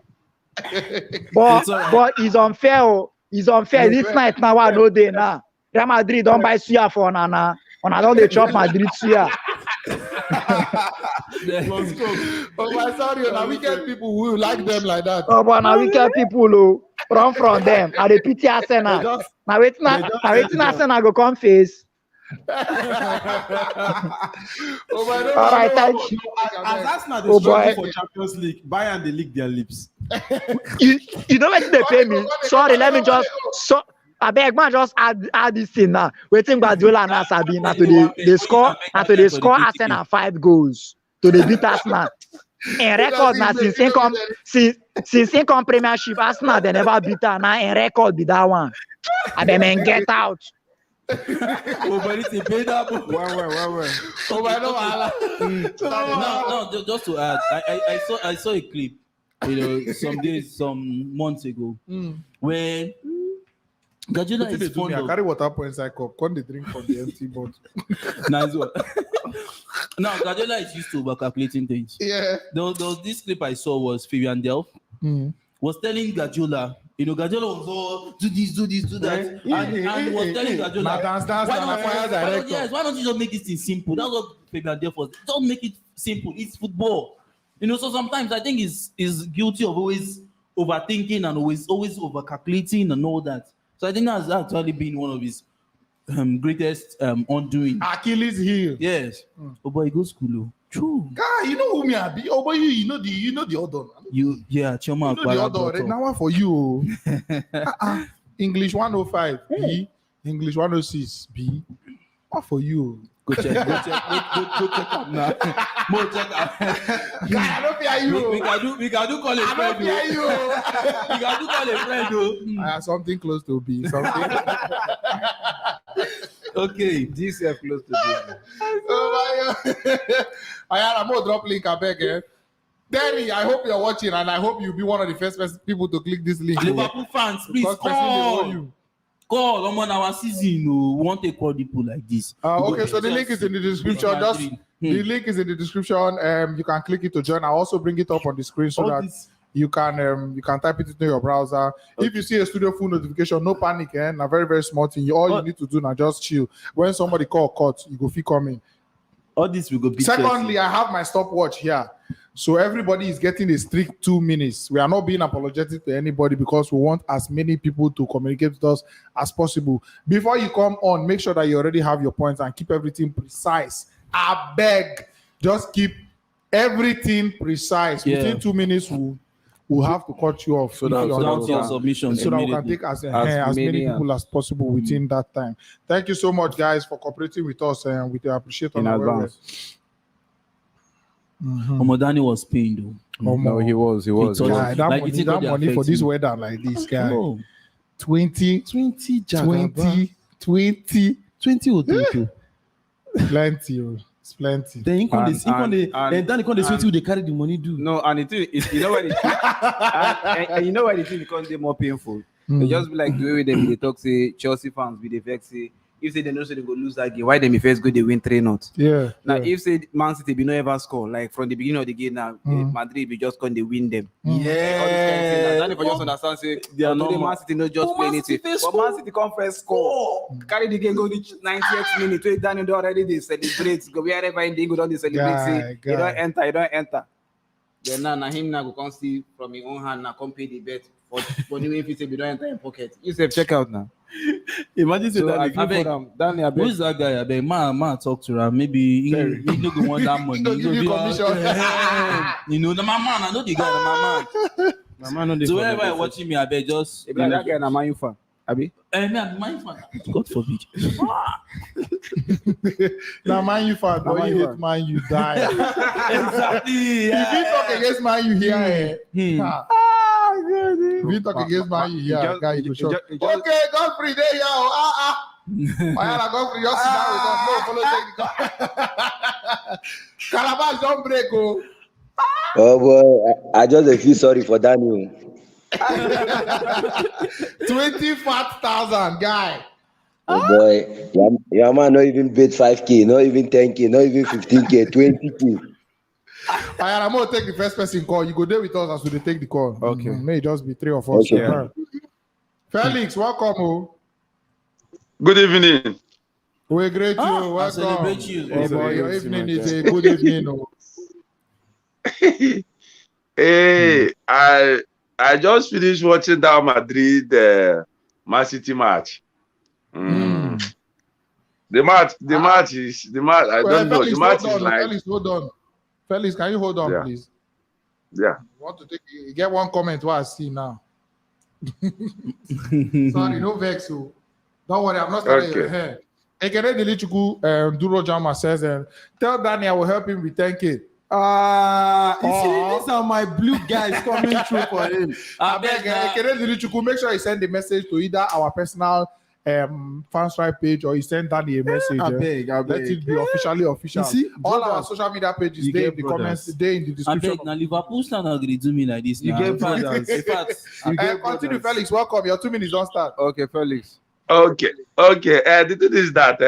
[SPEAKER 6] But it's unfair o. It's unfair. This night now I no dey now. Real Madrid don buy suya for una. Una don dey chop Madrid suya.
[SPEAKER 1] Oh my sorry, now we get people who like them like that.
[SPEAKER 6] Oh, but now we get people who run from them. And they pity Arsenal. Now waiting Arsenal go come face.
[SPEAKER 1] Oh my God.
[SPEAKER 6] All right, thank you.
[SPEAKER 3] As Arsenal they struggle for Champions League, Bayern they lick their lips.
[SPEAKER 6] You know what they pay me? Sorry, let me just I beg man just add this thing now. Waiting Guardiola and Sabi now to they score Arsenal 5 goals to the beat Arsenal. In record now since income Premiership Arsenal they never beat her now in record be that one. I beg man get out.
[SPEAKER 5] Oh, but it's a pay that book.
[SPEAKER 3] Well.
[SPEAKER 1] Oh my God.
[SPEAKER 5] No, just to add, I saw a clip, some months ago, when Guardiola is fond of...
[SPEAKER 1] I carry water for inside cup. Can't they drink from the empty bottle?
[SPEAKER 5] Nice one. Now, Guardiola is used to over-calculating things.
[SPEAKER 1] Yeah.
[SPEAKER 5] There was this clip I saw was Fabian Delph was telling Guardiola, Guardiola was all, do this, do that. And was telling Guardiola, why don't you just make this thing simple? That's what Fabian Delph was. Don't make it simple. It's football. So sometimes I think he's guilty of always overthinking and always over-calculating and all that. So I think that's actually been one of his greatest undoing.
[SPEAKER 1] Achilles heel.
[SPEAKER 5] Yes. Oh boy, he goes school. True.
[SPEAKER 1] Guy, you know who me I be? Oh boy, you know the other.
[SPEAKER 5] Choma. You know
[SPEAKER 1] the other. Now one for you. English 105 B. English 106 B. What for you?
[SPEAKER 5] Go check up now. More check up.
[SPEAKER 1] Guy, I don't fear you.
[SPEAKER 5] We can do call a friend.
[SPEAKER 1] I don't fear you.
[SPEAKER 5] We can do call a friend though.
[SPEAKER 1] I have something close to B. Something.
[SPEAKER 5] Okay.
[SPEAKER 4] This is close to B.
[SPEAKER 1] Oh my God. I'm going to drop link. I beg you. Danny, I hope you're watching and I hope you'll be one of the first people to click this link.
[SPEAKER 5] Liverpool fans, please call. Call on our season. We want to call people like this.
[SPEAKER 1] Okay, so the link is in the description. The link is in the description. You can click it to join. I'll also bring it up on the screen so that you can type it into your browser. If you see a studio full notification, no panic, a very, very small thing. All you need to do now just chill. When somebody call cut, you go feel coming.
[SPEAKER 5] All this will go be.
[SPEAKER 1] Secondly, I have my stopwatch here. So everybody is getting a strict 2 minutes. We are not being apologetic to anybody because we want as many people to communicate with us as possible. Before you come on, make sure that you already have your points and keep everything precise. I beg, just keep everything precise. Yeah. Within 2 minutes, we'll have to cut you off.
[SPEAKER 5] So that your submission.
[SPEAKER 1] So that we can take as many people as possible within that time. Thank you so much, guys, for cooperating with us, and we appreciate it in advance.
[SPEAKER 5] Omodani was pained though.
[SPEAKER 4] No, he was.
[SPEAKER 1] Guy, that money for this weather like this guy. 20
[SPEAKER 3] will take you.
[SPEAKER 1] Plenty. It's plenty.
[SPEAKER 3] Then you can't sweet they carry the money do.
[SPEAKER 4] No, and you know what and you know why the thing becomes more painful. They just be like the way they talk, say Chelsea fans be the vex, say if say they know so they go lose that game, why them first go they win 3-0?
[SPEAKER 1] Yeah.
[SPEAKER 4] Now if say Man City be no ever score, like from the beginning of the game now, Madrid be just going to win them.
[SPEAKER 3] Yeah.
[SPEAKER 4] Then if you just understand, say they are not Man City no just play anything. But Man City come first score. Carry the game go to 90th minute. Wait, Daniel already they celebrate. Go wherever in the go don't they celebrate. Say you don't enter.
[SPEAKER 7] Then now him now go come see from his own hand now come pay the bet for the way if he say we don't enter in pocket. You say check out now.
[SPEAKER 3] Imagine say
[SPEAKER 7] So
[SPEAKER 3] that
[SPEAKER 7] I
[SPEAKER 3] if you
[SPEAKER 5] beg.
[SPEAKER 3] for them, Danny, I
[SPEAKER 5] Who is
[SPEAKER 3] beg.
[SPEAKER 5] that guy? I beg, man, talk to her. Maybe he no go want that money.
[SPEAKER 1] He go give you commission.
[SPEAKER 5] You know, my man. I know the guy. My man.
[SPEAKER 3] My man no dey
[SPEAKER 5] So
[SPEAKER 3] for
[SPEAKER 5] whenever
[SPEAKER 3] them.
[SPEAKER 5] you're watching me, I beg just.
[SPEAKER 7] If like that guy na Man U fan, abi?
[SPEAKER 5] Me, I'm my fan. God forbid.
[SPEAKER 1] Now, man, you fan,
[SPEAKER 7] Now,
[SPEAKER 1] but
[SPEAKER 7] Man
[SPEAKER 1] you
[SPEAKER 7] U
[SPEAKER 1] hate
[SPEAKER 7] fan.
[SPEAKER 1] man, you die.
[SPEAKER 5] Exactly.
[SPEAKER 1] If you talk against man, you hear. If you talk against man, you hear. Guy, you go shock. Okay, Godfrey, there you are. Mayala Godfrey, just sit down with us. No, follow technical. Calabash don't break, oh.
[SPEAKER 8] Oh boy, I just feel sorry for Daniel.
[SPEAKER 1] 20 fat thousand, guy.
[SPEAKER 8] Oh boy, your man not even bid 5K, not even 10K, not even 15K, 20K.
[SPEAKER 1] I'm going to take the first person call. You go there with us as we take the call.
[SPEAKER 3] Okay.
[SPEAKER 1] May it just be 3 of us.
[SPEAKER 8] Okay.
[SPEAKER 1] Yeah. Felix, welcome. Oh.
[SPEAKER 9] Good evening.
[SPEAKER 1] We greet you.
[SPEAKER 5] I
[SPEAKER 1] Welcome.
[SPEAKER 5] celebrate you.
[SPEAKER 1] Oh boy, your evening is a good evening. Oh.
[SPEAKER 9] Hey, I just finished watching that Madrid Man City match. The match. I don't know.
[SPEAKER 1] Felix,
[SPEAKER 9] The match
[SPEAKER 1] hold
[SPEAKER 9] is
[SPEAKER 1] on.
[SPEAKER 9] like,
[SPEAKER 1] Felix, hold on. Felix, can you hold on,
[SPEAKER 9] Yeah.
[SPEAKER 1] please?
[SPEAKER 9] yeah.
[SPEAKER 1] Want to get one comment what I see now. Sorry, no vex you. Don't worry, I'm not starting
[SPEAKER 9] Okay.
[SPEAKER 1] your hair. Ekene Dilichukwu Duro Jama says, tell Danny I will help him with 10K.
[SPEAKER 3] You see, these are my blue guys coming through for him.
[SPEAKER 1] I beg Ekene Dilichukwu, make sure you send the message to either our personal fans right page or you send Danny a message.
[SPEAKER 3] I beg.
[SPEAKER 1] Let it be officially official.
[SPEAKER 3] You see,
[SPEAKER 1] all
[SPEAKER 3] brothers,
[SPEAKER 1] our social media pages,
[SPEAKER 3] you
[SPEAKER 1] they in
[SPEAKER 3] get
[SPEAKER 1] the
[SPEAKER 3] brothers.
[SPEAKER 1] comments, they in the
[SPEAKER 5] I
[SPEAKER 1] description.
[SPEAKER 5] beg, now Liverpool stand not going to do me like this.
[SPEAKER 3] You
[SPEAKER 5] now.
[SPEAKER 3] get
[SPEAKER 5] In fact,
[SPEAKER 3] brothers.
[SPEAKER 5] in fact,
[SPEAKER 1] Continue, Felix. Welcome. Your 2 minutes don't start.
[SPEAKER 7] Okay, Felix.
[SPEAKER 9] Okay. The thing is that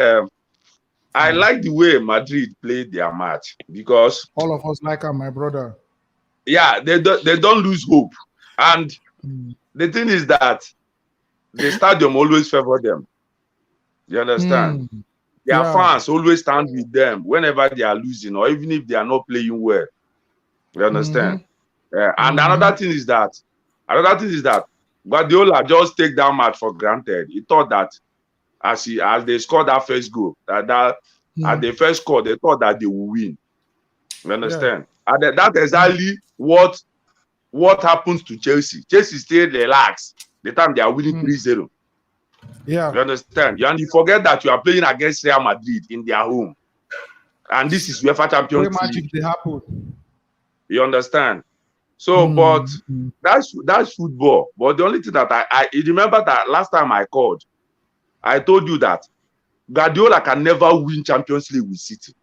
[SPEAKER 9] I like the way Madrid played their match because
[SPEAKER 1] All of us like my brother.
[SPEAKER 9] yeah, they don't lose hope. And the thing is that the stadium always favor them. You understand? Their
[SPEAKER 1] Yeah.
[SPEAKER 9] fans always stand with them whenever they are losing or even if they are not playing well. You understand? And another thing is that Guardiola just take that match for granted. He thought that as they scored that first goal, at the first score, they thought that they will win. You understand? And that's exactly what happens to Chelsea. Chelsea still relax the time they are winning 3-0.
[SPEAKER 1] Yeah.
[SPEAKER 9] You understand? And you forget that you are playing against Real Madrid in their home. And this is UEFA
[SPEAKER 1] Where
[SPEAKER 9] Champions
[SPEAKER 1] magic
[SPEAKER 9] League.
[SPEAKER 1] they happen.
[SPEAKER 9] You understand? So, but that's football. But the only thing that you remember that last time I called, I told you that Guardiola can never win Champions League with City.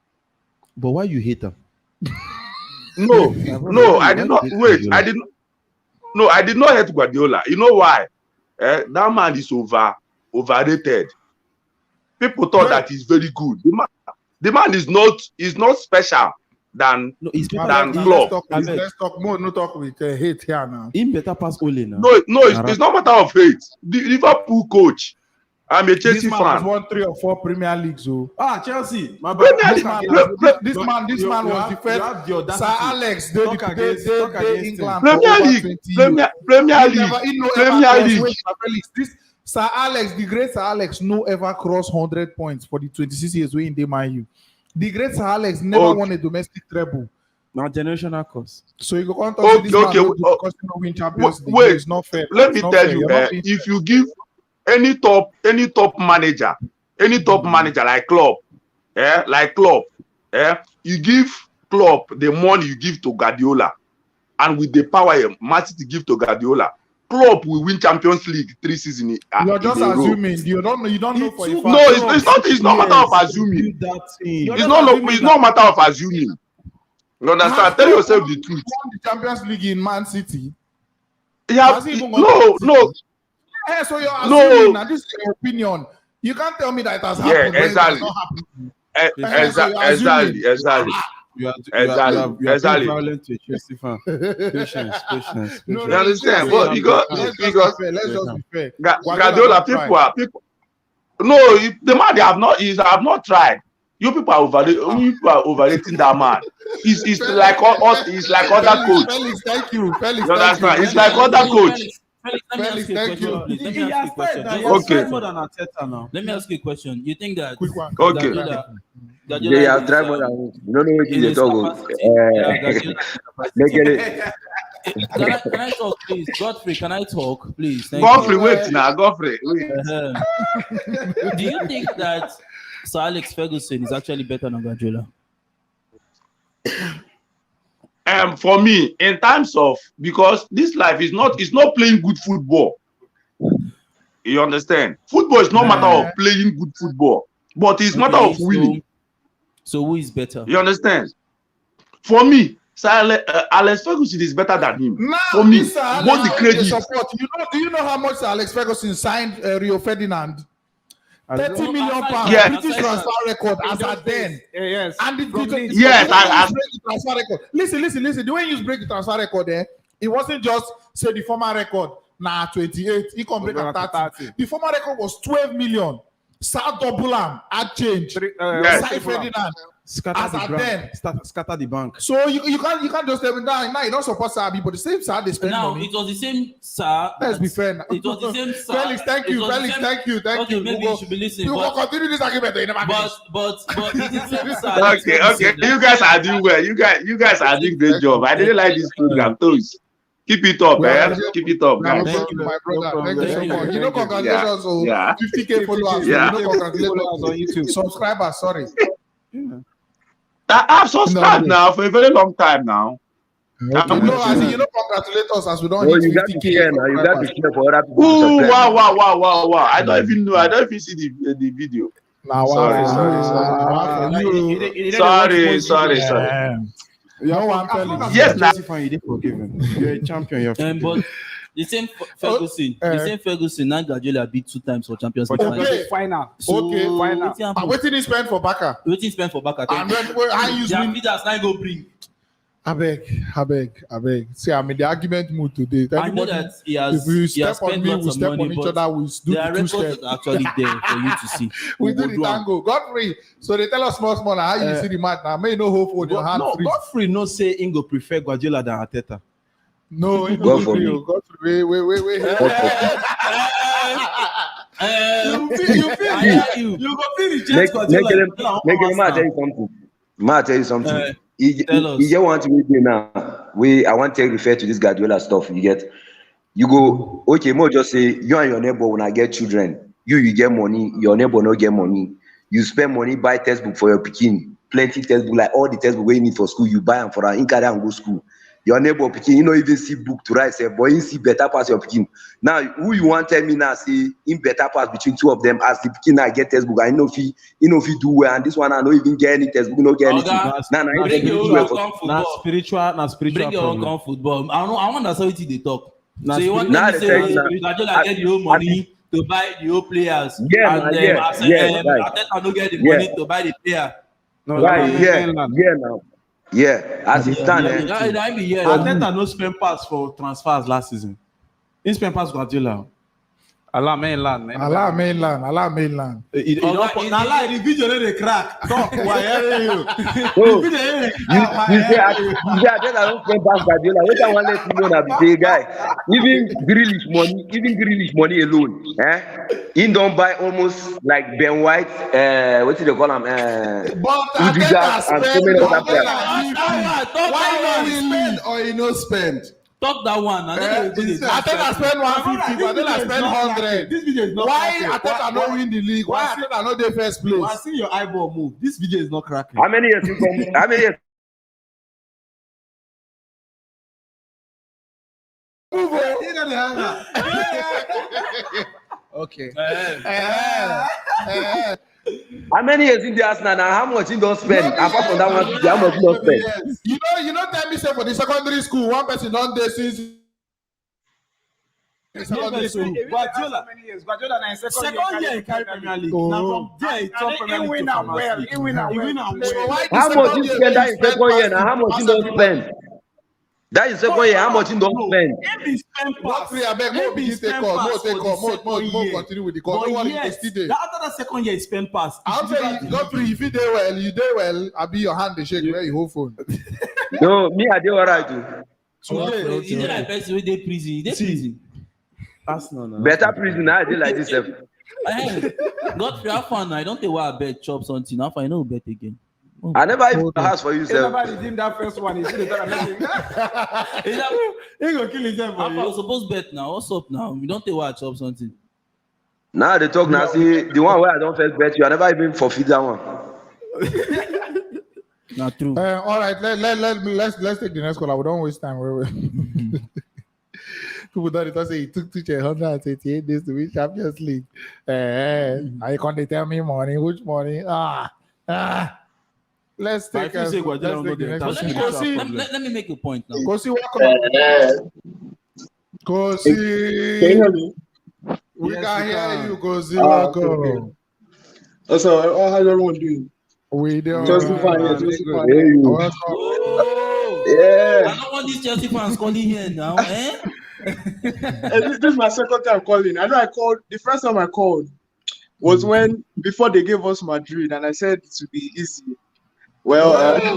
[SPEAKER 3] But why you hate them?
[SPEAKER 9] No, I did not. Wait, I didn't. No, I did not hate Guardiola. You know why? That man is overrated. People thought that he's very good. The man is not special than Klopp.
[SPEAKER 1] Let's talk more. No talk with hate here now.
[SPEAKER 3] Him better pass Ole now.
[SPEAKER 9] No, it's not matter of hate. The Liverpool coach. I'm a Chelsea
[SPEAKER 1] This man
[SPEAKER 9] fan.
[SPEAKER 1] has won 3 or 4 Premier Leagues. Oh.
[SPEAKER 3] Chelsea. My bad.
[SPEAKER 1] This man was the first. Sir Alex, they England.
[SPEAKER 9] Premier League.
[SPEAKER 1] Sir Alex, the great Sir Alex, no ever cross 100 points for the 26 years we in the Man U. The great Sir Alex never won a domestic treble.
[SPEAKER 3] Now generational curse.
[SPEAKER 1] So you go on to say this man because you win Champions League.
[SPEAKER 9] Wait,
[SPEAKER 1] it's not fair.
[SPEAKER 9] Let me tell you, if you give any top manager like Klopp, you give Klopp the money you give to Guardiola, and with the power Man City give to Guardiola, Klopp will win Champions League 3 seasons.
[SPEAKER 1] You're just assuming. You don't know for a fact.
[SPEAKER 9] No, it's not matter of assuming. It's not matter of assuming. You understand? Tell yourself the truth.
[SPEAKER 1] Won the Champions League in Man City.
[SPEAKER 9] No.
[SPEAKER 1] So you're assuming, and this is your opinion. You can't tell me that it has happened.
[SPEAKER 9] Yeah, exactly. Exactly.
[SPEAKER 3] You are
[SPEAKER 9] Exactly.
[SPEAKER 3] violent to a Chelsea fan. Patience.
[SPEAKER 1] No,
[SPEAKER 9] You understand? But
[SPEAKER 1] let's just be fair.
[SPEAKER 9] Guardiola, people. No, the man they have not tried. You people are overrating that man. It's like it's like other coach.
[SPEAKER 1] Felix, thank you. Felix,
[SPEAKER 9] You
[SPEAKER 1] thank you.
[SPEAKER 9] understand? It's like other coach.
[SPEAKER 5] Felix, let me ask you a
[SPEAKER 1] Felix,
[SPEAKER 5] question, please. Let me
[SPEAKER 3] He
[SPEAKER 5] ask you a
[SPEAKER 3] has
[SPEAKER 5] question.
[SPEAKER 3] said
[SPEAKER 5] Just
[SPEAKER 9] Okay.
[SPEAKER 3] more than Arteta now.
[SPEAKER 5] let me ask you a question. You think that
[SPEAKER 1] Quick one.
[SPEAKER 9] Okay.
[SPEAKER 5] Guardiola
[SPEAKER 8] They have
[SPEAKER 5] is,
[SPEAKER 8] tried more than you don't know what
[SPEAKER 5] in
[SPEAKER 8] they
[SPEAKER 5] his
[SPEAKER 8] talk.
[SPEAKER 5] capacity? Yeah, Guardiola is capacity.
[SPEAKER 8] Mekele,
[SPEAKER 5] Can I talk, please? Godfrey, can I talk, please? Thank
[SPEAKER 9] Godfrey,
[SPEAKER 5] you.
[SPEAKER 9] wait now. Godfrey, wait.
[SPEAKER 5] Do you think that Sir Alex Ferguson is actually better than Guardiola?
[SPEAKER 9] For me, in terms of, because this life is not playing good football. You understand? Football is not matter of playing good football, but it's matter of winning.
[SPEAKER 5] So who is better?
[SPEAKER 9] You understand? For me, Sir Alex Ferguson is better than him.
[SPEAKER 1] Now,
[SPEAKER 9] For me,
[SPEAKER 1] this Alex
[SPEAKER 9] both the credit.
[SPEAKER 1] support. Do you know how much Sir Alex Ferguson signed Rio Ferdinand? 30 million pounds.
[SPEAKER 9] Yes.
[SPEAKER 1] British transfer record as at then.
[SPEAKER 7] Yes.
[SPEAKER 1] And the
[SPEAKER 9] Yes,
[SPEAKER 1] break the transfer record. Listen. The way you break the transfer record there, it wasn't just say the former record. 28. He can break at 30. The former record was 12 million. South Dobulam had change.
[SPEAKER 9] Yes.
[SPEAKER 1] Sir Ferdinand.
[SPEAKER 3] Scatter the bank.
[SPEAKER 1] So you can't just tell me now you don't support Sabi, but the same Sir they spend
[SPEAKER 5] Now
[SPEAKER 1] money.
[SPEAKER 5] it was the same Sir.
[SPEAKER 1] Let's be fair now.
[SPEAKER 5] It was the same Sir.
[SPEAKER 1] Felix, thank you. Felix, thank you.
[SPEAKER 5] Okay, maybe you should be listening.
[SPEAKER 1] You will continue this argument. You never finish.
[SPEAKER 5] But it's the same Sir.
[SPEAKER 9] Okay. You guys are doing well. You guys are doing great job. I didn't like this program. Please keep it up, man. Keep it up, guys.
[SPEAKER 1] Thank you, my brother. Thank you so much. You know, congratulations.
[SPEAKER 9] Yeah.
[SPEAKER 1] 50K followers.
[SPEAKER 9] Yeah.
[SPEAKER 1] You know, congratulations on YouTube. Subscribers, sorry.
[SPEAKER 9] I've subscribed now for a very long time now.
[SPEAKER 1] No, I think you know, congratulate us as we don't
[SPEAKER 8] oh,
[SPEAKER 1] hit
[SPEAKER 8] you got to
[SPEAKER 1] 50K.
[SPEAKER 8] share now. You got to share for other people.
[SPEAKER 9] Ooh,
[SPEAKER 8] to subscribe.
[SPEAKER 9] wow. I don't even know. I don't even see the video.
[SPEAKER 1] Now,
[SPEAKER 9] Sorry.
[SPEAKER 1] You know what I'm telling you.
[SPEAKER 9] Yes, now.
[SPEAKER 3] You're forgiven. You're a champion. You're forgiven.
[SPEAKER 5] But the same Ferguson, now Guardiola beat 2 times for Champions League.
[SPEAKER 1] Okay.
[SPEAKER 7] Final.
[SPEAKER 5] So,
[SPEAKER 1] Okay,
[SPEAKER 5] final.
[SPEAKER 1] And what did he spend for Baka?
[SPEAKER 5] Waiting spend for Baka.
[SPEAKER 1] And when I use
[SPEAKER 5] Their
[SPEAKER 1] me,
[SPEAKER 5] leaders now go bring.
[SPEAKER 1] I beg. See, I'm in the argument mood today.
[SPEAKER 5] I know that he
[SPEAKER 1] If we
[SPEAKER 5] has
[SPEAKER 1] step on
[SPEAKER 5] spent
[SPEAKER 1] me,
[SPEAKER 5] lots
[SPEAKER 1] we
[SPEAKER 5] of
[SPEAKER 1] step
[SPEAKER 5] money,
[SPEAKER 1] on each
[SPEAKER 5] but
[SPEAKER 1] other, we do
[SPEAKER 5] their
[SPEAKER 1] the two
[SPEAKER 5] records
[SPEAKER 1] step.
[SPEAKER 5] are actually there for you to see.
[SPEAKER 1] We do the tango. Godfrey. So they tell us small how you see the match now. May no hope for your hand free.
[SPEAKER 3] Godfrey no say Ingo prefer Guardiola than Arteta.
[SPEAKER 1] No, it
[SPEAKER 8] Go for me.
[SPEAKER 1] Godfrey, wait.
[SPEAKER 3] You go feel reject Guardiola.
[SPEAKER 8] Make him tell you something.
[SPEAKER 5] Tell us.
[SPEAKER 8] You just want to read me now. I want to refer to this Guardiola stuff. You go, okay, more just say you and your neighbor when I get children, you get money, your neighbor no get money. You spend money, buy textbook for your pikin, plenty textbook, like all the textbook you need for school, you buy them for an income and go school. Your neighbor pikin, you know, even see book to write, say, but you see better pass your pikin. Now, who you want tell me now, say, in better pass between two of them, as the pikin now get textbook, I know if he do well, and this one I don't even get any textbook, no get anything. Now,
[SPEAKER 5] bring your own football.
[SPEAKER 3] Spiritual
[SPEAKER 5] Bring your own football. I want to say what they talk.
[SPEAKER 3] Nah,
[SPEAKER 5] So you want
[SPEAKER 8] nah,
[SPEAKER 5] to say Guardiola get the whole money to buy the whole players,
[SPEAKER 8] Yeah,
[SPEAKER 5] and
[SPEAKER 8] right.
[SPEAKER 5] Arteta no get the money to buy the player.
[SPEAKER 8] As it stand,
[SPEAKER 3] Arteta no spend pass for transfers last season. He spend pass Guardiola. Allah mainland.
[SPEAKER 1] mainland.
[SPEAKER 3] The video they crack. Talk. Why you?
[SPEAKER 8] You say I don't spend back Guardiola. What I want to let you know now, the guy, even Grealish money alone, he don't buy almost like Ben White, what do they call him?
[SPEAKER 1] But
[SPEAKER 8] Udigas and so many other players.
[SPEAKER 1] Why not spend or you no spend?
[SPEAKER 5] Talk that one.
[SPEAKER 1] Arteta spend 150, but then I spend 100.
[SPEAKER 3] This video is not
[SPEAKER 1] Why
[SPEAKER 3] cracking.
[SPEAKER 1] Arteta not win the league? Why Arteta not the first place?
[SPEAKER 3] I see your eyeball move. This video is not cracking.
[SPEAKER 8] How many years you come? How many years?
[SPEAKER 7] Okay.
[SPEAKER 8] How many years in the Arsenal now? How much you don't spend? Apart from that one, how much you don't spend?
[SPEAKER 1] You know, tell me say for the secondary school, one person don't dey since secondary school.
[SPEAKER 3] Guardiola na second year in Karibi Premier League. Now from there, he turn Premier League to Pharmacy. He win am well.
[SPEAKER 8] How much you spend that in second year now? How much you don't spend? That is second year. How much you don't spend?
[SPEAKER 3] If he
[SPEAKER 1] Godfrey, I beg, more begin take call, more continue with the call. No worry, you stay there.
[SPEAKER 3] After that second year, he spent pass.
[SPEAKER 1] I'll tell you, Godfrey, if you do well, I be your hand, they shake where you hold phone.
[SPEAKER 8] No, me, I do what I do.
[SPEAKER 5] Okay. You like person with the prison. They prison.
[SPEAKER 8] Better prison, I did like this.
[SPEAKER 5] Godfrey, have fun now. I don't think why I bet chop something. Now I know bet again. Oh.
[SPEAKER 8] I never even asked for you, sir.
[SPEAKER 7] Nobody redeemed that first one. He should have done anything. He gonna kill himself.
[SPEAKER 5] I was supposed to bet now. What's up now? You don't think why I chop something.
[SPEAKER 8] Now they talk now. See, the one where I don't first bet you, I never even forfeit that one.
[SPEAKER 5] Not true.
[SPEAKER 1] All right, let's take the next call. We don't waste time. People don't say he took to 188 days to win Champions League. I can't tell me money. Which money? Let's take the next.
[SPEAKER 5] Let me make a point now.
[SPEAKER 1] Kosi, welcome. Kosi, we can hear you. Kosi, welcome.
[SPEAKER 10] So, how's everyone doing?
[SPEAKER 1] We do.
[SPEAKER 10] Chelsea fan,
[SPEAKER 5] Yeah. I don't want these Chelsea fans calling here now.
[SPEAKER 10] This is my second time calling. I know I called. The first time I called was when before they gave us Madrid, and I said it would be easy. Well,
[SPEAKER 5] very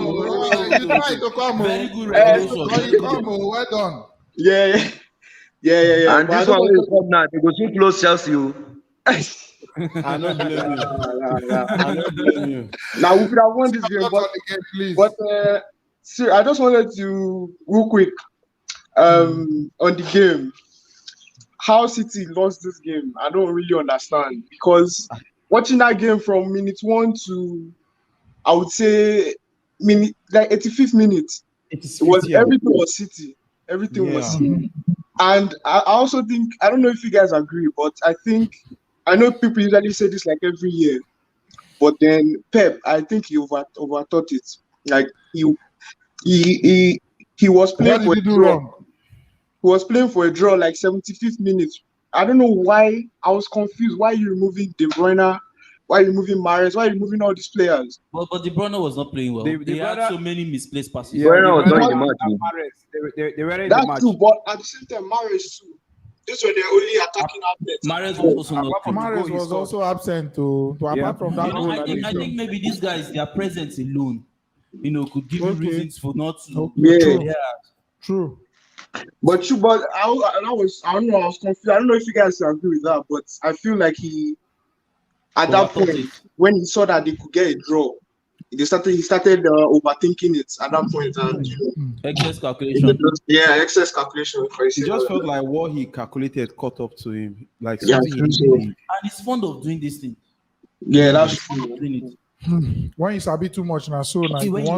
[SPEAKER 5] good revelation.
[SPEAKER 1] Well done.
[SPEAKER 10] Yeah.
[SPEAKER 8] And this one will come now. They go soon close Chelsea.
[SPEAKER 3] I don't blame you.
[SPEAKER 10] Now we could have won this game, but see, I just wanted to real quick on the game. How City lost this game, I don't really understand, because watching that game from minute 1 to, I would say, like 85th minute, everything was City. Everything was City. And I also think, I don't know if you guys agree, but I know people usually say this like every year, but then Pep, I think he overthought it. Like he was playing for a draw. He was playing for a draw like 75th minute. I don't know why. I was confused. Why are you removing De Bruyne? Why are you removing Mahrez? Why are you removing all these players?
[SPEAKER 5] But De Bruyne was not playing well. They had so many misplaced passes.
[SPEAKER 8] Yeah, was not in the match.
[SPEAKER 7] They were in the
[SPEAKER 10] That's
[SPEAKER 7] match.
[SPEAKER 10] true, but at the same time, Mahrez too. This were their only attacking outlets.
[SPEAKER 5] Mahrez was also not playing.
[SPEAKER 1] Mahrez was also absent to apart from that goal.
[SPEAKER 5] I think maybe these guys, their presence alone, could give you reasons for not to.
[SPEAKER 1] True.
[SPEAKER 10] But I don't know. I was confused. I don't know if you guys agree with that, but I feel like he, at that point, when he saw that they could get a draw, he started overthinking it at that point. And
[SPEAKER 5] excess calculation.
[SPEAKER 10] Excess calculation.
[SPEAKER 3] He just felt like what he calculated caught up to him. Like
[SPEAKER 5] and he's fond of doing this thing.
[SPEAKER 10] Yeah, that's true.
[SPEAKER 1] When you sabi too much now, so now
[SPEAKER 3] I think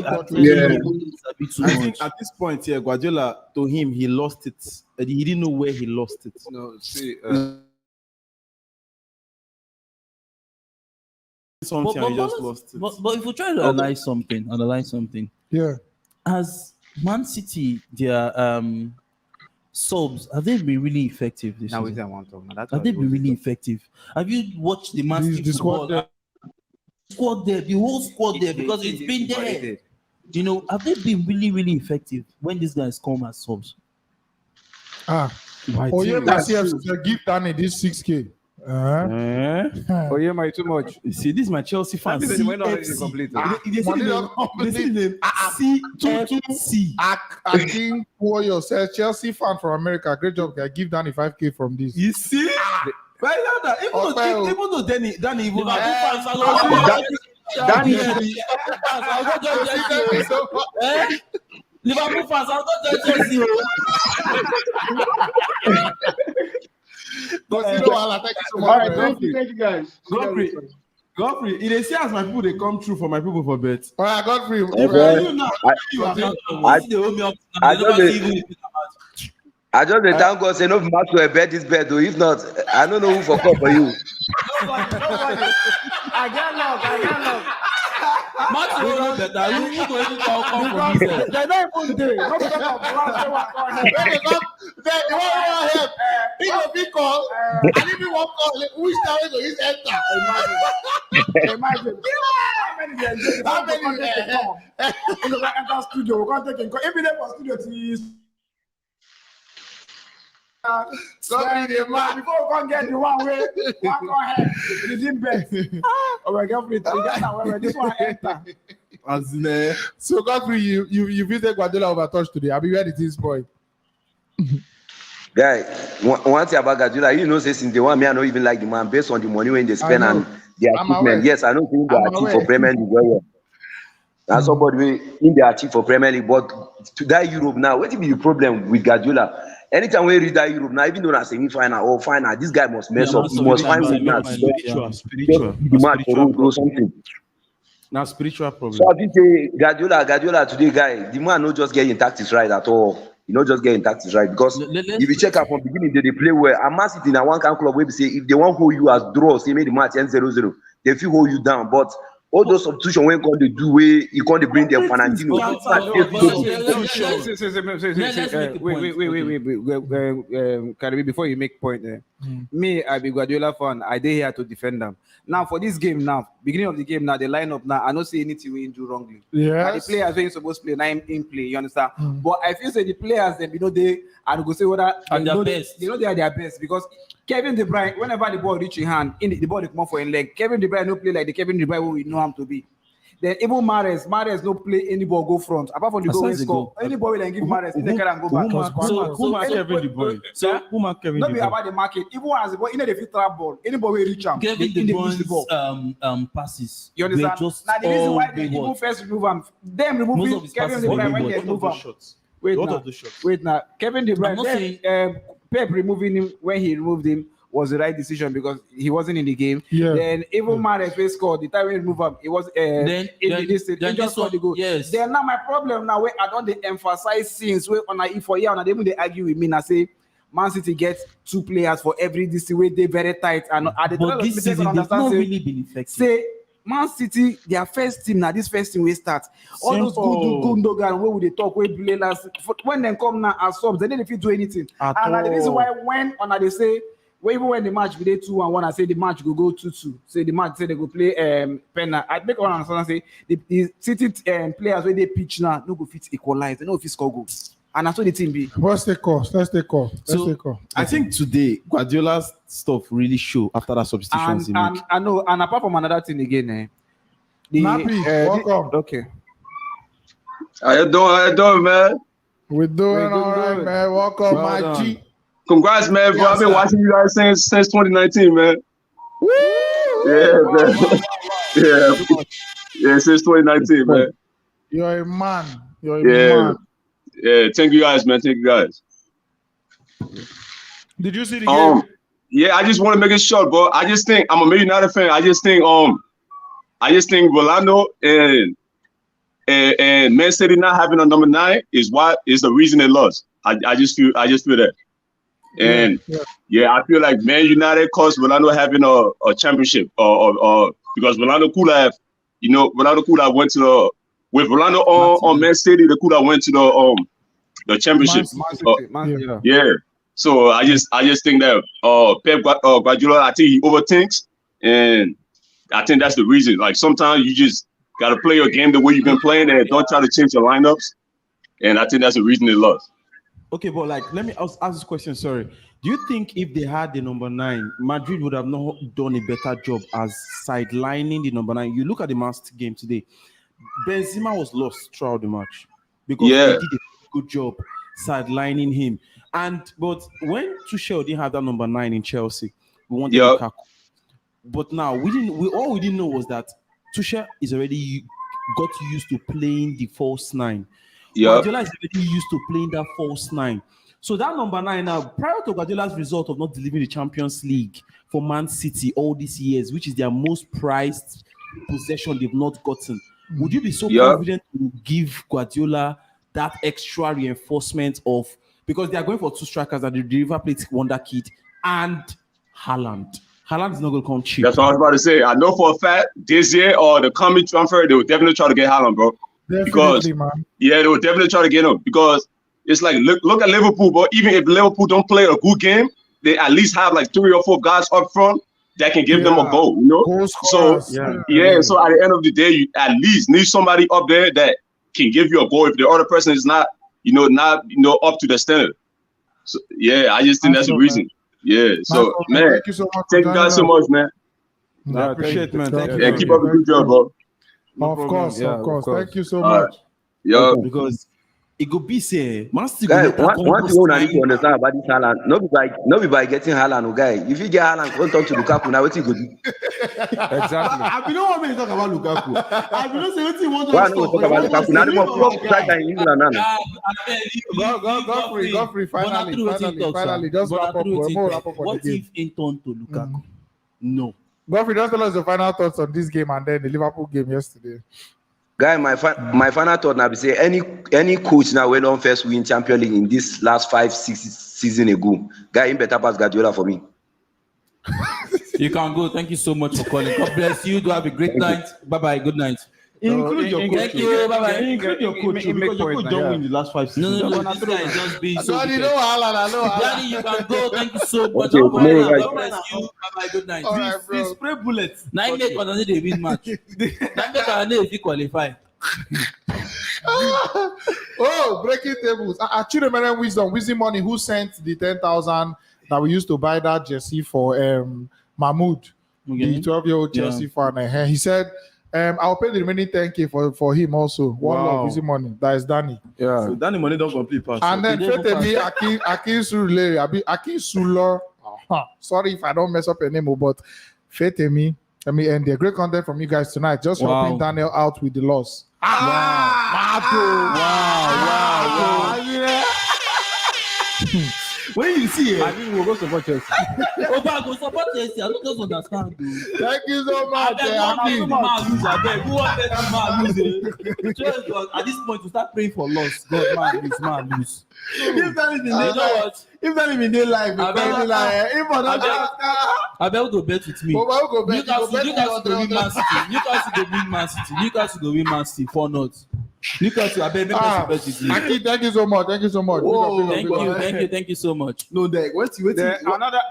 [SPEAKER 3] at this point here, Guardiola, to him, he lost it. He didn't know where he lost it.
[SPEAKER 7] No, see.
[SPEAKER 3] Something and he just lost it.
[SPEAKER 5] But if we try to analyze something.
[SPEAKER 1] Yeah.
[SPEAKER 5] As Man City, their subs, have they been really effective this season? Have they been really effective? Have you watched the Man City football? Squad there, the whole squad there, because it's been there. Have they been really, really effective when these guys come as subs?
[SPEAKER 1] Give Danny this 6K.
[SPEAKER 7] My too much.
[SPEAKER 3] See, this is my Chelsea fan.
[SPEAKER 7] They went already complete.
[SPEAKER 5] CFC.
[SPEAKER 1] I think for yourself, Chelsea fan from America. Great job, guys. Give Danny 5K from this.
[SPEAKER 3] You see? Right now, even though Danny even
[SPEAKER 5] Liverpool fans, I'll go to Chelsea.
[SPEAKER 10] Thank you guys.
[SPEAKER 3] Godfrey, it is as my people they come true for my people for bet.
[SPEAKER 1] All right, Godfrey.
[SPEAKER 8] I just thank God say no match to a bet this bet though. If not, I don't know who for call for you.
[SPEAKER 7] Nobody. I get love.
[SPEAKER 5] Match will not better. You go even come from this.
[SPEAKER 7] They don't even do. No talk about
[SPEAKER 1] They want help. He go big call. And if you want call, which time go use enter?
[SPEAKER 7] Imagine. How many in the enter studio? We can't take in. If we for studio to use.
[SPEAKER 1] Sorry, the man.
[SPEAKER 7] Before we can get the one way, one go ahead. You didn't bet. Oh my God, this one enter.
[SPEAKER 1] So Godfrey, you visited Guardiola over touch today. I mean, where did this boy?
[SPEAKER 8] Guy, one thing about Guardiola, you know, since the one me, I don't even like the man based on the money when they spend and their achievement. Yes, I don't think they achieve for Premier League well. And somebody in they achieve for Premier League, but to that Europe now, what will be the problem with Guardiola? Anytime we reach that Europe now, even though it's semi-final or final, this guy must mess up. He must find way now.
[SPEAKER 3] Spiritual
[SPEAKER 8] Something.
[SPEAKER 3] Now spiritual problem.
[SPEAKER 8] So I think say Guardiola today, guy, the man not just getting tactics right at all. You not just getting tactics right because if you check out from beginning, they play well. I must sit in a one club where we say if they want hold you as draw, say make the match end 0-0, they feel hold you down. But all those substitution when come they do way, you can't bring them Fanantino.
[SPEAKER 7] Wait, Karibi, before you make point there. Me, I be Guardiola fan. I dey here to defend them. Now for this game now, beginning of the game now, the lineup now, I don't see anything we do wrongly.
[SPEAKER 1] Yeah.
[SPEAKER 7] The players when you supposed to play, now in play, you understand? But I feel say the players then they and go say whether
[SPEAKER 5] they know
[SPEAKER 7] they are their best because Kevin De Bruyne, whenever the ball reach in hand, the ball they come out for in leg. Kevin De Bruyne no play like the Kevin De Bruyne we know him to be. Then even Mahrez no play any ball go front. Apart from the goal score, any ball we then give Mahrez, he take care and go back.
[SPEAKER 3] Who mark Kevin De Bruyne? So who mark Kevin De Bruyne?
[SPEAKER 7] Not be about the market. Even as the ball, you know, if you trap ball, any ball we reach him,
[SPEAKER 5] Kevin De Bruyne's passes.
[SPEAKER 7] You understand? Now the reason why they even first remove him, them removing Kevin De Bruyne when they remove him. Wait now, Kevin De Bruyne. Pep removing him when he removed him was the right decision because he wasn't in the game.
[SPEAKER 1] Yeah.
[SPEAKER 7] Then even Mahrez scored the time we remove him, it was then just scored the goal.
[SPEAKER 5] Yes.
[SPEAKER 7] Then now my problem now where I don't emphasize things where on a for year and they even they argue with me and I say Man City gets 2 players for every this way they very tight and at the
[SPEAKER 5] but this season they've not really been effective.
[SPEAKER 7] Say Man City, their first team now, this first team we start. All those good Gundogan, where would they talk, where play last when they come now as subs, they didn't do anything. And the reason why when on they say even when the match we did 2-1, I say the match will go 2-2. Say the match say they go play penna. I make one understand say the City players where they pitch now no go fit equalize, they know if it score goals. And that's what the team be.
[SPEAKER 1] Let's take call.
[SPEAKER 3] I think today Guardiola's stuff really show after that substitutions.
[SPEAKER 7] And I know, and apart from another thing again,
[SPEAKER 1] welcome.
[SPEAKER 7] Okay.
[SPEAKER 9] How you doing, man?
[SPEAKER 1] We're doing all right, man. Welcome, my G.
[SPEAKER 9] Congrats, man, bro. I've been watching you guys since 2019, man.
[SPEAKER 1] Woo!
[SPEAKER 9] Yeah, man. Yeah, since 2019, man.
[SPEAKER 1] You're a man. Man.
[SPEAKER 9] Yeah, thank you guys, man. Thank you guys.
[SPEAKER 1] Did you see the game?
[SPEAKER 9] Yeah, I just want to make it short, but I just think I'm a Man United fan. I just think Rolando and Man City not having a number 9 is the reason they lost. I just feel that. And I feel like Man United caused Rolando having a championship or because Rolando could have went to with Rolando on Man City, they could have went to the championship. Yeah. So I just think that Pep Guardiola, I think he overthinks, and I think that's the reason. Like sometimes you just gotta play your game the way you've been playing and don't try to change your lineups. And I think that's the reason they lost.
[SPEAKER 3] Okay, but like let me ask this question. Sorry. Do you think if they had the number 9, Madrid would have not done a better job as sidelining the number 9? You look at the Man City game today. Benzema was lost throughout the match because they did a good job sidelining him. But when Tuchel didn't have that number 9 in Chelsea, we wanted Lukaku. But now we didn't know was that Tuchel is already got used to playing the false 9. Guardiola is already used to playing that false 9. So that number 9 now, prior to Guardiola's result of not delivering the Champions League for Man City all these years, which is their most prized possession they've not gotten, would you be so confident to give Guardiola that extra reinforcement of, because they are going for 2 strikers that the River Plate wonder kid and Haaland. Haaland is not going to come cheap.
[SPEAKER 9] That's what I was about to say. I know for a fact this year or the coming transfer, they will definitely try to get Haaland, bro.
[SPEAKER 1] Definitely, man.
[SPEAKER 9] Yeah, they will definitely try to get him because it's like look at Liverpool, but even if Liverpool don't play a good game, they at least have like 3 or 4 guys up front that can give them a goal, you know. So so at the end of the day, you at least need somebody up there that can give you a goal if the other person is not up to the standard. So, yeah, I just think that's the reason. Yeah. So, man,
[SPEAKER 1] thank you so much.
[SPEAKER 9] Thank you guys so much, man.
[SPEAKER 7] I appreciate, man. Thank you.
[SPEAKER 9] Yeah, keep up the good job, bro.
[SPEAKER 1] Of course. Thank you so
[SPEAKER 9] All
[SPEAKER 1] much.
[SPEAKER 9] right. Yo.
[SPEAKER 5] Because it go be say,
[SPEAKER 8] Guys, one thing I need to understand about this Haaland, not be by getting Haaland, guy. If you get Haaland, go talk to Lukaku, now what you go do?
[SPEAKER 7] Exactly.
[SPEAKER 5] I don't want me to talk about Lukaku. I don't say what you want
[SPEAKER 8] Why not talk about Lukaku? Now, more problem striker in England now.
[SPEAKER 1] Godfrey, finally, just wrap up.
[SPEAKER 5] What if in turn to Lukaku? No.
[SPEAKER 1] Godfrey, just tell us your final thoughts on this game and then the Liverpool game yesterday.
[SPEAKER 8] Guy, my final thought now be say any coach now when on first win Champions League in this last 5-6 season ago, guy, him better pass Guardiola for me.
[SPEAKER 5] You can go. Thank you so much for calling. God bless you. Do have a great night. Bye bye. Good night.
[SPEAKER 7] Include your coach.
[SPEAKER 5] Thank you. Bye bye.
[SPEAKER 7] Include your coach because your coach don't win the last 5 seasons.
[SPEAKER 5] No. This guy is just being so.
[SPEAKER 1] Daddy, no, Haaland.
[SPEAKER 5] Daddy, you can go. Thank you so much.
[SPEAKER 8] Okay,
[SPEAKER 5] God bless you. Bye bye. Good night.
[SPEAKER 1] All right, bro.
[SPEAKER 7] Spray bullets.
[SPEAKER 5] Now you make another day win match. Now make another if you qualify.
[SPEAKER 1] Oh, breaking tables. Chidemere Wisdom Money, who sent the 10,000 that we used to buy that jersey for Mahmoud, the 12-year-old Chelsea fan. He said, I'll pay the remaining 10K for him also. One love, Wisdom Money. That is Danny.
[SPEAKER 7] Yeah.
[SPEAKER 3] So Danny money don't complete pass.
[SPEAKER 1] And then Fetemi Akin Sulo. Sorry if I don't mess up your name, but Fetemi. Let me end there. Great content from you guys tonight. Just helping Daniel out with the loss.
[SPEAKER 5] When you see it,
[SPEAKER 7] I think we'll go support Chelsea.
[SPEAKER 5] Oba go support Chelsea. I don't just understand.
[SPEAKER 1] Thank you so much.
[SPEAKER 5] Who want man lose? At this point, to start praying for loss. God, man lose. If that even they live, I bet go bet with me. Newcastle go win Man City. Newcastle go win Man City 4-0. Newcastle, I bet bet with me.
[SPEAKER 1] Aki, thank you so much.
[SPEAKER 5] Thank you so much.
[SPEAKER 7] No,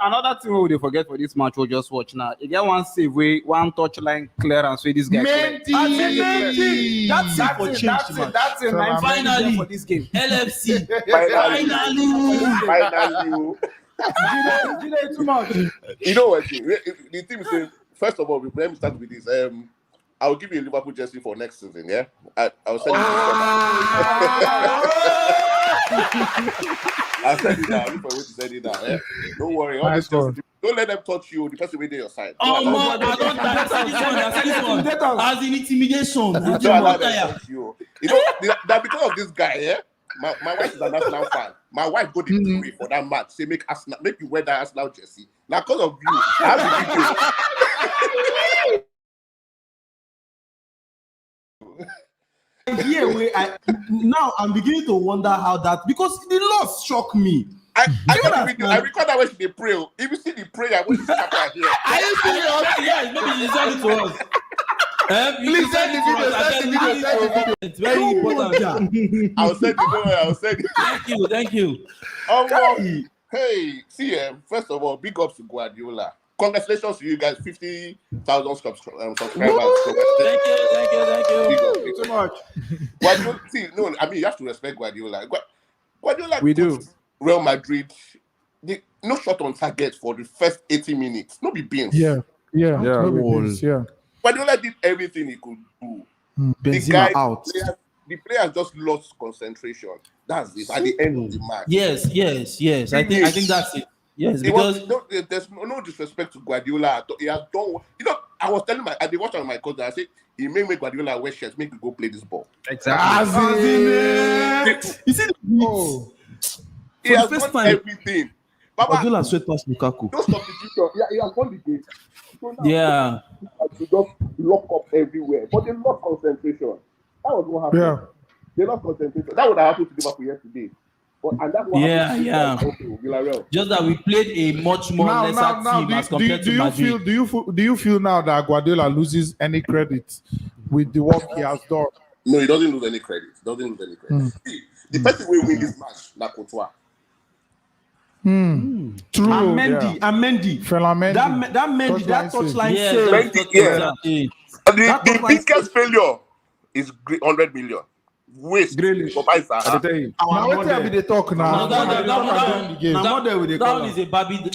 [SPEAKER 7] another thing we dey forget for this match we'll just watch now. You get one save way, one touchline clearance where this guy
[SPEAKER 1] Mendy.
[SPEAKER 5] That's it for change, man.
[SPEAKER 7] That's it.
[SPEAKER 5] Finally
[SPEAKER 7] for this game.
[SPEAKER 5] LFC.
[SPEAKER 9] Finally.
[SPEAKER 7] Too much.
[SPEAKER 9] You know what? The team says, first of all, let me start with this. I'll give you a Liverpool jersey for next season, yeah? I'll send you I'll send you that. I'll look for a way to send it down, yeah? Don't worry. Don't let them touch you. The person within your side.
[SPEAKER 5] Oh, no, I don't understand this one. As in intimidation.
[SPEAKER 9] Don't allow them touch you. You know, that because of this guy, yeah? My wife is an Arsenal fan. My wife go to pray for that match. Say make you wear that Arsenal jersey. Now, because of you, I have to
[SPEAKER 5] Now I'm beginning to wonder how that, because the loss shocked me.
[SPEAKER 9] I record that when she pray. If you see the prayer, when she right here.
[SPEAKER 5] Are you serious? Yes, maybe you send it to us. Please send the video. It's very important.
[SPEAKER 9] I'll send it.
[SPEAKER 5] Thank you.
[SPEAKER 9] Hey, see, first of all, big ups to Guardiola. Congratulations to you guys, 50,000 subscribers.
[SPEAKER 5] Thank you.
[SPEAKER 9] Thank you so much. Guardiola, you have to respect Guardiola. Guardiola,
[SPEAKER 7] we do.
[SPEAKER 9] Real Madrid, no shot on target for the first 80 minutes. No be beans.
[SPEAKER 1] Yeah.
[SPEAKER 9] Guardiola did everything he could do.
[SPEAKER 7] Benzema out.
[SPEAKER 9] The players just lost concentration. That's it. At the end of the match.
[SPEAKER 5] Yes. I think that's it. Yes, because
[SPEAKER 9] there's no disrespect to Guardiola. He has done. I was telling I did watch on my cousin. I said he may make Guardiola wear shirts, make you go play this ball.
[SPEAKER 7] Exactly.
[SPEAKER 5] You see
[SPEAKER 9] he has done everything.
[SPEAKER 5] Guardiola sweat past Lukaku.
[SPEAKER 9] No substitution. He has won the game. So
[SPEAKER 5] now,
[SPEAKER 9] to just lock up everywhere, but they lost concentration. That was what happened.
[SPEAKER 1] Yeah.
[SPEAKER 9] They lost concentration. That would have happened to Liverpool yesterday. And that's what happened.
[SPEAKER 5] Just that we played a much more lesser team as compared to Madrid.
[SPEAKER 1] Do you feel now that Guardiola loses any credit with the work he has done?
[SPEAKER 9] No, he doesn't lose any credit. See, the person will win this match, na Courtois.
[SPEAKER 1] True.
[SPEAKER 7] Mendy. That touchline save.
[SPEAKER 9] The biggest failure is 100 million.
[SPEAKER 11] waste for my side.
[SPEAKER 7] I tell you.
[SPEAKER 1] Now what have they talk now?
[SPEAKER 5] That one is a Barbie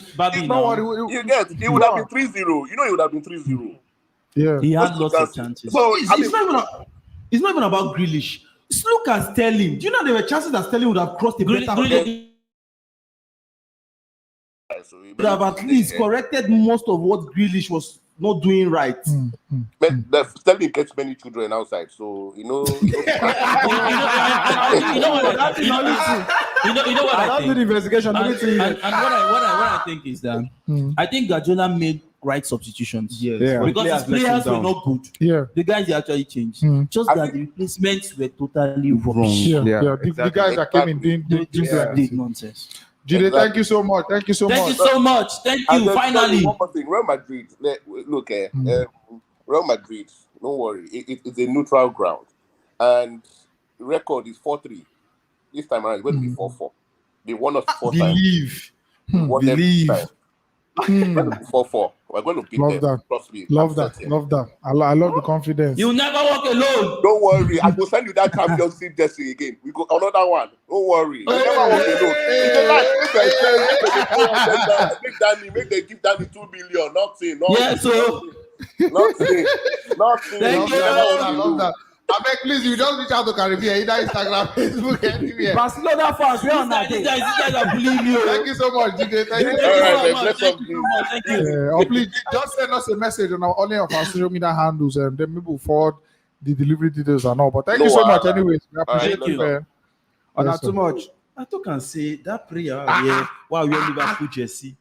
[SPEAKER 5] now.
[SPEAKER 11] You get it would have been 3-0. You know, it would have been 3-0.
[SPEAKER 1] Yeah,
[SPEAKER 5] he had lots of chances.
[SPEAKER 11] So
[SPEAKER 3] It's not even about Grealish. Look at Sterling. Do you know there were chances that Sterling would have crossed the better would have at least corrected most of what Grealish was not doing right.
[SPEAKER 11] But the Sterling gets many children outside, so you know.
[SPEAKER 5] You know what I think?
[SPEAKER 7] Do the investigation.
[SPEAKER 5] And what I think is that I think Guardiola made right substitutions.
[SPEAKER 3] Yes.
[SPEAKER 5] Because his players were not good.
[SPEAKER 1] Yeah.
[SPEAKER 5] The guys they actually changed. Just that the replacements were totally wrong.
[SPEAKER 1] Yeah. The guys that came in did
[SPEAKER 5] nonsense.
[SPEAKER 1] Jide, thank you so much. Thank you so
[SPEAKER 5] Thank
[SPEAKER 1] much.
[SPEAKER 5] you so much. Thank you. Finally.
[SPEAKER 11] One more thing. Real Madrid. Look, Real Madrid. Don't worry. It's a neutral ground, and the record is 4-3. This time around, it's going to be 4-4. They won us 4 times.
[SPEAKER 1] Believe.
[SPEAKER 11] 4-4. We're going to beat
[SPEAKER 1] Love
[SPEAKER 11] them.
[SPEAKER 1] that.
[SPEAKER 11] Trust me.
[SPEAKER 1] Love that. I love the confidence.
[SPEAKER 5] You never walk alone.
[SPEAKER 11] Don't worry. I will send you that Champions League jersey again. We go another one. Don't worry. I never walk alone. It's a make they give Danny 2 million. Nothing.
[SPEAKER 5] Yeah, so
[SPEAKER 11] Nothing.
[SPEAKER 5] Thank you.
[SPEAKER 1] Love that. I beg, please, you don't reach out to Karibi, either Instagram, Facebook, anywhere.
[SPEAKER 7] Barcelona fans, we're on that
[SPEAKER 5] these
[SPEAKER 7] day.
[SPEAKER 5] guys are bullying you.
[SPEAKER 1] Thank you so much, Jide. Thank you.
[SPEAKER 5] Thank you.
[SPEAKER 1] Or please just send us a message on only of our social media handles, and then maybe we'll forward the delivery details and all. But thank you so much, anyways. We appreciate
[SPEAKER 5] Thank
[SPEAKER 1] you,
[SPEAKER 5] you.
[SPEAKER 1] man.
[SPEAKER 7] Not too much.
[SPEAKER 3] I can say that prayer here. Wow, you're Liverpool jersey.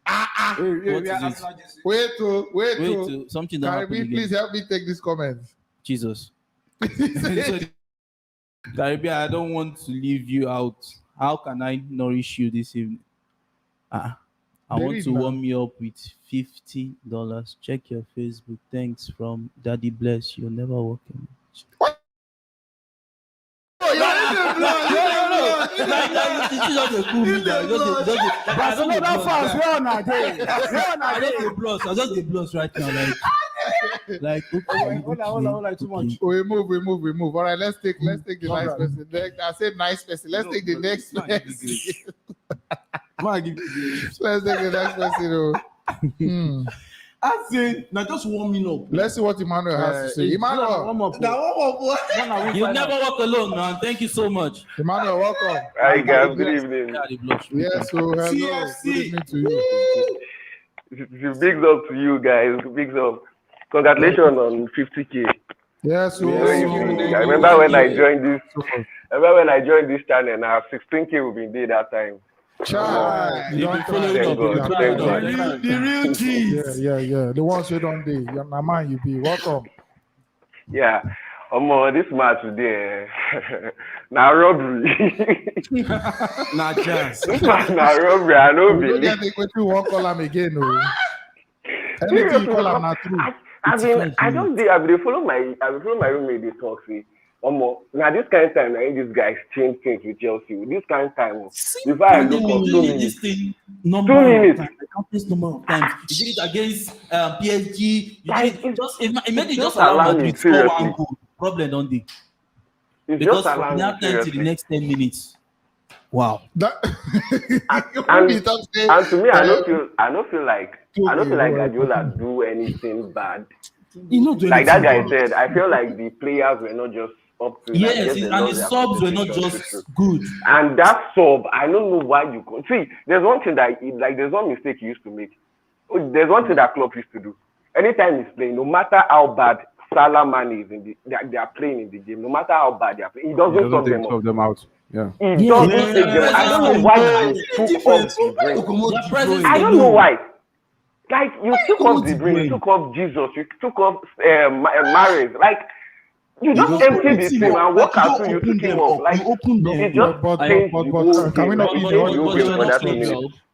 [SPEAKER 1] Wait to
[SPEAKER 5] Something that happened
[SPEAKER 1] Karibi,
[SPEAKER 5] again.
[SPEAKER 1] please help me take this comment.
[SPEAKER 5] Jesus. Karibi, I don't want to leave you out. How can I nourish you this evening? I want to warm you up with $50. Check your Facebook. Thanks from Daddy Bless. You'll never walk in.
[SPEAKER 7] Barcelona fans, we're on that day.
[SPEAKER 5] I just the blows right now. Like
[SPEAKER 7] Hold on, too much.
[SPEAKER 1] We move. All right, let's take the nice person. I said nice person. Let's take the next person. Let's take the next person.
[SPEAKER 3] I say, now just warming up.
[SPEAKER 1] Let's see what Emmanuel has to say. Emmanuel,
[SPEAKER 5] you never walk alone, man. Thank you so much.
[SPEAKER 1] Emmanuel, welcome.
[SPEAKER 12] Hi guys, good evening.
[SPEAKER 1] Yes, so hello. Good evening to you.
[SPEAKER 12] Big up to you guys. Big up. Congratulations on 50K.
[SPEAKER 1] Yes, so
[SPEAKER 12] I remember when I joined this. Channel. Now 16K will be there that time.
[SPEAKER 1] Child, you don't
[SPEAKER 12] Thank God.
[SPEAKER 1] the real G's. Yeah. The ones who don't do. You're my man, you be welcome.
[SPEAKER 12] Yeah. This match today, now robbery.
[SPEAKER 3] Not just.
[SPEAKER 12] This match now robbery. I know.
[SPEAKER 1] We don't get to one call him again. No. Anything you call him not true.
[SPEAKER 12] I follow my roommate. They talk. See, now this kind of time, these guys change things with Chelsea. With this kind of time, if I look up 2 minutes, 2 minutes.
[SPEAKER 5] The countless number of times. You did it against PSG. It just
[SPEAKER 12] allow
[SPEAKER 5] allow
[SPEAKER 12] me
[SPEAKER 5] Madrid to score
[SPEAKER 12] seriously.
[SPEAKER 5] one goal. Problem don't they?
[SPEAKER 12] It's
[SPEAKER 5] Because
[SPEAKER 12] just
[SPEAKER 5] from
[SPEAKER 12] allowing
[SPEAKER 5] that time to the next 10 minutes. Wow.
[SPEAKER 12] And to me, I don't feel like Guardiola do anything bad. Like that guy said, I feel like the players were not just up to.
[SPEAKER 5] Yes, and his subs were not just good.
[SPEAKER 12] And that sub, I don't know why you could see. There's one thing there's one mistake he used to make. There's one thing that Klopp used to do. Anytime he's playing, no matter how bad Salah Man is they are playing in the game, no matter how bad they are playing, he doesn't sub them out.
[SPEAKER 3] Yeah.
[SPEAKER 12] He doesn't take them. I don't know why you took off the brain. I don't know why. Like you took off the brain, you took off Jesus, you took off marriage. Like you just empty the team and walk out to you took him off. Like it just changed.
[SPEAKER 1] Coming up in
[SPEAKER 12] the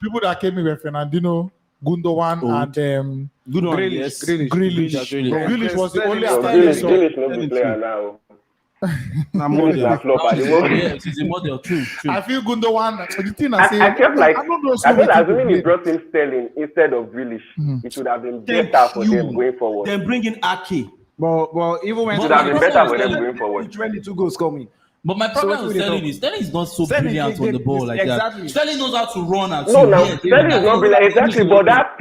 [SPEAKER 1] people that came in were Fernandinho, Gundogan, and Grealish was the only
[SPEAKER 12] Grealish not the player now.
[SPEAKER 5] He's a model, true.
[SPEAKER 1] I feel Gundogan. The thing
[SPEAKER 12] I felt like assuming he
[SPEAKER 1] he
[SPEAKER 12] brought in Sterling instead of Grealish, it would have been better for them going forward.
[SPEAKER 3] Then bring in Ake.
[SPEAKER 7] But even when
[SPEAKER 12] it would have been better for them going forward.
[SPEAKER 7] It's really 2 goals coming.
[SPEAKER 5] But my problem with Sterling is not so brilliant on the ball like that. Sterling knows how to run and
[SPEAKER 12] no, now Sterling is not brilliant exactly, but that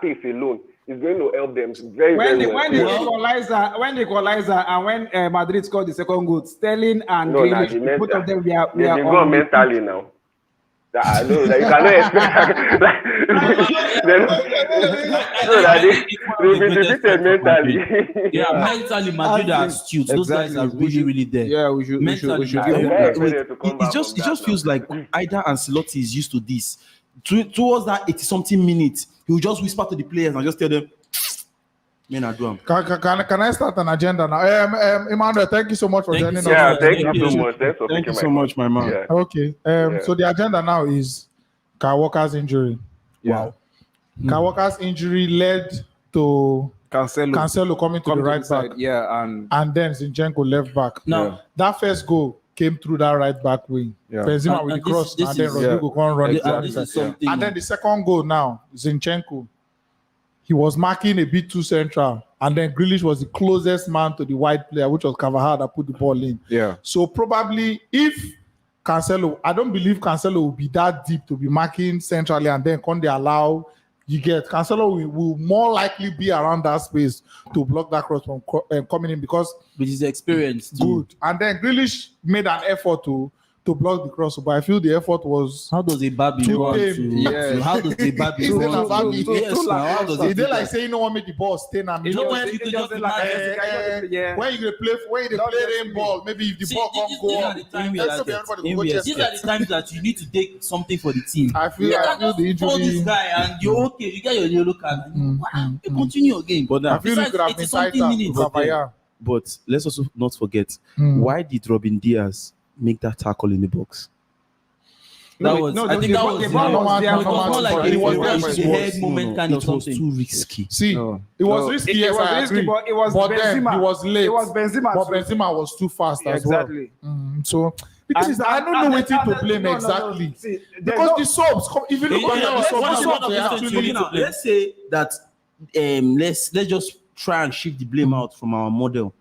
[SPEAKER 12] pace alone is going to help them very well.
[SPEAKER 7] When the equalizer and when Madrid scored the second goal, Sterling and Grealish, both of them we are
[SPEAKER 12] gone mentally now. I know that you cannot expect they'll be defeated mentally.
[SPEAKER 5] Yeah, mentally Madrid are astute. Those guys are really there.
[SPEAKER 3] Yeah, we should it just feels like either Ancelotti is used to this. Towards that 80-something minutes, he will just whisper to the players and just tell them, men are doing.
[SPEAKER 1] Can I start an agenda now? Emmanuel, thank you so much for joining us.
[SPEAKER 12] Yeah, thank you so much.
[SPEAKER 3] Thank you so much, my man.
[SPEAKER 1] Yeah. Okay. So the agenda now is Kyle Walker's injury.
[SPEAKER 3] Wow.
[SPEAKER 1] Kyle Walker's injury led to Cancelo coming to the right back.
[SPEAKER 7] Yeah,
[SPEAKER 1] and then Zinchenko left back.
[SPEAKER 5] Now
[SPEAKER 1] that first goal came through that right back wing.
[SPEAKER 3] Yeah.
[SPEAKER 1] Benzema with the cross, and then Rodrigo can run it.
[SPEAKER 5] And
[SPEAKER 1] then the second goal now, Zinchenko. He was marking a bit too central, and then Grealish was the closest man to the wide player, which was Carvajal that put the ball in.
[SPEAKER 3] Yeah.
[SPEAKER 1] So probably if Cancelo, I don't believe Cancelo will be that deep to be marking centrally, and then can they allow you get Cancelo will more likely be around that space to block that cross from coming in because
[SPEAKER 5] with his experience.
[SPEAKER 1] Good. And then Grealish made an effort to block the cross, but I feel the effort was
[SPEAKER 5] how does a Babi go how does a Babi go
[SPEAKER 1] Is it like saying you don't want to make the ball stay and
[SPEAKER 5] you know when you could just
[SPEAKER 1] when you play rain ball, maybe if the ball can't go up,
[SPEAKER 5] these are the times that you need to take something for the team.
[SPEAKER 1] I feel the injury
[SPEAKER 5] this guy and you're okay, you get your yellow card and you continue your game.
[SPEAKER 1] But I feel it could have been tighter.
[SPEAKER 3] But let's also not forget, why did Robin Diaz make that tackle in the box?
[SPEAKER 5] That was more like a head moment kind of something.
[SPEAKER 3] Too risky.
[SPEAKER 1] See, it was risky. Yes, I agree.
[SPEAKER 7] But it was
[SPEAKER 1] Benzema. He was late.
[SPEAKER 7] It was Benzema.
[SPEAKER 1] But Benzema was too fast as well.
[SPEAKER 7] Exactly.
[SPEAKER 1] So because I don't know what to blame exactly. Because the subs, if you look at the subs,
[SPEAKER 5] let's say that let's just try and shift the blame out from our model.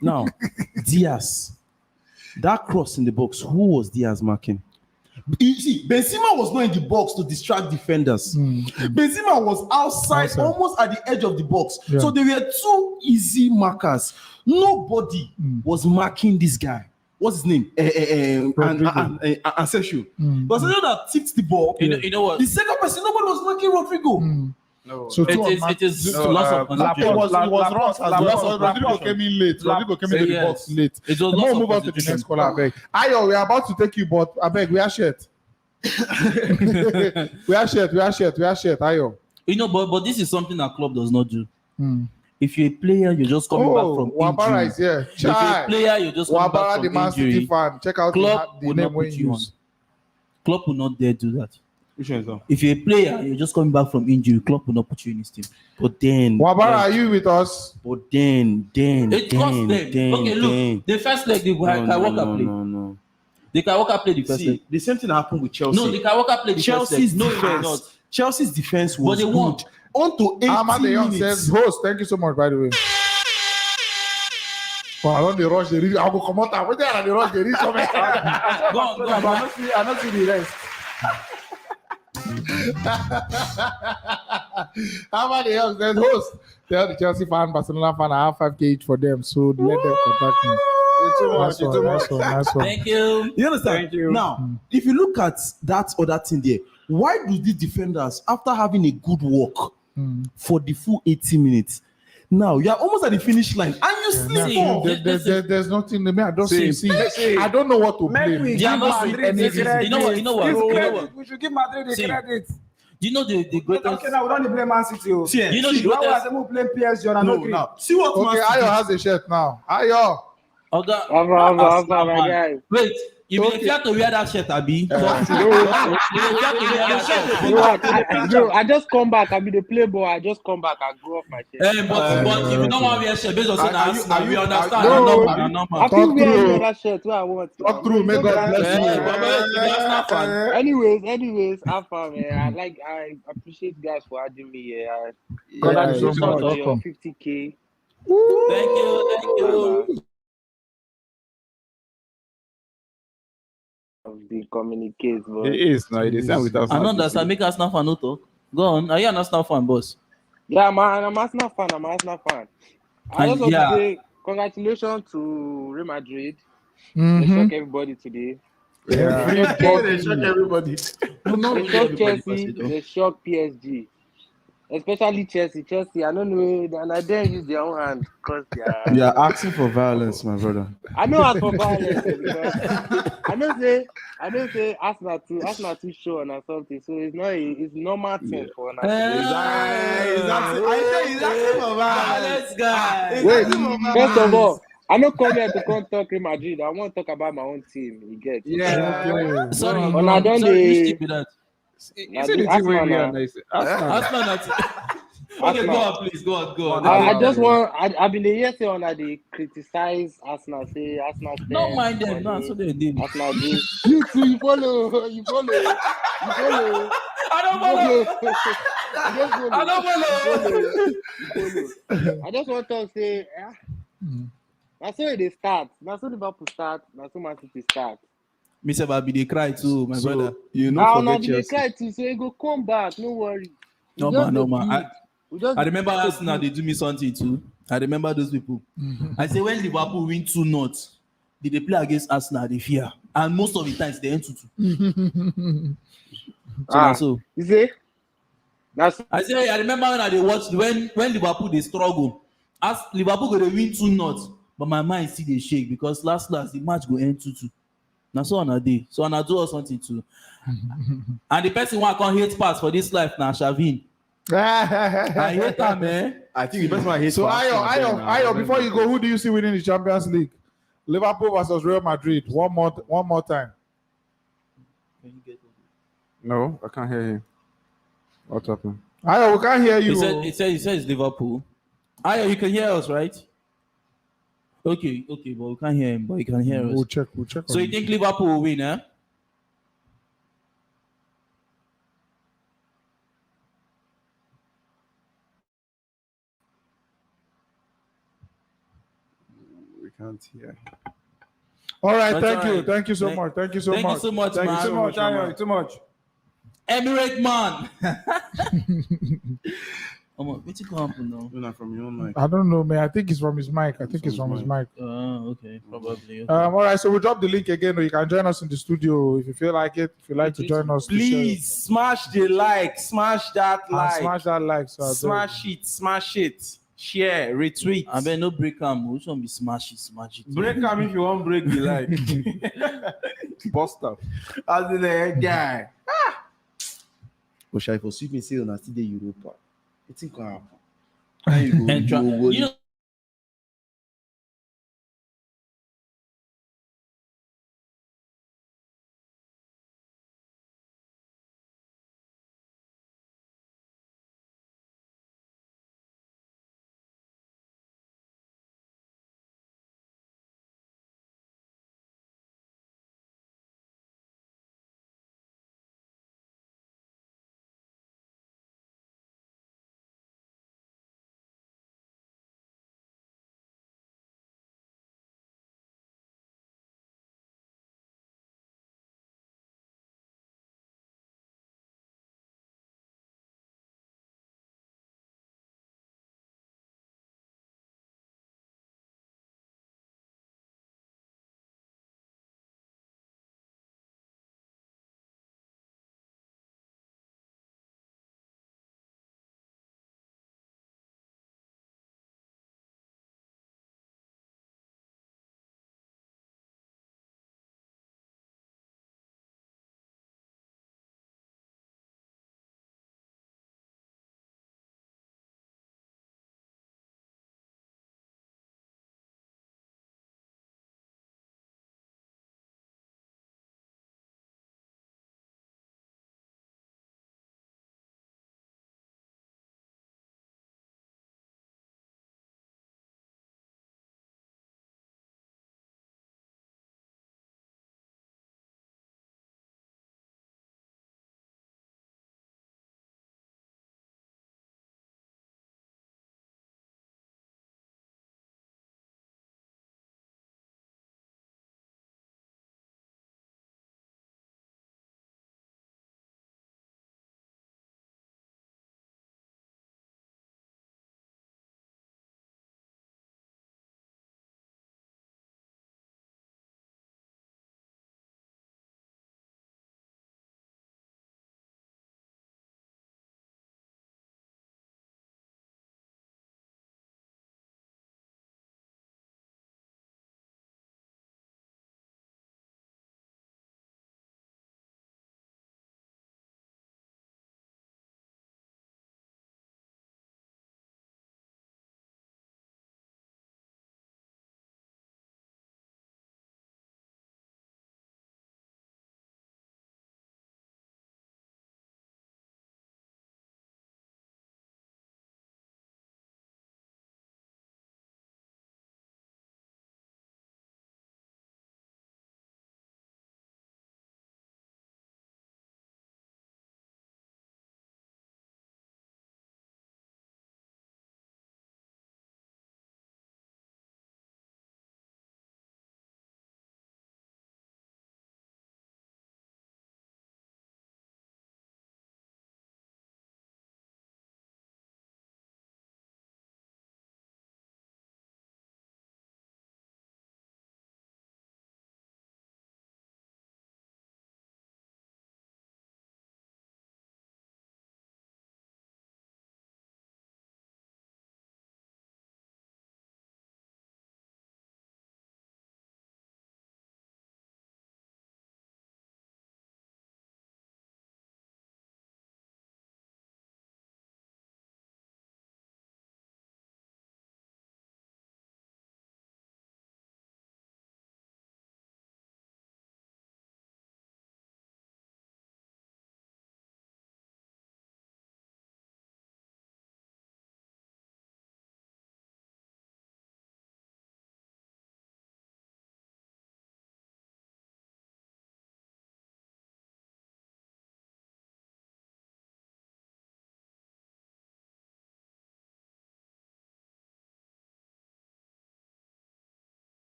[SPEAKER 5] Now, Diaz. That cross in the box, who was Diaz marking? You see, Benzema was not in the box to distract defenders. Benzema was outside, almost at the edge of the box. Yeah. So there were two easy markers. Nobody was marking this guy. What's his name? Ancestral. But that tipped the ball. You know what? The second person, nobody was marking Rodrigo.
[SPEAKER 1] No. So
[SPEAKER 5] it is loss of conception.
[SPEAKER 1] It was wrong as well. Rodrigo came in late. Rodrigo came into the box late.
[SPEAKER 5] It was loss of
[SPEAKER 1] move on to the next caller, I beg. Ayo, we are about to take you, but I beg, we are shit. We are shit. Ayo.
[SPEAKER 5] You know, but this is something our club does not do. If you're a player, you're just coming back from
[SPEAKER 1] Wabara
[SPEAKER 5] injury.
[SPEAKER 1] is here.
[SPEAKER 5] If you're a player, you're just coming back from
[SPEAKER 1] the Man
[SPEAKER 5] injury.
[SPEAKER 1] City fan. Check out the name we use.
[SPEAKER 5] Club will not dare do that.
[SPEAKER 3] Which one is that?
[SPEAKER 5] If you're a player, you're just coming back from injury, club will not put you in his team. But then
[SPEAKER 1] Wabara, are you with us?
[SPEAKER 5] But then it cost them. Okay, look, the first leg the Kawaka played.
[SPEAKER 3] No.
[SPEAKER 5] The Kawaka played the first leg.
[SPEAKER 3] The same thing happened with Chelsea.
[SPEAKER 5] No, the Kawaka played the
[SPEAKER 3] Chelsea's
[SPEAKER 5] first leg.
[SPEAKER 3] defense. Chelsea's defense was
[SPEAKER 5] but they won.
[SPEAKER 3] good. On to 80 minutes.
[SPEAKER 1] Says, host, thank you so much, by the way. Well, I don't the rush. I'll go come out. What are the rush? They reach somewhere.
[SPEAKER 7] Go on. I don't see the rest.
[SPEAKER 1] How about the else? Then host. Tell the Chelsea fan, Barcelona fan, I have 5K each for them, so let them contact me. Nice one.
[SPEAKER 5] Thank you.
[SPEAKER 3] You understand?
[SPEAKER 7] Thank you.
[SPEAKER 3] Now, if you look at that other thing there, why do these defenders, after having a good walk for the full 80 minutes, now you are almost at the finish line and you sleep off?
[SPEAKER 1] There's nothing to me. I don't see. I don't know what to blame.
[SPEAKER 7] You
[SPEAKER 5] know what?
[SPEAKER 7] We should give Madrid the credit.
[SPEAKER 5] You know the greatest.
[SPEAKER 7] Okay, now we don't blame Man City.
[SPEAKER 5] You know the greatest.
[SPEAKER 7] Why blame PSG?
[SPEAKER 3] No. See what?
[SPEAKER 1] Okay, Ayo has a shirt now. Ayo.
[SPEAKER 5] Wait. You will have to wear that shirt, Abi.
[SPEAKER 13] I just come back. I be the playboy. I just come back. I go off my shirt.
[SPEAKER 5] But if you don't want to wear shirt, based on saying we understand.
[SPEAKER 13] I think we wear that shirt. What I want.
[SPEAKER 1] Talk through. May God bless
[SPEAKER 13] you. Anyways, have fun, man. I appreciate you guys for having me here.
[SPEAKER 1] Congratulations
[SPEAKER 13] on your 50K.
[SPEAKER 5] Thank you.
[SPEAKER 13] they communicate,
[SPEAKER 7] It
[SPEAKER 13] but
[SPEAKER 7] is no. It is same with us.
[SPEAKER 5] I don't understand. Make us not fan no talk. Go on. Are you an Arsenal fan, boss?
[SPEAKER 13] yeah, man, I'm Arsenal fan. I'm Arsenal fan. I
[SPEAKER 5] And
[SPEAKER 13] just want to
[SPEAKER 5] yeah,
[SPEAKER 13] say congratulations to Real Madrid. They
[SPEAKER 1] Mm-hmm.
[SPEAKER 13] shock everybody today.
[SPEAKER 7] Yeah.
[SPEAKER 13] They shock
[SPEAKER 7] They
[SPEAKER 13] Chelsea.
[SPEAKER 7] shock everybody.
[SPEAKER 5] no, not
[SPEAKER 13] They
[SPEAKER 5] really
[SPEAKER 13] shock
[SPEAKER 5] everybody pass
[SPEAKER 13] Chelsea.
[SPEAKER 5] it though.
[SPEAKER 13] They shock PSG. Especially Chelsea. Chelsea, I don't know, and I didn't use their own hand because they are.
[SPEAKER 3] You are asking for violence, my brother.
[SPEAKER 13] I know as for violence because I don't say Arsenal too show or something. So it's not it's normal thing for una.
[SPEAKER 3] He's asking for
[SPEAKER 5] Violence guy.
[SPEAKER 13] Wait, first of all, I no come here to come talk Real Madrid. I want to talk about my own team. You get?
[SPEAKER 7] Yeah.
[SPEAKER 5] Sorry,
[SPEAKER 13] Una don
[SPEAKER 5] sorry, which
[SPEAKER 13] dey
[SPEAKER 5] team be that?
[SPEAKER 7] You see the thing where we are nice.
[SPEAKER 5] Arsenal. Okay, go on, please. Go on.
[SPEAKER 13] I just want. I've been here say una dey criticize Arsenal. Say Arsenal
[SPEAKER 5] Don't
[SPEAKER 13] spend
[SPEAKER 5] mind them.
[SPEAKER 13] money.
[SPEAKER 5] No, so they did.
[SPEAKER 13] Arsenal do. You too. You follow. You follow.
[SPEAKER 5] I don't follow.
[SPEAKER 13] I just want to say, that's how they start. That's how Liverpool start. That's how Man City start.
[SPEAKER 5] Me say, I be they cry too, my brother.
[SPEAKER 3] You know,
[SPEAKER 13] Now,
[SPEAKER 3] forget
[SPEAKER 13] they
[SPEAKER 3] Chelsea.
[SPEAKER 13] cry too, so he go come back. No worry.
[SPEAKER 5] No man. I remember Arsenal, they do me something too. I remember those people. I say when Liverpool win 2-0, they play against Arsenal, they fear. And most of the times they end 2-2. So
[SPEAKER 13] you see?
[SPEAKER 5] I say I remember when they watch when Liverpool they struggle. As Liverpool go they win 2-0, but my mind still they shake because last the match go end 2-2. Now so on a day. So on a do or something too. And the person who I can't hate pass for this life now, Shavin. I hate that, man.
[SPEAKER 3] I think the best one I hate.
[SPEAKER 1] So Ayo, before you go, who do you see winning the Champions League? Liverpool versus Real Madrid. One more time.
[SPEAKER 7] No, I can't hear him. What happened?
[SPEAKER 1] Ayo, we can't hear you.
[SPEAKER 5] He said it's Liverpool. Ayo, you can hear us, right? Okay, but we can't hear him, but he can hear us.
[SPEAKER 1] We'll check.
[SPEAKER 5] So you think Liverpool will win, eh?
[SPEAKER 7] We can't hear.
[SPEAKER 1] All right,
[SPEAKER 5] That's
[SPEAKER 1] thank
[SPEAKER 5] all
[SPEAKER 1] you.
[SPEAKER 5] right.
[SPEAKER 1] Thank you so much.
[SPEAKER 5] Thank you so much, man.
[SPEAKER 7] Too much.
[SPEAKER 5] Emirate man. What's going happen now?
[SPEAKER 3] Not from your own mic.
[SPEAKER 1] I don't know, man. I think it's from his mic.
[SPEAKER 5] Okay, probably. Okay.
[SPEAKER 1] All right, so we'll drop the link again, or you can join us in the studio if you feel like it. If you like to join us,
[SPEAKER 3] Please smash the like, smash that like,
[SPEAKER 1] smash that like,
[SPEAKER 3] smash it, share, retweet.
[SPEAKER 5] I bet no break am. Which one be smash it?
[SPEAKER 3] Break them if you want break the like.
[SPEAKER 7] Bust up.
[SPEAKER 3] As in the guy.
[SPEAKER 14] But if you see me say on still the Europa, it's in happen.
[SPEAKER 5] You know,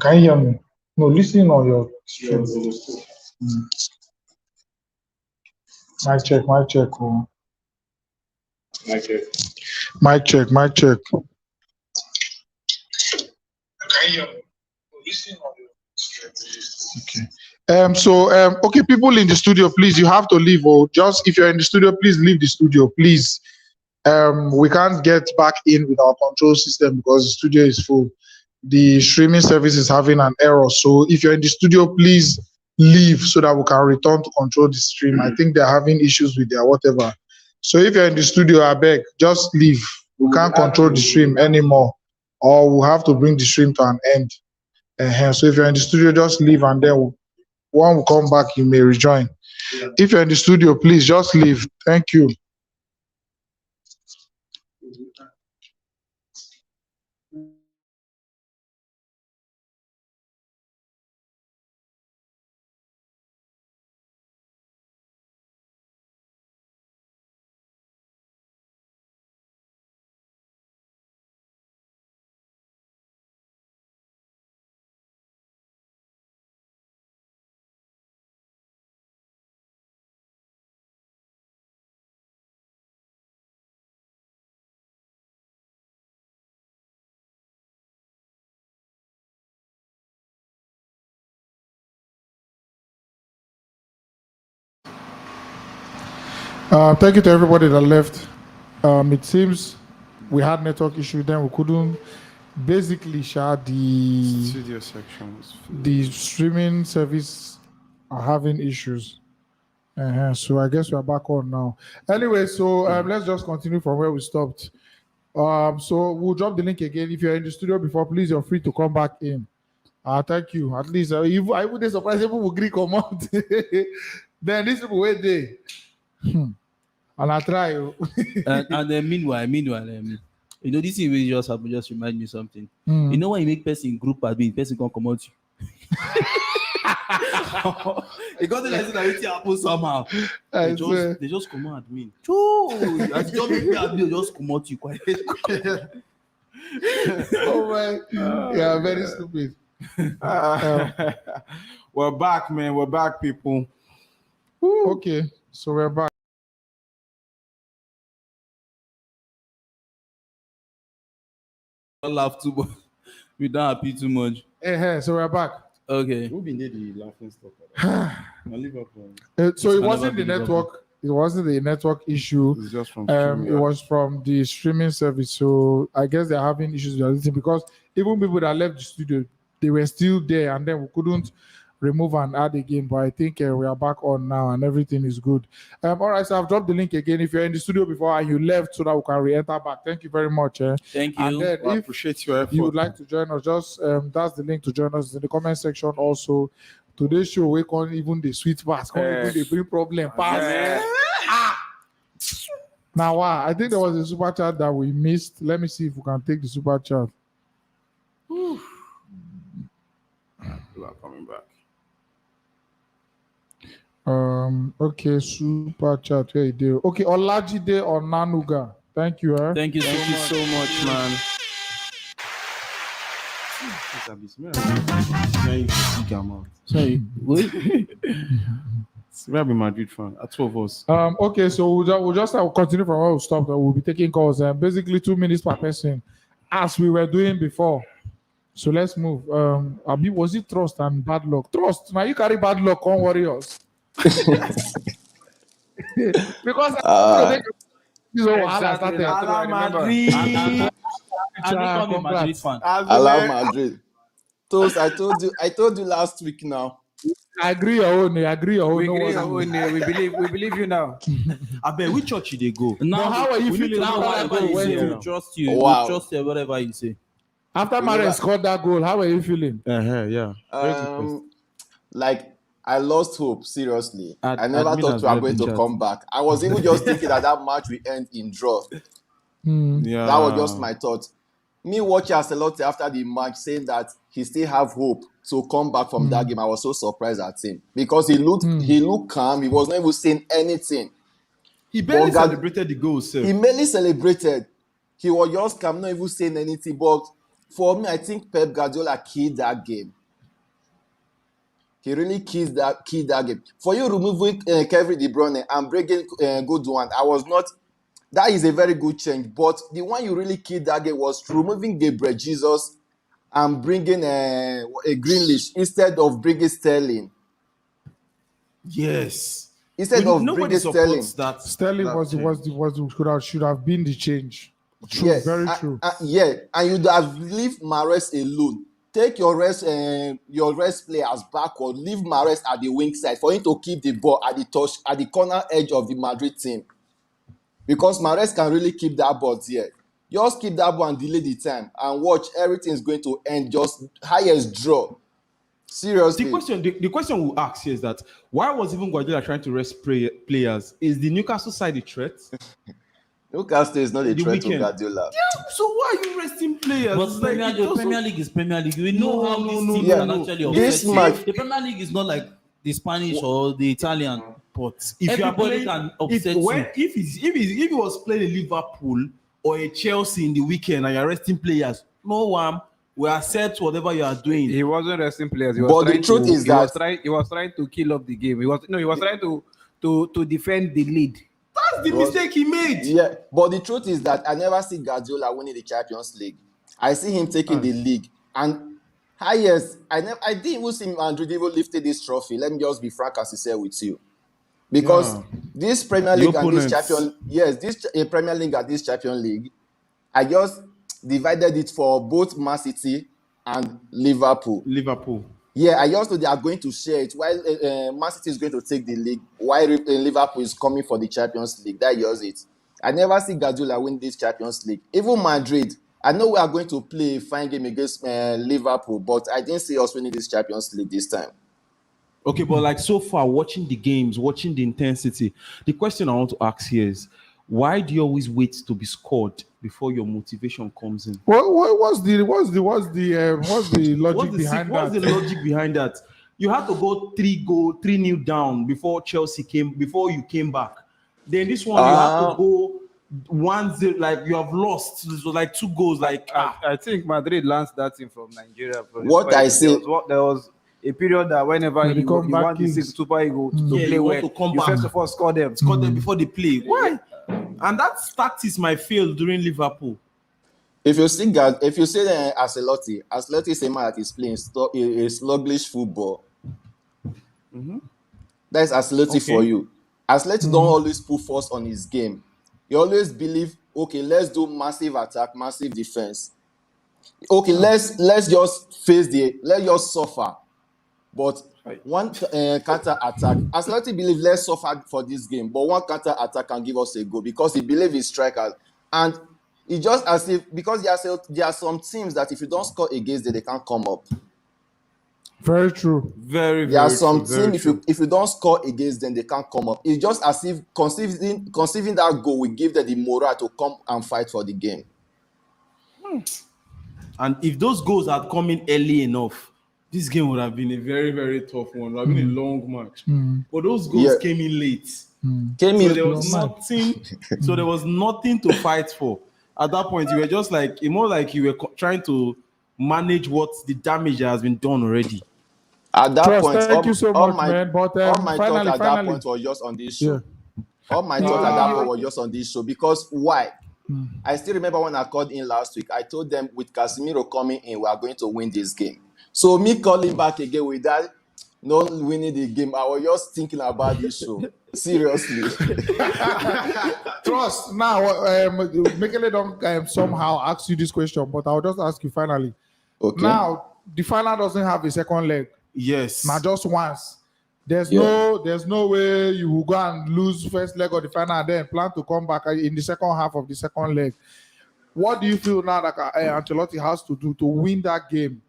[SPEAKER 1] Can you hear me? No, listen on your stream. Mic check, mic check. Oh. Mic check, mic check. Can you hear me? No, listen on your stream. Okay. Okay, people in the studio, please, you have to leave. Oh, just if you're in the studio, please leave the studio, please. We can't get back in with our control system because the studio is full. The streaming service is having an error. So if you're in the studio, please leave so that we can return to control the stream. I think they're having issues with their whatever. So if you're in the studio, I beg, just leave. We can't control the stream anymore, or we'll have to bring the stream to an end. So if you're in the studio, just leave, and then when we come back, you may rejoin. If you're in the studio, please just leave. Thank you. Thank you to everybody that left. It seems we had network issue, then we couldn't basically share the
[SPEAKER 15] studio section.
[SPEAKER 1] The streaming service are having issues. So I guess we are back on now. Anyway, so let's just continue from where we stopped. So we'll drop the link again. If you're in the studio before, please, you're free to come back in. Thank you. At least if I would be surprised people will agree come out. Then these people wait there. And I try.
[SPEAKER 5] and then meanwhile, you know, this thing will just happen, just remind me something.
[SPEAKER 1] Mm.
[SPEAKER 5] You know when you make person group admin, person can come out you. It got like that it happen somehow. They just come out admin. As you just make me admin, just come out you quiet.
[SPEAKER 1] Oh my, yeah, very stupid.
[SPEAKER 3] We're back, man. We're back, people.
[SPEAKER 1] Okay, so we're back.
[SPEAKER 5] Don't laugh too much. We don't happy too much.
[SPEAKER 1] Hey, so we're back.
[SPEAKER 5] Okay.
[SPEAKER 3] Who been the laughing stuff?
[SPEAKER 1] So it wasn't the network. It wasn't the network issue.
[SPEAKER 3] It's just from
[SPEAKER 1] it was from the streaming service. So I guess they're having issues with everything because even people that left the studio, they were still there, and then we couldn't remove and add again. But I think we are back on now, and everything is good. All right, so I've dropped the link again. If you're in the studio before and you left, so that we can re-enter back. Thank you very much.
[SPEAKER 5] Thank you.
[SPEAKER 1] And then
[SPEAKER 3] I appreciate your effort.
[SPEAKER 1] you would like to join us, just that's the link to join us in the comment section. Also, today's show we can't even the sweet pass, can't even the bring problem pass. Now, I think there was a super chat that we missed. Let me see if we can take the super chat.
[SPEAKER 3] People are coming back.
[SPEAKER 1] Okay, super chat. Here you do. Okay, Olajide Onanuga. Thank you.
[SPEAKER 5] Thank you so much, man.
[SPEAKER 3] Sorry,
[SPEAKER 5] wait.
[SPEAKER 3] We'll be Madrid fan. At 2 of us.
[SPEAKER 1] Okay, so we'll just continue from where we stopped. We'll be taking calls. Basically 2 minutes per person, as we were doing before. So let's move. Abi, was it trust and bad luck? Trust. Now you carry bad luck on Warriors. Because
[SPEAKER 7] Exactly.
[SPEAKER 14] Allow Madrid. Toast, I told you last week now.
[SPEAKER 1] I agree your own.
[SPEAKER 7] We agree your own. We believe you now.
[SPEAKER 5] I bet which church they go.
[SPEAKER 1] Now how are you feeling
[SPEAKER 5] Now we trust you.
[SPEAKER 14] Wow.
[SPEAKER 5] We trust you, whatever you say.
[SPEAKER 1] after Mares scored that goal? How are you feeling?
[SPEAKER 3] Yeah.
[SPEAKER 14] Like I lost hope, seriously.
[SPEAKER 3] Ad-
[SPEAKER 14] I never
[SPEAKER 3] admin
[SPEAKER 14] thought
[SPEAKER 3] has
[SPEAKER 14] we were
[SPEAKER 3] read
[SPEAKER 14] going
[SPEAKER 3] the
[SPEAKER 14] to
[SPEAKER 3] chat.
[SPEAKER 14] come back. I was even just thinking that match will end in draw.
[SPEAKER 3] Yeah.
[SPEAKER 14] That was just my thought. Me watching Ancelotti after the match saying that he still have hope to come back from that game. I was so surprised at him because he looked calm. He was not even saying anything.
[SPEAKER 3] He barely
[SPEAKER 14] But
[SPEAKER 3] celebrated the goal, sir.
[SPEAKER 14] He mainly celebrated. He was just calm, not even saying anything. But for me, I think Pep Guardiola killed that game. He really killed that game. For you removing Kevin De Bruyne and bringing Godwin, I was not. That is a very good change. But the one you really killed that game was removing Gabriel Jesus and bringing a Grealish instead of bringing Sterling.
[SPEAKER 3] Yes.
[SPEAKER 14] Instead of
[SPEAKER 3] nobody
[SPEAKER 14] bringing
[SPEAKER 3] supports
[SPEAKER 14] Sterling.
[SPEAKER 3] that.
[SPEAKER 1] Sterling
[SPEAKER 3] that
[SPEAKER 1] should have been the change. True,
[SPEAKER 14] Yes,
[SPEAKER 1] very true.
[SPEAKER 14] yeah, and you'd have leave Mahrez alone. Take your rest players backward. Leave Mahrez at the wing side for him to keep the ball at the corner edge of the Madrid team. Because Mahrez can really keep that ball there. Just keep that ball and delay the time and watch. Everything is going to end just highest draw. Seriously.
[SPEAKER 3] The question we'll ask here is that why was even Guardiola trying to rest players? Is the Newcastle side a threat?
[SPEAKER 14] Newcastle is not a threat to Guardiola.
[SPEAKER 3] Yeah, so why are you resting players?
[SPEAKER 5] But Premier League is Premier League. We know how this team
[SPEAKER 14] Yeah,
[SPEAKER 5] can actually
[SPEAKER 14] this
[SPEAKER 5] upset
[SPEAKER 14] match-
[SPEAKER 5] you. The Premier League is not like the Spanish or the Italian.
[SPEAKER 3] But if you are
[SPEAKER 5] Everybody
[SPEAKER 3] playing,
[SPEAKER 5] can upset
[SPEAKER 3] if he was playing a Liverpool or a Chelsea in the weekend and you're resting players, no one will accept whatever you are doing.
[SPEAKER 7] He wasn't resting players. He was
[SPEAKER 14] But the
[SPEAKER 7] trying
[SPEAKER 14] truth
[SPEAKER 7] to,
[SPEAKER 14] is
[SPEAKER 7] he was
[SPEAKER 14] that-
[SPEAKER 7] he was trying to kill off the game. He was trying to defend the lead.
[SPEAKER 3] That's the mistake he made.
[SPEAKER 14] Yeah, but the truth is that I never see Guardiola winning the Champions League. I see him taking the league. And highest, I didn't even see Madrid even lifted this trophy. Let me just be frank and sincere with you. Because this Premier League and this Premier League and this Champions League, I just divided it for both Man City and Liverpool. Yeah, I also they are going to share it while Man City is going to take the league, while Liverpool is coming for the Champions League. That years it. I never see Guardiola win this Champions League. Even Madrid, I know we are going to play a fine game against Liverpool, but I didn't see us winning this Champions League this time.
[SPEAKER 3] Okay, but like so far, watching the games, watching the intensity, the question I want to ask here is, why do you always wait to be scored before your motivation comes in?
[SPEAKER 1] What's the logic behind that?
[SPEAKER 3] What's the logic behind that? You had to go 3-0 down before you came back. Then this one you have to go 1-0, like you have lost. So like 2 goals. Like
[SPEAKER 7] I think Madrid learned that thing from Nigeria.
[SPEAKER 14] What I say,
[SPEAKER 7] there was a period that whenever you want the Super Eagle to play well, you first of all score them
[SPEAKER 3] before they play. Why? And that tactics might fail during Liverpool.
[SPEAKER 14] if you say Ancelotti is a man that is playing a sluggish football.
[SPEAKER 3] Mm-hmm.
[SPEAKER 14] That is Ancelotti for you. Ancelotti don't always put force on his game. He always believe, okay, let's do massive attack, massive defense. Okay, let's just let's just suffer. But one counter attack, Ancelotti believe let's suffer for this game, but one counter attack can give us a goal because he believes in strikers. And it just as if, because there are some teams that if you don't score against them, they can't come up.
[SPEAKER 1] Very true.
[SPEAKER 14] There are some teams if you don't score against them, they can't come up. It's just as if conceiving that goal will give them the morale to come and fight for the game.
[SPEAKER 3] And if those goals had come in early enough, this game would have been a very, very tough one. It would have been a long match. But those goals came in late. So there was nothing to fight for. At that point, you were just like, more like you were trying to manage what the damage that has been done already.
[SPEAKER 14] At that point,
[SPEAKER 1] thank you so much, man. But
[SPEAKER 14] all my
[SPEAKER 1] finally,
[SPEAKER 14] thought at that point was just on this show. All my thought at that point was just on this show. Because why? I still remember when I called in last week, I told them with Casemiro coming in, we are going to win this game. So me calling back again with that, not winning the game, I was just thinking about this show. Seriously.
[SPEAKER 1] Trust. Now, Mekele don't somehow ask you this question, but I'll just ask you finally.
[SPEAKER 14] Okay.
[SPEAKER 1] Now, the final doesn't have a second leg.
[SPEAKER 3] Yes.
[SPEAKER 1] Now, just once. There's no way you will go and lose first leg of the final and then plan to come back in the second half of the second leg. What do you feel now that Ancelotti has to do to win that game?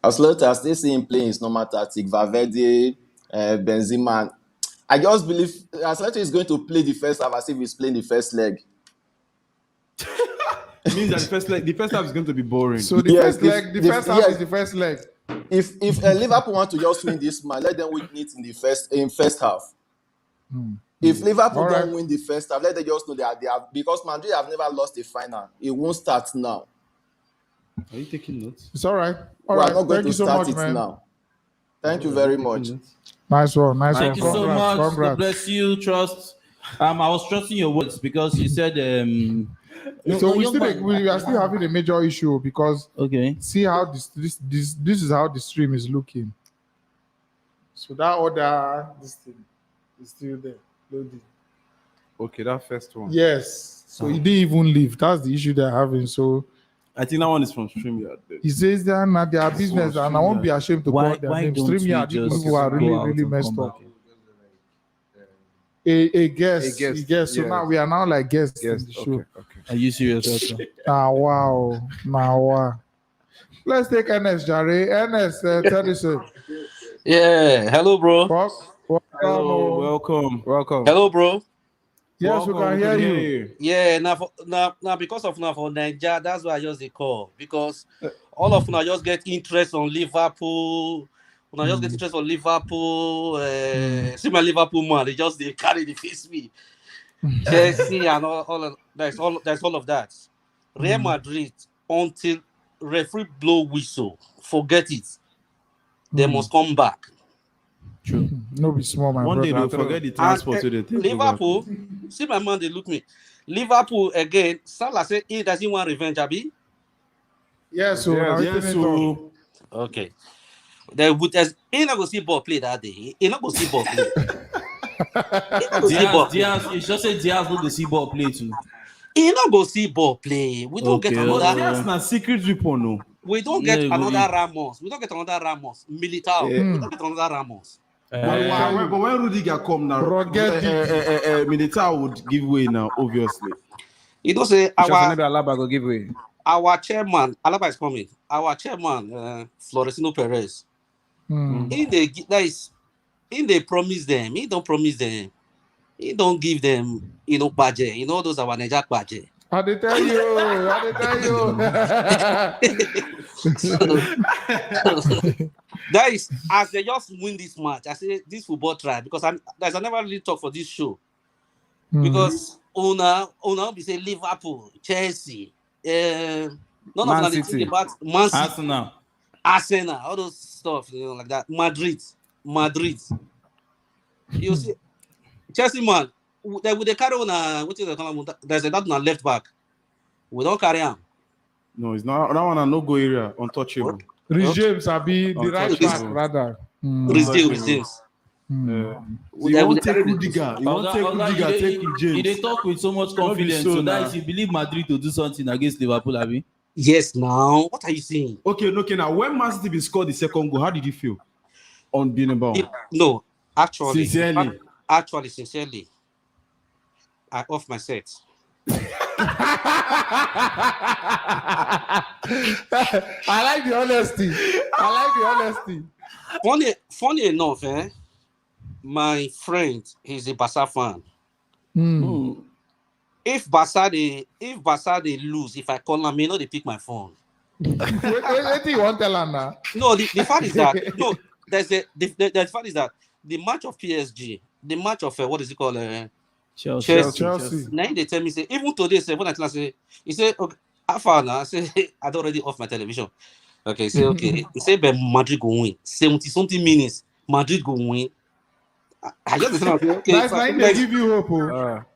[SPEAKER 14] Ancelotti, I still see him playing his normal tactic. Valverde, Benzema. I just believe Ancelotti is going to play the first half as if he's playing the first leg.
[SPEAKER 3] It means that the first half is going to be boring.
[SPEAKER 1] So the first half is the first leg.
[SPEAKER 14] If Liverpool want to just win this match, let them win it in first half. If Liverpool don't win the first half, let them just know they have, because Madrid have never lost a final. It won't start now.
[SPEAKER 3] Are you taking notes?
[SPEAKER 1] It's all right.
[SPEAKER 14] We are not going to start it now. Thank you very much.
[SPEAKER 1] Nice one.
[SPEAKER 5] Thank you so much. God bless you. Trust. I was trusting your words because you said.
[SPEAKER 1] So we are still having a major issue because see how this is how the stream is looking. So that order, this thing is still there, loading.
[SPEAKER 7] Okay, that first one.
[SPEAKER 1] Yes. So he didn't even leave. That's the issue they're having. So
[SPEAKER 3] I think that one is from StreamYard.
[SPEAKER 1] He says they're not their business, and I won't be ashamed to call their name. StreamYard, people who are really messed up. A guest. So now we are now like guests in the show.
[SPEAKER 7] Okay.
[SPEAKER 5] Are you serious?
[SPEAKER 1] Wow. Let's take NS, Jare. NS, Teddyson.
[SPEAKER 15] Yeah. Hello, bro.
[SPEAKER 3] Welcome.
[SPEAKER 15] Hello, bro.
[SPEAKER 1] Yes, we can hear you.
[SPEAKER 15] Yeah, now because of for Nigeria, that's why I just call. Because all of now just get interest on Liverpool. When I just get interest on Liverpool, see my Liverpool man, they carry the face me. Chelsea and all of that. Real Madrid, until referee blow whistle, forget it. They must come back.
[SPEAKER 1] True. No be small, man.
[SPEAKER 3] One day they'll forget the transport to the thing.
[SPEAKER 15] Liverpool, see my man, they look me. Liverpool again, Salah said he doesn't want revenge, Abi.
[SPEAKER 1] Yes,
[SPEAKER 15] okay. He not go see ball play that day. He not go see ball play.
[SPEAKER 5] Diaz, you just say Diaz not go see ball play too.
[SPEAKER 15] He not go see ball play. We don't get another.
[SPEAKER 3] Diaz na secret weapon, no.
[SPEAKER 15] We don't get another Ramos. We don't get another Ramos. Militao. We don't get another Ramos.
[SPEAKER 3] But when Rudiger come now, Militao would give way now, obviously.
[SPEAKER 15] You don't say
[SPEAKER 7] Alaba go give way.
[SPEAKER 15] Our chairman, Alaba is coming. Our chairman, Florentino Perez. In they promise them. He don't promise them. He don't give them, budget. Those are our Niger budget.
[SPEAKER 1] I did tell you.
[SPEAKER 15] That is, as they just win this match, I say this football try because I never really talk for this show. Because Una be say Liverpool, Chelsea, none
[SPEAKER 7] Man
[SPEAKER 15] of them
[SPEAKER 7] City.
[SPEAKER 15] think about Man City,
[SPEAKER 5] Arsenal,
[SPEAKER 15] all those stuff, like that. Madrid. You see, Chelsea man, they carry on what is the there's that on left back. We don't carry him.
[SPEAKER 3] No, it's not that one. A no-go area, untouchable.
[SPEAKER 1] Rhys James, the right back rather.
[SPEAKER 15] Rhys James.
[SPEAKER 3] You won't take Rudiger. You won't take Rudiger. Take James.
[SPEAKER 5] They talk with so much confidence. So that is, you believe Madrid to do something against Liverpool, Abi?
[SPEAKER 15] Yes. Now, what are you saying?
[SPEAKER 3] Okay. Now, when Man City scored the second goal, how did you feel on being about?
[SPEAKER 15] No, actually,
[SPEAKER 3] sincerely,
[SPEAKER 15] I off my set.
[SPEAKER 1] I like the honesty.
[SPEAKER 15] Funny enough, my friend, he's a Barca fan. If Barca they lose, if I call him, they pick my phone.
[SPEAKER 1] What do you want to tell him now?
[SPEAKER 15] No, the fact is that the fact is that the match of PSG, the match of what is it called? Chelsea. Now they tell me say even today, say when I tell say he say okay, I found I say I'd already off my television. Okay, say okay. He say but Madrid go win 70-something minutes. Madrid go win. I just say okay.
[SPEAKER 1] That's why they give you hope.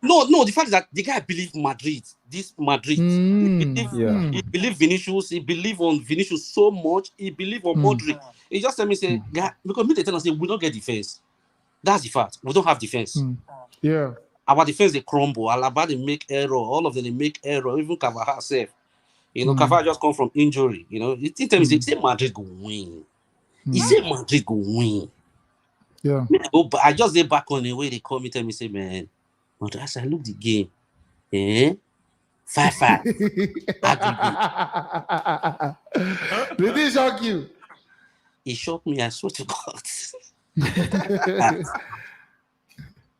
[SPEAKER 15] No. The fact is that the guy believe Madrid. This Madrid. He believe Vinicius. He believe on Vinicius so much. He believe on Modric. He just tell me say, guy, because me they tell us say we don't get defense. That's the fact. We don't have defense.
[SPEAKER 1] Yeah.
[SPEAKER 15] Our defense they crumble. Alaba they make error. All of them they make error. Even Carvajal self. Carvajal just come from injury. He tell me say Madrid go win. He say Madrid go win.
[SPEAKER 1] Yeah.
[SPEAKER 15] I just get back on the way they call me. Tell me say man, Madrid. As I look the game, 5-5.
[SPEAKER 1] Did he shock you?
[SPEAKER 15] He shocked me. I swear to God.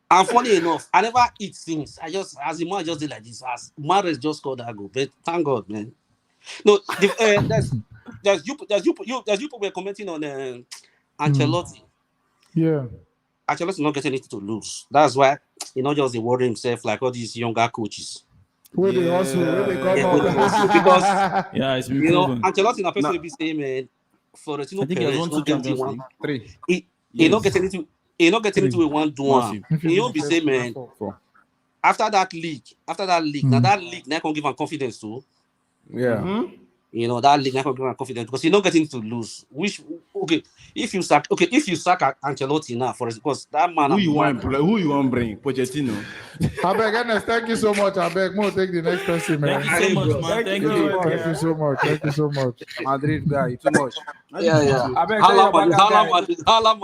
[SPEAKER 15] And funny enough, I never eat things. I just did like this. As Mahrez just scored that goal, but thank God, man. No, there's you people were commenting on Ancelotti.
[SPEAKER 1] Yeah,
[SPEAKER 15] Ancelotti not getting anything to lose. That's why just they worry himself like all these younger coaches.
[SPEAKER 1] Where they also
[SPEAKER 15] because
[SPEAKER 5] it's been proven.
[SPEAKER 15] Ancelotti na person will be saying, man, Florentino Perez
[SPEAKER 5] won 2 Champions League.
[SPEAKER 15] He not getting into. He not getting into a one. He won't be saying, man. After that league, now that league now can give him confidence too.
[SPEAKER 7] Yeah.
[SPEAKER 15] That league now can give him confidence because he's not getting to lose. If you sack Ancelotti now, because that man.
[SPEAKER 3] Who you want bring? Pochettino.
[SPEAKER 1] Abeg, Ernest, thank you so much. Abeg, Mo, take the next person, man.
[SPEAKER 5] Thank you so much, man. Thank
[SPEAKER 1] you so much.
[SPEAKER 7] Madrid guy, too much.
[SPEAKER 15] Yeah.
[SPEAKER 7] Abeg,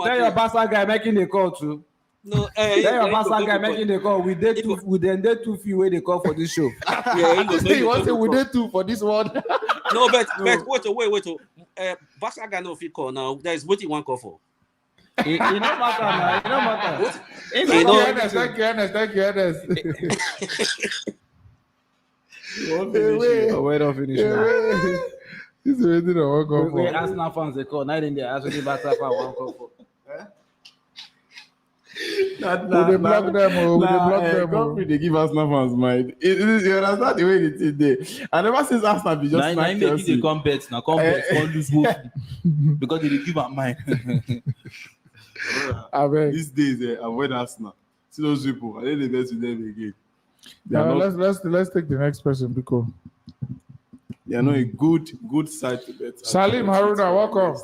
[SPEAKER 7] tell your Barca guy making the call too.
[SPEAKER 15] No,
[SPEAKER 7] tell your Barca guy making the call. We did too few way they call for this show.
[SPEAKER 1] You want to say we did two for this one?
[SPEAKER 15] No, but wait. Barca guy no fit call now. There is what you want call for.
[SPEAKER 7] It no matter now. It no matter.
[SPEAKER 1] Thank you, Ernest.
[SPEAKER 7] Wait, don't finish now.
[SPEAKER 1] This is already the one call for.
[SPEAKER 7] Wait, Arsenal fans they call. Now they actually Barca fan one call for.
[SPEAKER 1] They block them.
[SPEAKER 3] Godfrey, they give Arsenal fans mind. You understand the way it is there. And ever since Arsenal be just
[SPEAKER 5] like Chelsea. They come bet, come lose both because they give a mind.
[SPEAKER 3] These days, avoid Arsenal. See those people, I didn't bet with them again.
[SPEAKER 1] Let's take the next person because
[SPEAKER 3] they are not a good side to bet.
[SPEAKER 1] Salim Haruna, welcome.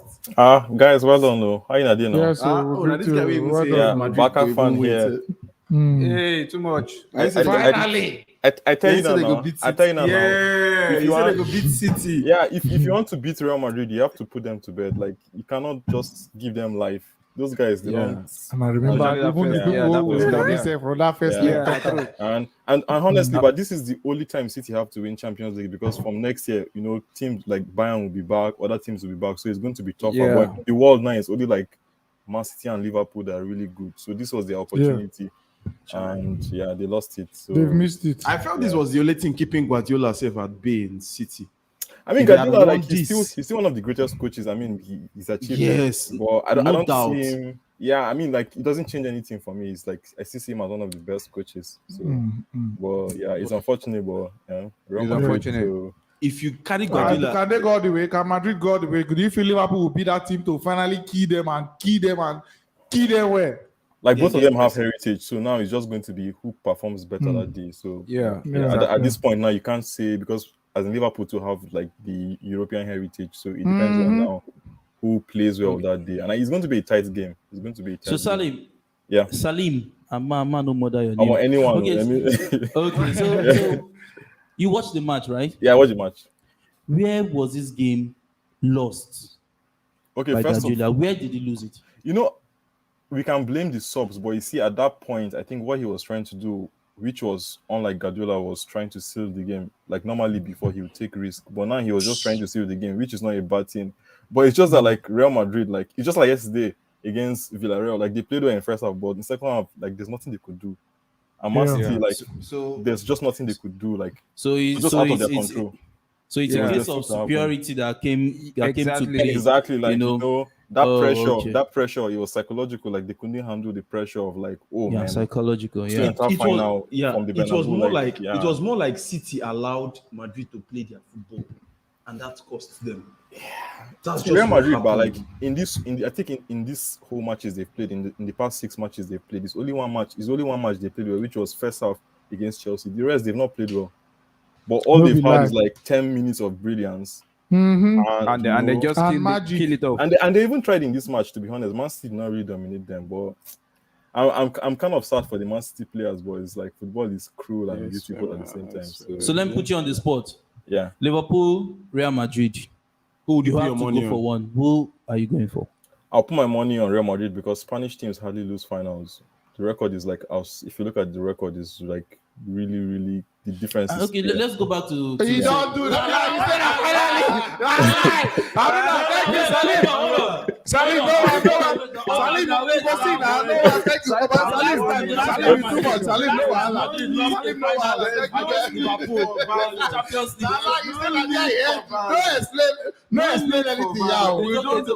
[SPEAKER 16] Guys, well done though. How you doing?
[SPEAKER 1] Yes,
[SPEAKER 3] this guy we even say
[SPEAKER 16] Barca fan here.
[SPEAKER 7] Hey, too much.
[SPEAKER 1] Finally.
[SPEAKER 16] I tell
[SPEAKER 3] Yeah,
[SPEAKER 16] you
[SPEAKER 3] so they go
[SPEAKER 16] now.
[SPEAKER 3] beat
[SPEAKER 16] I tell you
[SPEAKER 3] City.
[SPEAKER 16] now.
[SPEAKER 3] Yeah,
[SPEAKER 16] If
[SPEAKER 3] he
[SPEAKER 16] you
[SPEAKER 3] said
[SPEAKER 16] want,
[SPEAKER 3] they go beat City.
[SPEAKER 16] yeah, if you want to beat Real Madrid, you have to put them to bed. Like you cannot just give them life. Those guys, they don't.
[SPEAKER 1] And I remember
[SPEAKER 3] Especially that
[SPEAKER 1] even the
[SPEAKER 3] first,
[SPEAKER 1] people
[SPEAKER 3] that
[SPEAKER 1] who
[SPEAKER 3] first
[SPEAKER 1] will
[SPEAKER 3] leg,
[SPEAKER 1] be
[SPEAKER 3] yeah.
[SPEAKER 1] safe from that first leg.
[SPEAKER 3] Yeah,
[SPEAKER 1] talk
[SPEAKER 3] true.
[SPEAKER 16] And honestly, but this is the only time City have to win Champions League because from next year, you know, teams like Bayern will be back, other teams will be back, so it's going to be tougher.
[SPEAKER 3] Yeah.
[SPEAKER 16] But the world now is only like Man City and Liverpool that are really good. So this was their opportunity, and yeah, they lost it. So
[SPEAKER 1] They've missed it.
[SPEAKER 3] I felt this was the only thing keeping Guardiola safe at bay in City.
[SPEAKER 16] I mean,
[SPEAKER 3] If he had
[SPEAKER 16] Guardiola,
[SPEAKER 3] won
[SPEAKER 16] like he's
[SPEAKER 3] this-
[SPEAKER 16] still one of the greatest coaches. I mean, he's achieved
[SPEAKER 3] Yes,
[SPEAKER 16] everything, but I
[SPEAKER 3] no
[SPEAKER 16] don't
[SPEAKER 3] doubt.
[SPEAKER 16] see him. Yeah, I mean, like it doesn't change anything for me. It's like I still see him as one of the best coaches. So, well, yeah, it's unfortunate, but yeah, Real
[SPEAKER 3] It's
[SPEAKER 16] Madrid,
[SPEAKER 3] unfortunate.
[SPEAKER 16] so-
[SPEAKER 3] If you carry
[SPEAKER 1] Can
[SPEAKER 3] Guardiola,
[SPEAKER 1] they go all the way? Can Madrid go all the way? Could you feel Liverpool will be that team to finally key them where?
[SPEAKER 16] like
[SPEAKER 3] Yeah,
[SPEAKER 16] both of
[SPEAKER 3] yeah,
[SPEAKER 16] them have
[SPEAKER 3] impressive.
[SPEAKER 16] heritage. So now it's just going to be who performs better that day. So
[SPEAKER 3] Yeah,
[SPEAKER 16] at this point now you can't say because as in Liverpool to have like the European heritage. So it depends on now who plays well that day, and it's going to be a tight game. It's going to be a tight
[SPEAKER 5] So
[SPEAKER 16] game.
[SPEAKER 5] Salim,
[SPEAKER 16] Yeah.
[SPEAKER 5] Salim, I'm no mother your
[SPEAKER 16] I
[SPEAKER 5] name.
[SPEAKER 16] want anyone.
[SPEAKER 5] Okay,
[SPEAKER 16] I mean,
[SPEAKER 5] okay. So,
[SPEAKER 16] Yeah.
[SPEAKER 5] so you watched the match, right?
[SPEAKER 16] Yeah, I watched the match.
[SPEAKER 5] Where was this game lost?
[SPEAKER 16] Okay,
[SPEAKER 5] by
[SPEAKER 16] first
[SPEAKER 5] Guardiola? Where did he lose it?
[SPEAKER 16] You know, we can blame the subs, but you see, at that point, I think what he was trying to do, which was unlike Guardiola, was trying to seal the game. Like normally before he would take risk, but now he was just trying to seal the game, which is not a bad thing. But it's just that like Real Madrid, like it's just like yesterday against Villarreal, like they played well in first half, but in second half, like there's nothing they could do. And Man City, like there's just nothing they could do. Like
[SPEAKER 5] So
[SPEAKER 16] it's just out of their control.
[SPEAKER 5] So it's a case of superiority that came to play.
[SPEAKER 16] Exactly, like you know that pressure,
[SPEAKER 5] okay.
[SPEAKER 16] that pressure, it was psychological. Like they couldn't handle the pressure of like, oh
[SPEAKER 5] Yeah,
[SPEAKER 16] man,
[SPEAKER 5] psychological.
[SPEAKER 16] still
[SPEAKER 5] Yeah,
[SPEAKER 16] enter final from the
[SPEAKER 3] it was
[SPEAKER 16] Bernabeu,
[SPEAKER 3] more like
[SPEAKER 16] yeah.
[SPEAKER 3] it was more like City allowed Madrid to play their football, and that cost them. That's
[SPEAKER 16] Real
[SPEAKER 3] just what
[SPEAKER 16] Madrid, but like
[SPEAKER 3] happened.
[SPEAKER 16] I think in this whole matches they've played in the past 6 matches they've played, it's only one match they played well, which was first half against Chelsea. The rest they've not played well, but all they've had is like 10 minutes of brilliance.
[SPEAKER 3] And they just kill it off.
[SPEAKER 16] And they even tried in this match, to be honest. Man City did not really dominate them, but I'm kind of sad for the Man City players, but it's like football is cruel and beautiful at the same time.
[SPEAKER 5] So let me put you on the spot.
[SPEAKER 16] Yeah.
[SPEAKER 5] Liverpool, Real Madrid.
[SPEAKER 3] Who would you
[SPEAKER 5] have
[SPEAKER 3] put your
[SPEAKER 5] to
[SPEAKER 3] money
[SPEAKER 5] go
[SPEAKER 3] on?
[SPEAKER 5] for one? Who are you going for?
[SPEAKER 16] I'll put my money on Real Madrid because Spanish teams hardly lose finals. The record is like us. If you look at the record, it's like really the difference.
[SPEAKER 5] Okay, let's go back to.
[SPEAKER 1] You don't do that. You said that finally. Salim, no one. Salim, no one. Thank you. Salim, you too much. Salim, no one. Salim, no one. No explain anything, y'all. Nobody.
[SPEAKER 3] We don't do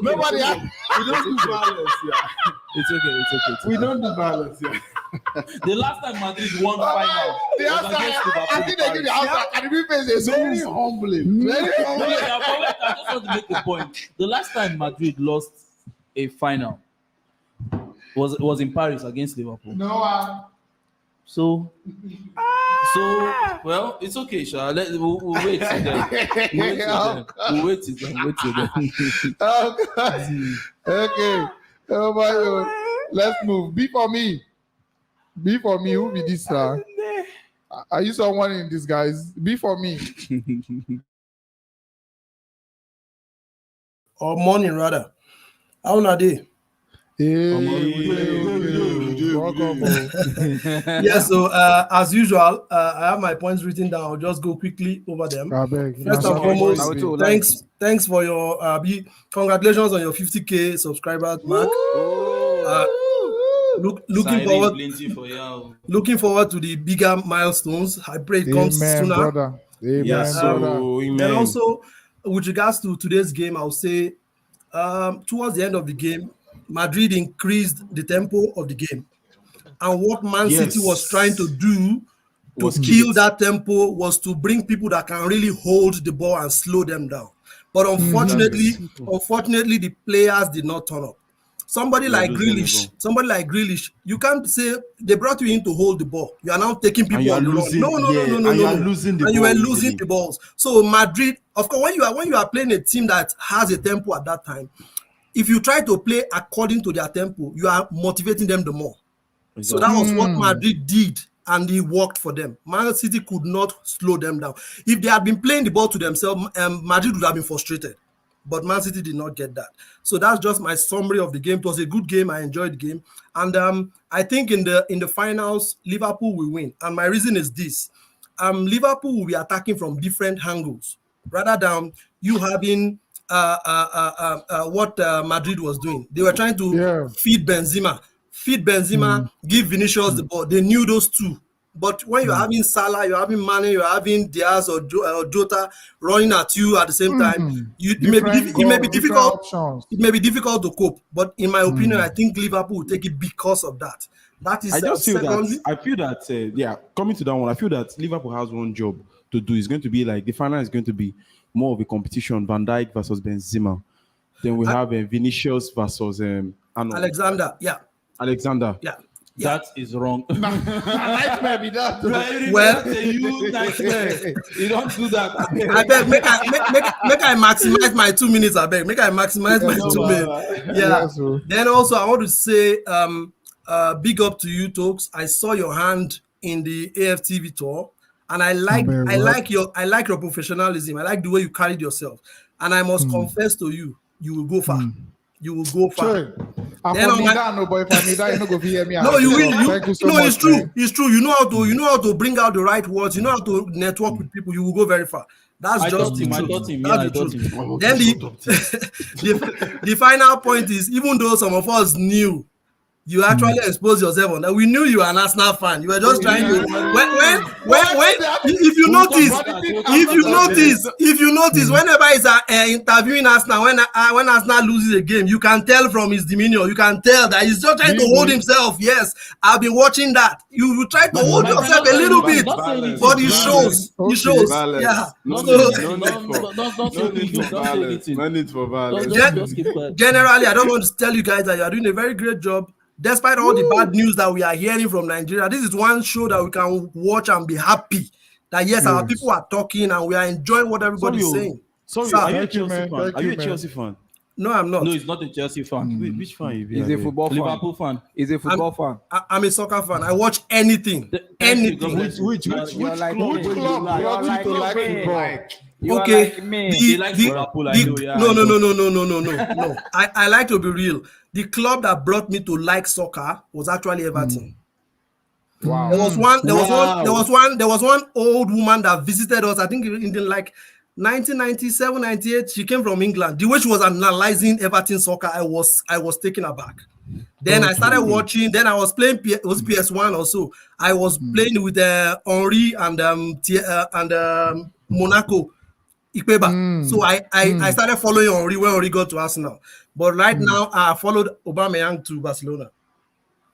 [SPEAKER 3] violence, yeah.
[SPEAKER 5] It's okay.
[SPEAKER 3] We don't do violence, yeah.
[SPEAKER 5] The last time Madrid won final.
[SPEAKER 1] The answer, I think they give the answer. Karibi face is very humbling. Very humbling.
[SPEAKER 5] I just want to make a point. The last time Madrid lost a final was in Paris against Liverpool.
[SPEAKER 1] No one.
[SPEAKER 5] So well, it's okay, Sha. We'll wait till then. We'll wait till then.
[SPEAKER 1] Oh God. Okay. Oh my God. Let's move. Be for me. Who be this? Are you someone in disguise? Be for me.
[SPEAKER 17] Or morning rather. How na day? Yeah, so as usual, I have my points written down. I'll just go quickly over them. First and foremost, thanks for your congratulations on your 50K subscriber mark. Looking forward to the bigger milestones. I pray it comes sooner.
[SPEAKER 1] Brother. Amen,
[SPEAKER 17] brother. Then also, with regards to today's game, I'll say towards the end of the game, Madrid increased the tempo of the game. And what Man City was trying to do to kill that tempo was to bring people that can really hold the ball and slow them down. But unfortunately, the players did not turn up. Somebody like Grealish, you can't say they brought you in to hold the ball. You are now taking people on the run. No.
[SPEAKER 3] You are losing the ball.
[SPEAKER 17] And you were losing the balls. So Madrid, of course, when you are playing a team that has a tempo at that time, if you try to play according to their tempo, you are motivating them the more. So that was what Madrid did and he worked for them. Man City could not slow them down. If they had been playing the ball to themselves, Madrid would have been frustrated. But Man City did not get that. So that's just my summary of the game. It was a good game. I enjoyed the game. And I think in the finals, Liverpool will win. And my reason is this. Liverpool will be attacking from different angles rather than you having what Madrid was doing. They were trying to feed Benzema, give Vinicius the ball. They knew those two. But when you're having Salah, you're having Mane, you're having Diaz or Jota running at you at the same time, it may be difficult. It may be difficult to cope. But in my opinion, I think Liverpool will take it because of that. That is
[SPEAKER 3] I just feel
[SPEAKER 17] secondly.
[SPEAKER 3] that. I feel that. Coming to that one, I feel that Liverpool has one job to do. It's going to be like the final is going to be more of a competition. Van Dijk versus Benzema. Then we have Vinicius versus
[SPEAKER 17] Alexander. Yeah.
[SPEAKER 3] Alexander.
[SPEAKER 17] Yeah.
[SPEAKER 5] That is wrong.
[SPEAKER 1] Nightmare be that.
[SPEAKER 17] Well,
[SPEAKER 5] you don't do that.
[SPEAKER 17] I beg, make I maximize my 2 minutes. I beg, make I maximize my 2 minutes. Yeah. Then also, I want to say, big up to you, Tox. I saw your hand in the AFTV tour, and I like your professionalism. I like the way you carried yourself, and I must confess to you, you will go far. You will go far.
[SPEAKER 1] Sure. But if I need that, you know, go hear me.
[SPEAKER 17] No, you will.
[SPEAKER 1] Thank you so
[SPEAKER 17] no,
[SPEAKER 1] much.
[SPEAKER 17] it's true. Man. It's true. You know how to bring out the right words. You know how to network with people. You will go very far. That's just the truth. That's the truth. Then the final point is, even though some of us knew, you actually exposed yourself on that. We knew you were an Arsenal fan. You were just trying to when if you notice whenever he's interviewing Arsenal, when Arsenal loses a game, you can tell from his demeanor, you can tell that he's just trying to hold himself. Yes, I've been watching that. You try to hold yourself a little bit, but it shows. It shows. Yeah.
[SPEAKER 3] No need for violence.
[SPEAKER 17] Generally, I don't want to tell you guys that you are doing a very great job. Despite all the bad news that we are hearing from Nigeria, this is one show that we can watch and be happy that yes, our people are talking and we are enjoying what everybody's saying.
[SPEAKER 3] Sorry, are you a Chelsea fan? Are you a Chelsea fan?
[SPEAKER 17] No, I'm not.
[SPEAKER 5] No, he's not a Chelsea fan.
[SPEAKER 3] Which fan is he?
[SPEAKER 7] He's a football fan.
[SPEAKER 5] Liverpool fan.
[SPEAKER 7] He's a football fan.
[SPEAKER 17] I'm a soccer fan. I watch anything. Anything.
[SPEAKER 1] Which club brought you to like football?
[SPEAKER 17] Okay. No. I like to be real. The club that brought me to like soccer was actually Everton.
[SPEAKER 1] Wow.
[SPEAKER 17] There was one old woman that visited us. I think in the 1997, 98. She came from England. The way she was analyzing Everton soccer, I was taken aback. Then I started watching. Then I was playing. It was PS1 also. I was playing with Henry and Monaco. Ikpeba. So I started following Henry when Henry got to Arsenal. But right now, I followed Aubameyang to Barcelona.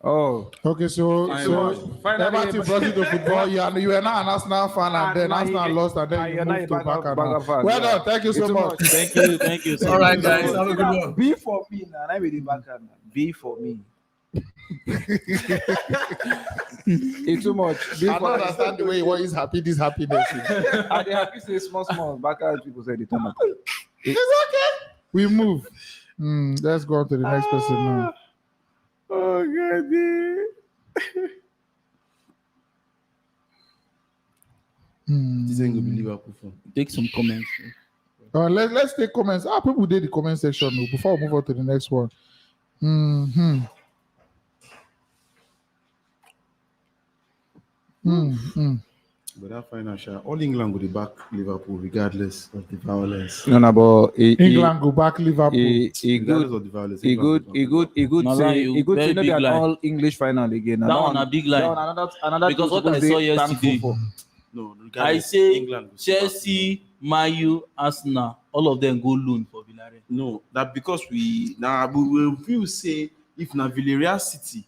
[SPEAKER 7] Oh,
[SPEAKER 1] okay. So Everton brought you to football. You are now an Arsenal fan, and then Arsenal lost, and then you moved to Barca. Well done. Thank you so much.
[SPEAKER 5] Thank you.
[SPEAKER 17] All right, guys. Have a good one.
[SPEAKER 7] B for me now. I will be Barca. B for me. It's too much.
[SPEAKER 1] I don't understand the way what is happy. This happiness.
[SPEAKER 7] And they happy say small. Barca people say the time.
[SPEAKER 1] It's okay. We move. Let's go on to the next person now.
[SPEAKER 7] Oh God.
[SPEAKER 3] This ain't gonna be Liverpool fan.
[SPEAKER 5] Take some comments.
[SPEAKER 1] Let's take comments. People did the comment section before we move on to the next one.
[SPEAKER 3] But that financial, all England will be back Liverpool regardless of the violence.
[SPEAKER 7] No, but
[SPEAKER 1] England go back Liverpool.
[SPEAKER 3] Regardless of the violence.
[SPEAKER 7] He good to know that all English final again.
[SPEAKER 5] That one a big line.
[SPEAKER 7] Another
[SPEAKER 5] because what I saw yesterday.
[SPEAKER 3] No,
[SPEAKER 5] I say
[SPEAKER 3] England
[SPEAKER 5] Chelsea, Man U, Arsenal, all of them go loan for Villarreal.
[SPEAKER 3] No, that because we will say if na Villarreal City.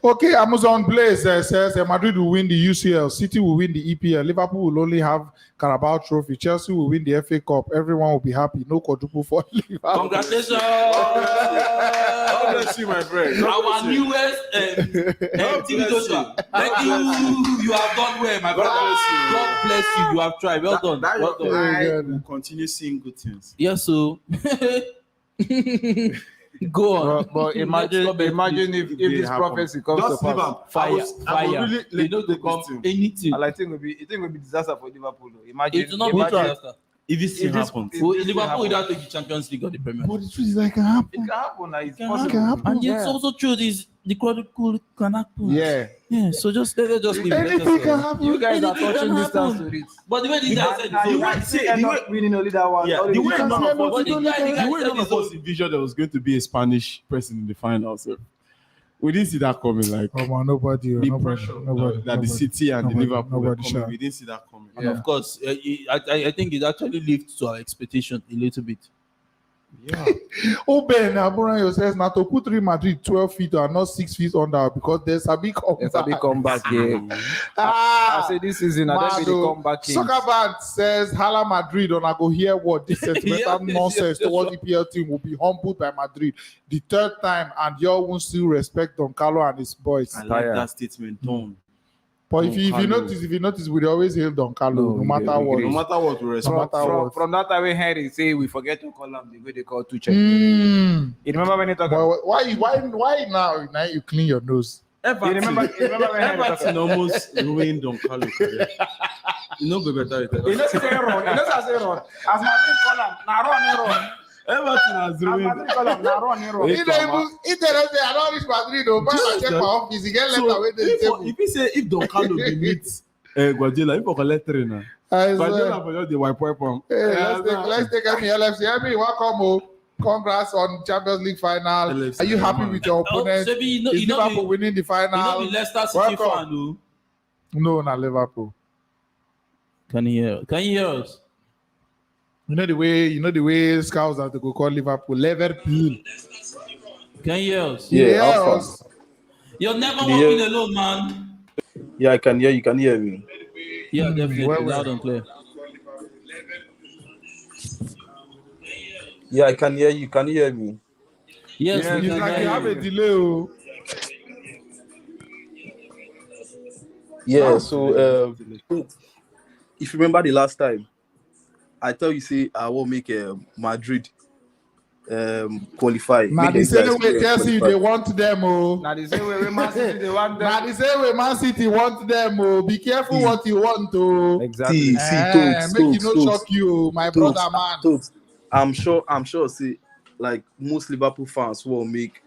[SPEAKER 1] Okay, Amazon Blaze says Madrid will win the UCL, City will win the EPL, Liverpool will only have Carabao Trophy, Chelsea will win the FA Cup. Everyone will be happy. No quadruple for Liverpool.
[SPEAKER 5] Congratulations!
[SPEAKER 3] God bless you, my friend.
[SPEAKER 5] Our newest TV Joshua. Thank you. You have done well, my brother. God bless you. You have tried. Well done. Well done.
[SPEAKER 3] I will continue seeing good things.
[SPEAKER 5] Yeah, so Go on.
[SPEAKER 7] But imagine if this prophecy comes
[SPEAKER 3] Just
[SPEAKER 7] to
[SPEAKER 3] leave
[SPEAKER 7] pass.
[SPEAKER 3] am.
[SPEAKER 5] Fire.
[SPEAKER 3] I will really
[SPEAKER 5] You know to come anything.
[SPEAKER 7] And I think it will be disaster for Liverpool. Though. Imagine.
[SPEAKER 5] It will not be a disaster.
[SPEAKER 16] If this thing happens,
[SPEAKER 5] Liverpool without taking the Champions League or the Premier League.
[SPEAKER 1] But the truth is, it can happen.
[SPEAKER 7] It can happen. Like, it's
[SPEAKER 1] It
[SPEAKER 7] possible.
[SPEAKER 1] can happen.
[SPEAKER 5] And it's also true. This the chronicle can happen.
[SPEAKER 7] Yeah.
[SPEAKER 5] Yeah. So just let's just leave it.
[SPEAKER 1] Anything can happen.
[SPEAKER 7] You guys are
[SPEAKER 5] Anything
[SPEAKER 7] touching
[SPEAKER 5] can
[SPEAKER 7] distance
[SPEAKER 5] happen.
[SPEAKER 7] to it.
[SPEAKER 5] But the way this guy said,
[SPEAKER 7] You
[SPEAKER 5] so
[SPEAKER 7] might say end up winning only that one.
[SPEAKER 16] Yeah,
[SPEAKER 7] Only
[SPEAKER 16] the way
[SPEAKER 7] that
[SPEAKER 16] none
[SPEAKER 7] one.
[SPEAKER 16] of us,
[SPEAKER 5] the guy
[SPEAKER 16] the way
[SPEAKER 5] said
[SPEAKER 16] none of us envisioned there was going to be a Spanish person in the final. So we didn't see that coming. Like
[SPEAKER 1] Come on, nobody.
[SPEAKER 16] the pressure that the City and the Liverpool were coming. We didn't see that coming.
[SPEAKER 5] And of course, I think it actually lived to our expectation a little bit.
[SPEAKER 16] Yeah.
[SPEAKER 1] Oh, Ben, Abraham says now to put Real Madrid 12 feet and not 6 feet under because there's a big comeback.
[SPEAKER 7] There's a big comeback here. I say this season, I don't be the comeback king.
[SPEAKER 1] Soccer Band says Hala Madrid, and I go hear what this sentimental nonsense towards the EPL team will be humbled by Madrid the third time, and y'all won't still respect Don Carlo and his boys.
[SPEAKER 16] I like that statement. Don't.
[SPEAKER 1] But if you notice, we always hail Don Carlo, no matter what.
[SPEAKER 16] No matter what, we respect.
[SPEAKER 7] From that time when Henry say we forget to call him the way they call Tuchel. You remember when he talk
[SPEAKER 1] about why now you clean your nose?
[SPEAKER 7] You remember when
[SPEAKER 16] Everton almost ruined Don Carlo career. You know go better with
[SPEAKER 7] He knows say run. He knows say run. As Madrid call him, na run.
[SPEAKER 16] Everton has ruined.
[SPEAKER 7] Madrid call him, na run.
[SPEAKER 1] He don't say I don't reach Madrid. Oh, but I check my office. He get letter with the table.
[SPEAKER 16] If he say if Don Carlo be meet Guardiola, if for letter now. Guardiola for just the wipe.
[SPEAKER 1] Hey, let's take me LFC. Emi, welcome home. Congrats on Champions League final. LFC, are you happy with your opponent? Is Liverpool winning the final?
[SPEAKER 5] You know the Leicester City fan,
[SPEAKER 1] no, not Liverpool.
[SPEAKER 5] Can you hear us?
[SPEAKER 1] You know the way scouts have to go call Liverpool Liverpool.
[SPEAKER 5] Can you hear us?
[SPEAKER 1] Yeah.
[SPEAKER 5] You're never walking alone, man.
[SPEAKER 3] Yeah, I can hear you. Can you hear me?
[SPEAKER 5] Yeah, definitely. Loud and clear.
[SPEAKER 3] Yeah, I can hear you. Can you hear me?
[SPEAKER 5] Yes,
[SPEAKER 1] it's like you have a delay.
[SPEAKER 3] Yeah, so if you remember the last time, I tell you, say I will make Madrid qualify.
[SPEAKER 1] Now the same way Chelsea they want them,
[SPEAKER 7] Now the same way Man City they want them.
[SPEAKER 1] Now the same way Man City want them, Be careful what you want to.
[SPEAKER 3] Exactly.
[SPEAKER 1] Make you not shock you, my brother man.
[SPEAKER 3] I'm sure. See, like most Liverpool fans will make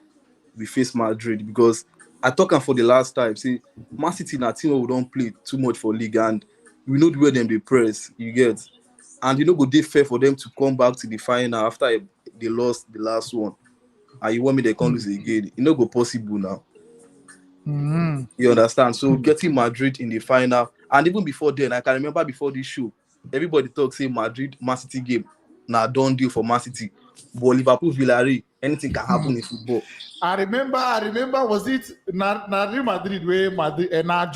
[SPEAKER 3] we face Madrid because I talk for the last time. See, Man City na team who don't play too much for league and we know the way them they press. You get, and you know go dey fair for them to come back to the final after they lost the last one. And you want me they can't lose again? It no go possible now.
[SPEAKER 1] Mm-hmm.
[SPEAKER 3] You understand? So getting Madrid in the final, and even before then, I can remember before this show, everybody talk say Madrid Man City game. Now done deal for Man City, but Liverpool Villarreal, anything can happen in football.
[SPEAKER 1] I remember. Was it Real Madrid where Madrid and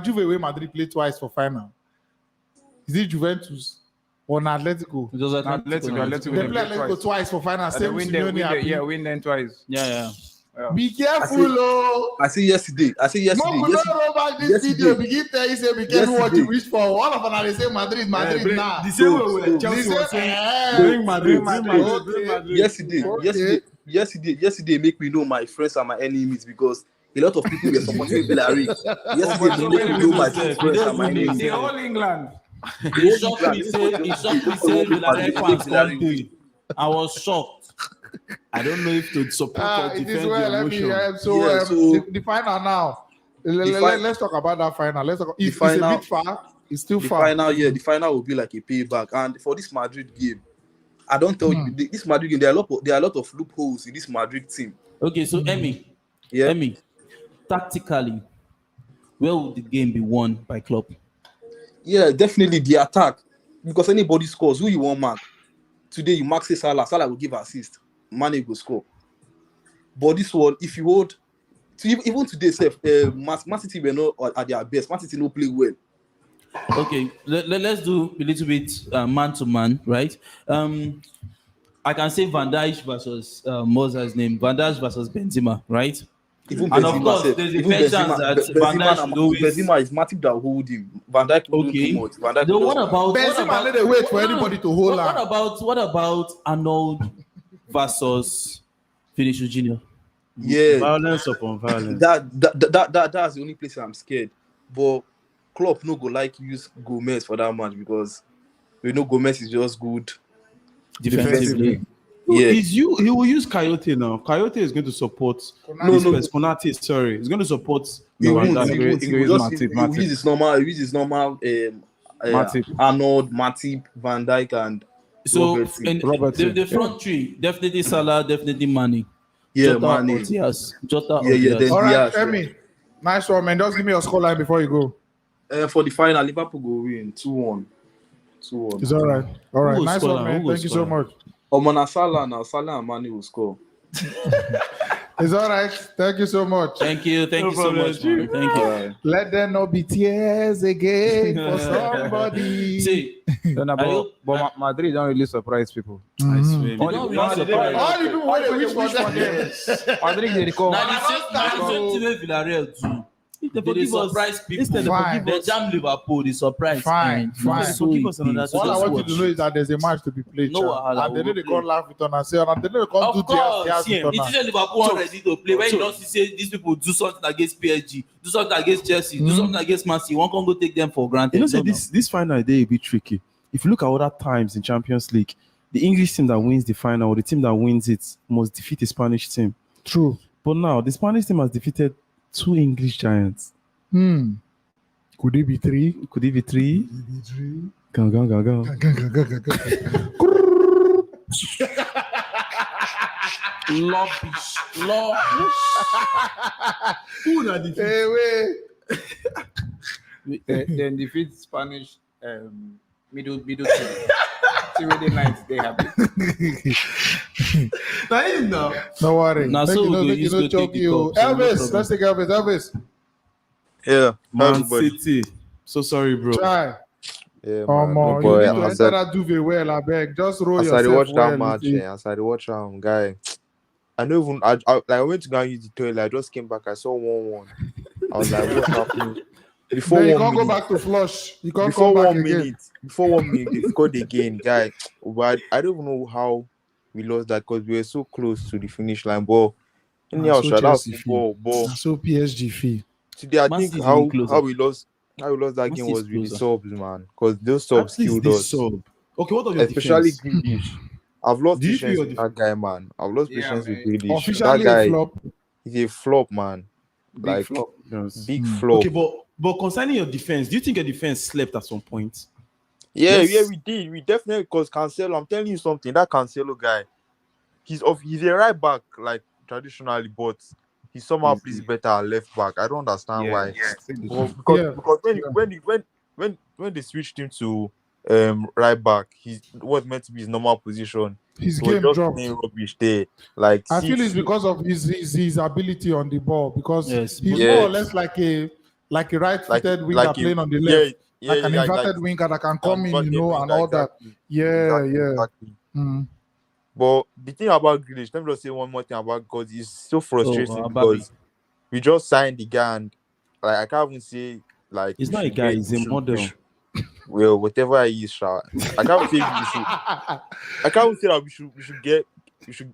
[SPEAKER 1] Juve where Madrid played twice for final? Is it Juventus or Atletico?
[SPEAKER 5] It was Atletico.
[SPEAKER 1] They played Atletico twice for final. Same
[SPEAKER 7] win them twice.
[SPEAKER 5] Yeah.
[SPEAKER 1] Be careful,
[SPEAKER 3] I see yesterday.
[SPEAKER 1] No, go back this video. Begin tell you say be careful what you wish for. All of them they say Madrid now.
[SPEAKER 16] The same way Chelsea was saying, bring Madrid.
[SPEAKER 3] Yesterday make me know my friends and my enemies because a lot of people were supporting Villarreal. Yesterday make me know my friends and my enemies.
[SPEAKER 7] The whole England.
[SPEAKER 5] He shocked me say Villarreal fans come play. I was shocked.
[SPEAKER 16] I don't know if to support or defend the emotion.
[SPEAKER 1] The final now. Let's talk about that final. It's a bit far. It's still far.
[SPEAKER 3] The final will be like a payback. And for this Madrid game, I don't tell you this Madrid game. There are a lot of loopholes in this Madrid team.
[SPEAKER 5] Okay, so Emmy, tactically, where would the game be won by Klopp?
[SPEAKER 3] Yeah, definitely the attack. Because anybody scores, who you want mark? Today you mark say Salah will give assist. Mane will score. But this one, if you hold, even today, Man City were not at their best. Man City no play well.
[SPEAKER 5] Okay, let's do a little bit man to man, right? I can say Van Dijk versus Moses' name, Van Dijk versus Benzema, right?
[SPEAKER 3] Even
[SPEAKER 5] and
[SPEAKER 3] Benzema
[SPEAKER 5] of course, there's a fair chance that Van Dijk should always.
[SPEAKER 3] Benzema is Matip that hold him. Van Dijk will do too much. Van Dijk
[SPEAKER 5] what about
[SPEAKER 1] Benzema? Let them wait for anybody to hold on.
[SPEAKER 5] What about Arnold versus Vinicius Junior.
[SPEAKER 7] Yeah,
[SPEAKER 16] Violence upon violence.
[SPEAKER 7] That's the only place I'm scared. But Klopp no go like use Gomez for that match because we know Gomez is just good
[SPEAKER 5] defensively.
[SPEAKER 7] Yeah.
[SPEAKER 3] He will use Coyote now. Coyote is going to support Konate. Sorry, he's going to support.
[SPEAKER 7] He will
[SPEAKER 3] Matip.
[SPEAKER 7] use his normal
[SPEAKER 3] Matip.
[SPEAKER 7] Arnold, Matip, Van Dijk, and
[SPEAKER 5] So
[SPEAKER 7] Robertson.
[SPEAKER 5] the front three, definitely Salah, definitely Mane.
[SPEAKER 7] Yeah,
[SPEAKER 5] Jota
[SPEAKER 7] Mane.
[SPEAKER 5] or Diaz. Jota or
[SPEAKER 7] Yeah,
[SPEAKER 5] Diaz.
[SPEAKER 1] All right, Femi. Nice one, man. Just give me your scoreline before you go.
[SPEAKER 7] For the final, Liverpool go win 2-1. 2-1.
[SPEAKER 1] It's all right. All right.
[SPEAKER 7] Who will
[SPEAKER 1] Nice
[SPEAKER 7] score
[SPEAKER 1] one,
[SPEAKER 7] now?
[SPEAKER 1] man.
[SPEAKER 7] Who will
[SPEAKER 1] Thank you so
[SPEAKER 7] score?
[SPEAKER 1] much.
[SPEAKER 7] Salah and Mane will score.
[SPEAKER 1] It's all right. Thank you so much.
[SPEAKER 5] Thank you. Thank you so much, man. Thank you.
[SPEAKER 1] Let there not be tears again for somebody.
[SPEAKER 5] See,
[SPEAKER 18] but Madrid don't really surprise people.
[SPEAKER 5] I swear.
[SPEAKER 18] All
[SPEAKER 5] They don't
[SPEAKER 18] the-
[SPEAKER 5] really surprise.
[SPEAKER 1] All you do when they wish for them.
[SPEAKER 18] Madrid they recover.
[SPEAKER 5] Now the same thing with Villarreal too. If they
[SPEAKER 3] forgive us,
[SPEAKER 5] surprise people,
[SPEAKER 3] instead they
[SPEAKER 1] Fine.
[SPEAKER 3] forgive
[SPEAKER 5] they jam Liverpool, they surprise.
[SPEAKER 1] Fine.
[SPEAKER 5] So
[SPEAKER 3] Forgive us another
[SPEAKER 5] so
[SPEAKER 1] All I
[SPEAKER 5] just
[SPEAKER 1] want you
[SPEAKER 5] watch.
[SPEAKER 1] to know is that there's a match to be played.
[SPEAKER 5] No
[SPEAKER 1] Cha.
[SPEAKER 5] wahala,
[SPEAKER 1] And they
[SPEAKER 5] we
[SPEAKER 1] know they
[SPEAKER 5] will
[SPEAKER 1] can't laugh with on and say, and they know they can't do
[SPEAKER 5] Of course,
[SPEAKER 1] tears
[SPEAKER 5] yeah.
[SPEAKER 1] with
[SPEAKER 5] It
[SPEAKER 1] on.
[SPEAKER 5] is Liverpool are ready to play. When you don't see these people do something against PSG, do something against Chelsea, do something against Man City, one can go take them for granted.
[SPEAKER 3] You know, say
[SPEAKER 5] No,
[SPEAKER 3] this final day will be tricky. If you look at other times in Champions League, the English team that wins the final, or the team that wins it, must defeat the Spanish team.
[SPEAKER 1] True.
[SPEAKER 3] But now the Spanish team has defeated 2 English giants.
[SPEAKER 1] Could it be 3?
[SPEAKER 3] Could it be 3? Go.
[SPEAKER 18] Who na defeat?
[SPEAKER 1] Hey,
[SPEAKER 18] Then defeat Spanish middle team. See where the nights they happy.
[SPEAKER 3] No.
[SPEAKER 1] No worry.
[SPEAKER 5] Now, so we
[SPEAKER 1] Make
[SPEAKER 5] use
[SPEAKER 1] you
[SPEAKER 5] go
[SPEAKER 1] choke
[SPEAKER 5] take the
[SPEAKER 1] you.
[SPEAKER 5] cup, so no
[SPEAKER 1] Elvis,
[SPEAKER 5] problem.
[SPEAKER 1] let's take Elvis. Elvis.
[SPEAKER 19] Yeah,
[SPEAKER 3] Man
[SPEAKER 19] everybody.
[SPEAKER 3] City. So sorry, bro.
[SPEAKER 1] Try.
[SPEAKER 19] Yeah,
[SPEAKER 1] Oh,
[SPEAKER 19] man.
[SPEAKER 1] man.
[SPEAKER 19] No,
[SPEAKER 1] You
[SPEAKER 19] boy,
[SPEAKER 1] need to
[SPEAKER 19] as
[SPEAKER 1] enter
[SPEAKER 19] I,
[SPEAKER 1] that duvet well, I beg. Just roll
[SPEAKER 19] as I dey
[SPEAKER 1] yourself
[SPEAKER 19] watch
[SPEAKER 1] well.
[SPEAKER 19] that match,
[SPEAKER 1] you see.
[SPEAKER 19] as I dey watch guy, I don't even. I went to go and use the toilet. I just came back. I saw 1-1. I was like, what's happening? Before
[SPEAKER 1] Then you
[SPEAKER 19] 1
[SPEAKER 1] can't go
[SPEAKER 19] minute,
[SPEAKER 1] back to flush. You can't
[SPEAKER 19] before
[SPEAKER 1] come back
[SPEAKER 19] 1
[SPEAKER 1] again.
[SPEAKER 19] minute, before 1 minute, they scored again, guy. But I don't even know how we lost that because we were so close to the finish line. But anyhow,
[SPEAKER 1] So
[SPEAKER 19] that's
[SPEAKER 1] Chelsea
[SPEAKER 19] football. But
[SPEAKER 1] So PSG fee.
[SPEAKER 19] today, I
[SPEAKER 5] Man
[SPEAKER 19] think
[SPEAKER 5] City
[SPEAKER 19] how
[SPEAKER 5] is closer.
[SPEAKER 19] we lost that
[SPEAKER 5] Man
[SPEAKER 19] game
[SPEAKER 5] City is
[SPEAKER 19] was with the
[SPEAKER 5] closer.
[SPEAKER 19] subs, man. Because those subs
[SPEAKER 3] At least
[SPEAKER 19] killed
[SPEAKER 3] this
[SPEAKER 19] us.
[SPEAKER 3] sub. Okay, what of your
[SPEAKER 19] Especially
[SPEAKER 3] defense?
[SPEAKER 19] Grealish. I've lost
[SPEAKER 3] Do you feel
[SPEAKER 19] patience
[SPEAKER 3] your
[SPEAKER 19] with that guy, man. I've lost patience with Grealish. That
[SPEAKER 1] Officially a
[SPEAKER 19] guy
[SPEAKER 1] flop.
[SPEAKER 19] is a flop, man.
[SPEAKER 18] Big flop.
[SPEAKER 19] Big flop.
[SPEAKER 3] Okay, but concerning your defense, do you think your defense slept at some point?
[SPEAKER 19] Yeah,
[SPEAKER 3] Yes.
[SPEAKER 19] we did. We definitely, because Cancelo, I'm telling you something, that Cancelo guy, he's a right back, like traditionally, but he somehow plays better at left back. I don't understand why. Well, because when they switched him to right back, he was meant to be his normal position.
[SPEAKER 1] His
[SPEAKER 19] He was
[SPEAKER 1] game
[SPEAKER 19] just
[SPEAKER 1] dropped.
[SPEAKER 19] playing rubbish there. Like
[SPEAKER 1] I feel it's
[SPEAKER 19] six-
[SPEAKER 1] because of his ability on the ball, because
[SPEAKER 5] Yes,
[SPEAKER 1] he's
[SPEAKER 19] yeah.
[SPEAKER 1] more or less like a right-footed winger
[SPEAKER 19] like a-
[SPEAKER 1] playing on the
[SPEAKER 19] yeah,
[SPEAKER 1] left,
[SPEAKER 19] yeah,
[SPEAKER 1] like an
[SPEAKER 19] yeah,
[SPEAKER 1] inverted
[SPEAKER 19] like-
[SPEAKER 1] winger that can come in,
[SPEAKER 19] inverted
[SPEAKER 1] and
[SPEAKER 19] winger,
[SPEAKER 1] all that.
[SPEAKER 19] exactly.
[SPEAKER 1] Yeah.
[SPEAKER 19] Exactly.
[SPEAKER 1] Mm.
[SPEAKER 19] But the thing about Grealish, let me just say one more thing about God. It's so frustrating
[SPEAKER 5] Bobby.
[SPEAKER 19] because we just signed the guy and like I can't even say like
[SPEAKER 3] He's
[SPEAKER 19] we
[SPEAKER 3] not a
[SPEAKER 19] should
[SPEAKER 3] guy,
[SPEAKER 19] get-
[SPEAKER 3] he's
[SPEAKER 19] we
[SPEAKER 3] a
[SPEAKER 19] should-
[SPEAKER 3] model.
[SPEAKER 19] we should- well, whatever he is, sha. I can't say we should. I can't say that we should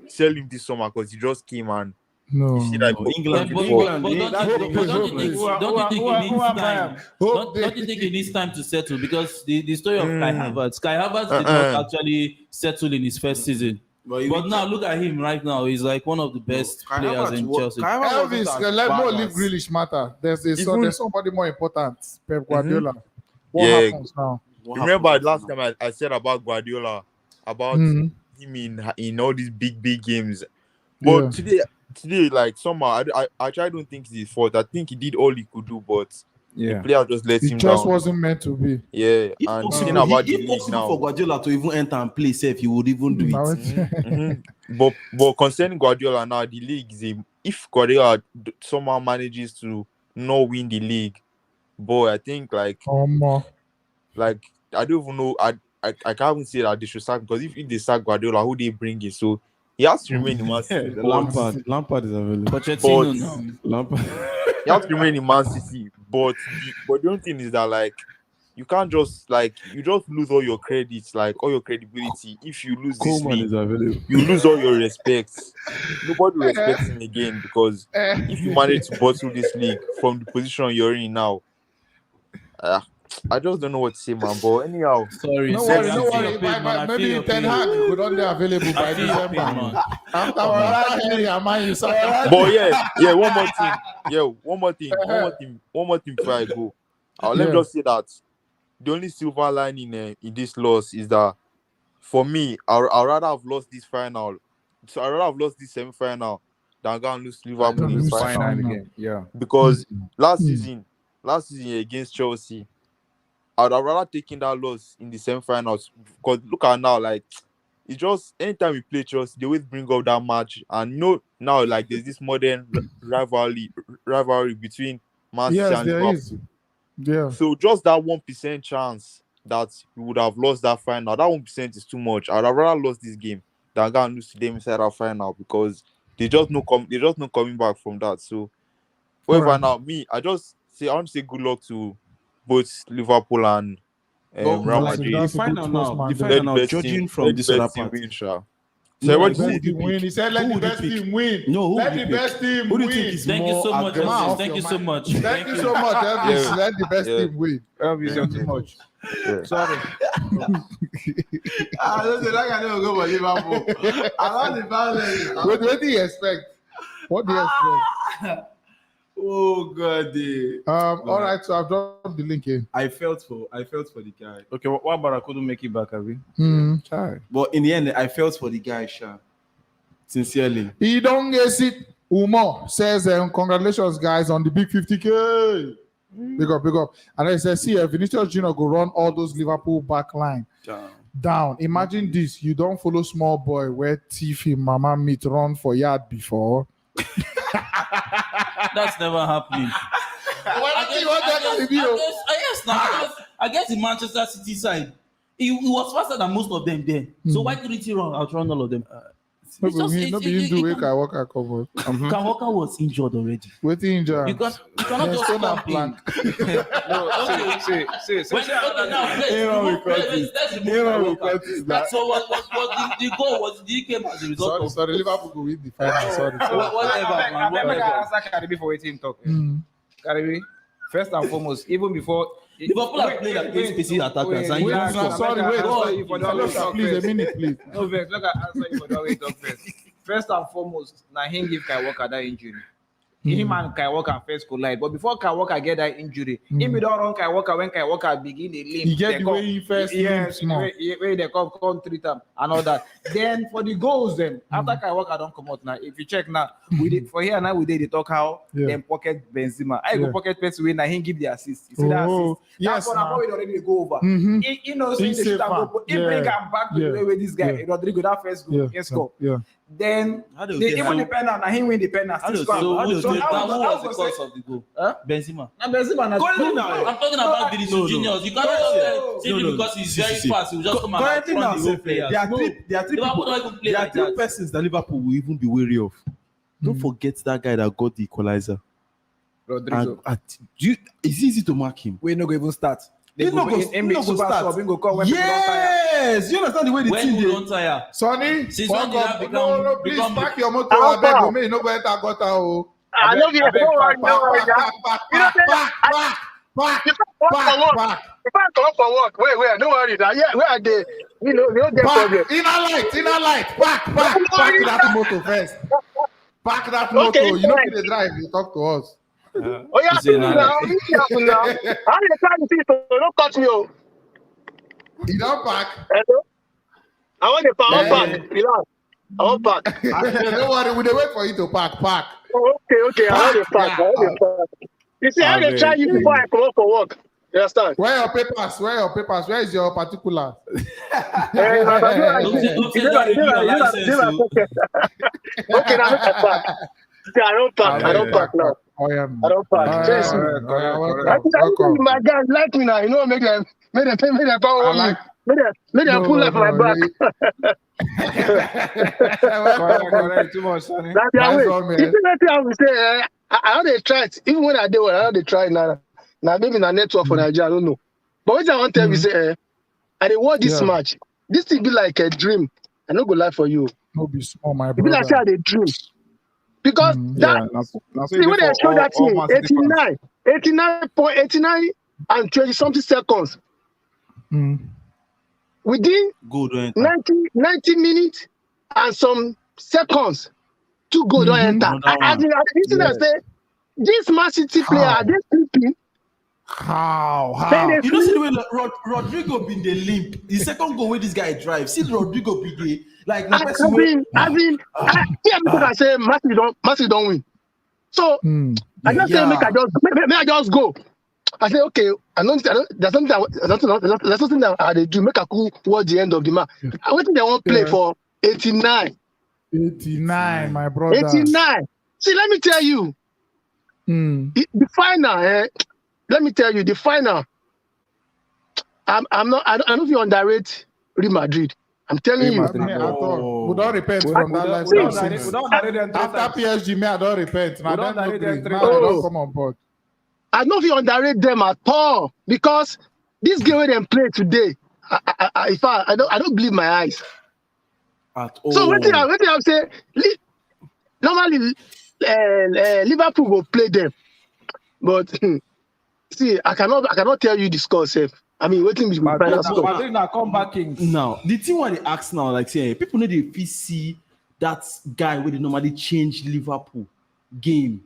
[SPEAKER 19] sell him this summer because he just came and
[SPEAKER 1] No.
[SPEAKER 19] you see that
[SPEAKER 3] No, England,
[SPEAKER 5] But
[SPEAKER 3] England,
[SPEAKER 5] don't you think it needs time to settle? Because the story of Kai Havertz did not actually settle in his first season. But now look at him right now. He's like one of the best
[SPEAKER 3] Kai
[SPEAKER 5] players
[SPEAKER 3] Havertz
[SPEAKER 5] in
[SPEAKER 3] wa-
[SPEAKER 5] Chelsea.
[SPEAKER 3] Kai Havertz
[SPEAKER 1] Elvis,
[SPEAKER 3] wasn't as
[SPEAKER 1] let
[SPEAKER 3] bad
[SPEAKER 1] more
[SPEAKER 3] as-
[SPEAKER 1] leave Grealish matter. There's somebody more important, Pep Guardiola. What
[SPEAKER 19] Yeah.
[SPEAKER 1] happens now?
[SPEAKER 19] Remember last time I said about Guardiola, about
[SPEAKER 1] Mhm.
[SPEAKER 19] him in all these big games. But today, like somehow, I actually don't think it's his fault. I think he did all he could do, but the player just let
[SPEAKER 1] It
[SPEAKER 19] him
[SPEAKER 1] just
[SPEAKER 19] down.
[SPEAKER 1] wasn't meant to be.
[SPEAKER 19] Yeah,
[SPEAKER 3] If
[SPEAKER 19] and
[SPEAKER 3] possible,
[SPEAKER 19] thinking about the
[SPEAKER 3] if
[SPEAKER 19] league
[SPEAKER 3] possible
[SPEAKER 19] now.
[SPEAKER 3] for Guardiola to even enter and play safe, he would even do it.
[SPEAKER 19] Mhm. But concerning Guardiola now, the league is if Guardiola somehow manages to not win the league, boy, I think like I don't even know. I can't even say that they should sack because if they sack Guardiola, who they bring in? So he has to remain in Man City.
[SPEAKER 3] Yeah, Lampard is available.
[SPEAKER 5] Pochettino now.
[SPEAKER 3] Lampard.
[SPEAKER 19] He has to remain in Man City. But the only thing is that like you can't just you just lose all your credits, like all your credibility. If you lose this
[SPEAKER 16] Coleman
[SPEAKER 19] league,
[SPEAKER 16] is available.
[SPEAKER 19] you lose all your respect. Nobody respects him again because if you manage to bottle this league from the position you're in now, I just don't know what to say, man. But anyhow,
[SPEAKER 5] sorry.
[SPEAKER 1] No worry. Maybe Ten Hag could not be available by December. After Henry and Man, you saw.
[SPEAKER 19] But one more thing before I go. Let me just say that the only silver lining in this loss is that for me, I'd rather have lost this final. So I'd rather have lost this semi-final than go and lose Liverpool in the final
[SPEAKER 18] again. Yeah.
[SPEAKER 19] Because last season against Chelsea, I'd have rather taken that loss in the semi-finals. Because look at now, like it's just anytime we play Chelsea, they always bring up that match, and now like there's this modern rivalry between Man City and Liverpool.
[SPEAKER 1] Is. Yeah.
[SPEAKER 19] So just that 1% chance that we would have lost that final, that 1% is too much. I'd have rather lost this game than go and lose to them inside our final because they just no coming back from that. So however, now I want to say good luck to both Liverpool and Real Madrid.
[SPEAKER 3] The final now, judging from this other part.
[SPEAKER 19] So what do you
[SPEAKER 1] win? He said, "Let the best team win."
[SPEAKER 3] No,
[SPEAKER 1] let the best team
[SPEAKER 3] who do
[SPEAKER 1] win.
[SPEAKER 3] you think is
[SPEAKER 5] Thank you so much, Elvis. Thank you so much.
[SPEAKER 1] Thank you so much, Elvis. Let the best team win.
[SPEAKER 18] Elvis, you're too much. Sorry.
[SPEAKER 14] I don't say that guy never go for Liverpool. I want the balance.
[SPEAKER 1] What do you expect? What do you expect?
[SPEAKER 3] Oh God!
[SPEAKER 1] All right, so I've dropped the link here.
[SPEAKER 3] I felt for the guy. Okay, what about I couldn't make it back, Abi?
[SPEAKER 1] Sorry.
[SPEAKER 3] But in the end, I felt for the guy, Sha. Sincerely.
[SPEAKER 1] He don't get it. Umo says, congratulations, guys, on the big 50K. Big up. And I said, see, Vinicius Junior go run all those Liverpool back line down. Imagine this. You don't follow small boy where Tiffy Mama meet run for yard before.
[SPEAKER 5] That's never happening. I guess in Manchester City side, he was faster than most of them there. So why couldn't he outrun all of them?
[SPEAKER 1] Kawaka covered.
[SPEAKER 5] Kawaka was injured already.
[SPEAKER 1] What injured?
[SPEAKER 5] Because you cannot just come in. So what the goal was? The came as a result of.
[SPEAKER 1] Sorry, Liverpool will win the final. Sorry.
[SPEAKER 18] Whatever. Answer Karibi for waiting talk. Karibi, first and foremost, even before.
[SPEAKER 5] Liverpool have played against specific attackers.
[SPEAKER 1] Sorry, please, a minute, please.
[SPEAKER 18] No, Vex, look at answer you for that way talk first. First and foremost, now him give Kai Walker that injury. Him and Kai Walker first collide. But before Kai Walker get that injury, him don't run Kai Walker when Kai Walker begin the limp.
[SPEAKER 1] He get the way he first limps more.
[SPEAKER 18] Where they come treat him and all that. Then for the goals then, after Kai Walker don't come out now, if you check now, we did for here now we did talk how them pocket Benzema. I go pocket pass away now, him give the assist. You see that assist?
[SPEAKER 1] Yes,
[SPEAKER 18] that's what already go over. He knows he bring him back to the way with this guy, Rodrigo, that first goal, he score. Then even the penalty, now he win the penalty.
[SPEAKER 5] So that was the cause of the goal. Benzema.
[SPEAKER 18] I'm
[SPEAKER 5] talking about Vinicius Junior. You can't just say because he's very fast, he will just come and run the whole players.
[SPEAKER 3] There are three persons that Liverpool will even be wary of. Don't forget that guy that got the equalizer.
[SPEAKER 18] Rodrigo.
[SPEAKER 3] It's easy to mark him.
[SPEAKER 18] We no go even start.
[SPEAKER 3] Yes, you understand the way the team
[SPEAKER 5] don't tire.
[SPEAKER 1] Sonny,
[SPEAKER 5] since when did that become?
[SPEAKER 1] Please pack your motor. I beg you, may no go enter gutter.
[SPEAKER 12] I know you don't worry. Back. If I come for work, wait, don't worry. Where are they? We don't get problem.
[SPEAKER 1] Inner light. Back that motor first. Back that motor.
[SPEAKER 12] Okay,
[SPEAKER 1] you know the drive. You talk to us.
[SPEAKER 12] Oh yeah, now. How you trying to see? So don't touch me, oh.
[SPEAKER 1] You don't pack.
[SPEAKER 12] I want the power pack. Relax. I want pack.
[SPEAKER 1] Don't worry, we wait for you to pack.
[SPEAKER 12] Oh, okay. I want the pack. You see, I dey try you before I come up for work. You understand?
[SPEAKER 1] Where your papers? Where is your particular?
[SPEAKER 12] Okay, now look at that. I don't pack now. I don't pack. My guys like me now. You know, make them power me. Make them pull up my back.
[SPEAKER 18] Too much, Sonny.
[SPEAKER 12] You see that I would say, I had to try it. Even when I did one, I had to try it now. Now maybe na network for Nigeria, I don't know.
[SPEAKER 20] But what I want to tell you say, I dey watch this match. This thing be like a dream. I no go lie for you.
[SPEAKER 1] No be small, my
[SPEAKER 20] It be like say
[SPEAKER 1] brother.
[SPEAKER 20] I dey dream. Because that
[SPEAKER 7] so
[SPEAKER 20] see when they show that thing,
[SPEAKER 7] Man City fans.
[SPEAKER 20] 89 and 20 something seconds. Within
[SPEAKER 5] Good.
[SPEAKER 20] 90 minutes and some seconds, 2 goals don't enter. I say, this Man City player, are they sleeping?
[SPEAKER 1] How?
[SPEAKER 5] You know, see the way Rodrigo been the limp. The second goal where this guy drive. See Rodrigo be the like.
[SPEAKER 20] I say, Messi don't win. So I just say, make I just go. I say, okay, there's something that they do. Make a cool towards the end of the match. I wait till they won't play for 89.
[SPEAKER 1] 89, my brother.
[SPEAKER 20] 89. See, let me tell you, the final. Let me tell you, the final. I don't know if you underrate Real Madrid. I'm telling you.
[SPEAKER 1] We don't repent from that lifestyle. After PSG, I don't repent. Now they don't come on board.
[SPEAKER 20] I don't know if you underrate them at all because this game where they play today, I don't believe my eyes.
[SPEAKER 5] At all.
[SPEAKER 20] So what did I say? Normally, Liverpool will play them, but see, I cannot tell you the score, safe. I mean, waiting with my final score.
[SPEAKER 7] Madrid now come back kings.
[SPEAKER 5] Now, the thing why they ask now, like say, people know they see that guy where they normally change Liverpool game.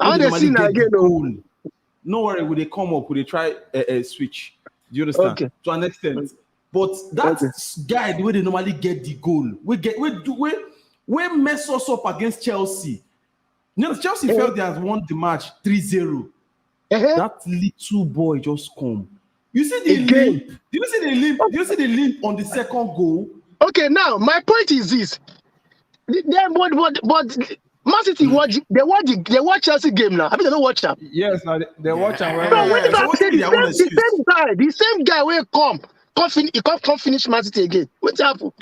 [SPEAKER 20] How they see now again?
[SPEAKER 5] No worry, will they come up? Will they try a switch? Do you understand? Okay. To an extent. But that guy, the way they normally get the goal, we mess us up against Chelsea. You know, Chelsea felt they had won the match 3-0. That little boy just come. You see the limp? Do you see the limp? Do you see the limp on the second goal?
[SPEAKER 20] Okay, now my point is this. But Man City they watch Chelsea game now. I mean they don't watch them.
[SPEAKER 7] Yes, now they watch them.
[SPEAKER 20] The same guy will come finish Man City again. What's happened?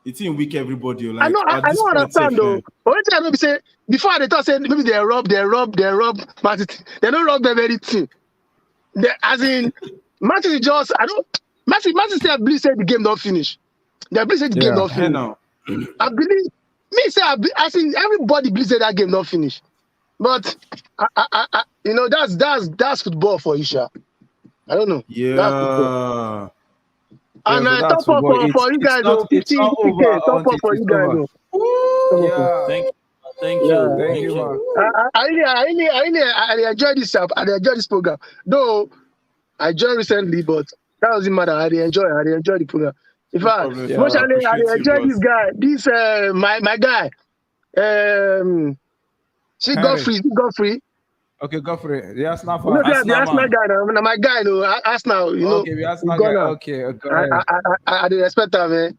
[SPEAKER 5] It's in week everybody. Like,
[SPEAKER 20] I don't understand though. But what I know be say before they thought say maybe they rob Man City. They don't rob them anything. As in Man City just Man City believe say the game don't finish. They believe say the game don't finish. I believe. Me say I think everybody believes that game not finish, but I you know that's football for Isha. I don't know.
[SPEAKER 5] Yeah.
[SPEAKER 20] And top up for you guys. 50K top up for you guys.
[SPEAKER 5] Yeah. Thank you.
[SPEAKER 20] I enjoy this stuff. I enjoy this program. Though I joined recently, but that doesn't matter. I enjoy the program. In fact, especially I enjoy this guy. This my guy. Godfrey.
[SPEAKER 7] Okay, Godfrey. The Arsenal
[SPEAKER 20] the Arsenal guy. Now my guy, Arsenal. You know.
[SPEAKER 7] Okay, the Arsenal guy. Okay.
[SPEAKER 20] I respect that, man.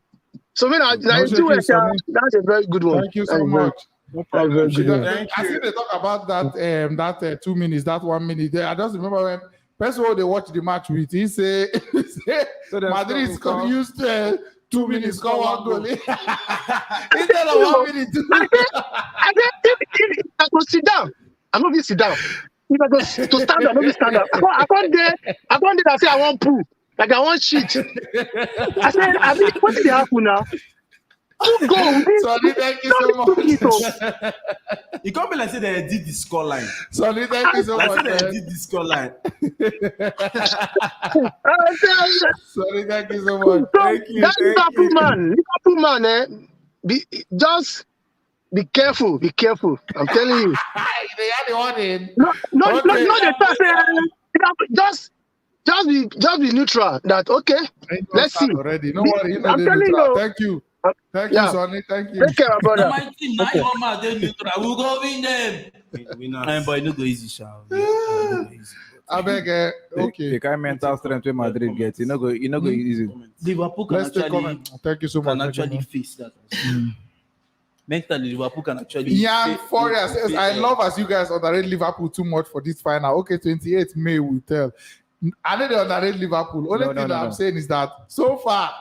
[SPEAKER 20] So when I do it, that's a very good one.
[SPEAKER 1] Thank you so much.
[SPEAKER 20] No problem.
[SPEAKER 1] I see they talk about that 2 minutes, that 1 minute. I just remember when. First of all, they watch the match with. He say Madrid is used 2 minutes, score 1 goal. Instead of 1 minute.
[SPEAKER 20] I said, if I go sit down, I'm not going to sit down. If I go to stand up, I'm not going to stand up. I can't there. I say I want poo. Like I want shit. I said, what did happen now? Go.
[SPEAKER 1] Sonny, thank you so much.
[SPEAKER 5] You can't be like say they did the score line.
[SPEAKER 1] Sonny, thank you so much.
[SPEAKER 5] Like say they did the score line.
[SPEAKER 1] Sonny, thank you so much.
[SPEAKER 20] Thank you. That Liverpool man, just be careful. Be careful. I'm telling you.
[SPEAKER 1] They had the one in.
[SPEAKER 20] No. Just be neutral. That okay. Let's see.
[SPEAKER 1] Already. No worry.
[SPEAKER 20] I'm telling you.
[SPEAKER 1] Thank you. Thank you, Sonny. Thank you.
[SPEAKER 20] Take care, brother.
[SPEAKER 5] My team, now your man, they neutral. We'll go win them. But no go easy, shall.
[SPEAKER 1] I beg. Okay.
[SPEAKER 7] The kind mental strength where Madrid gets, you know go easy.
[SPEAKER 5] Liverpool can actually.
[SPEAKER 1] Thank you so much.
[SPEAKER 5] Can actually face that. Mentally, Liverpool can actually.
[SPEAKER 1] Yeah, Furious says, I love as you guys underrate Liverpool too much for this final. Okay, 28 May will tell. I know they underrate Liverpool. Only thing I'm saying is that so far.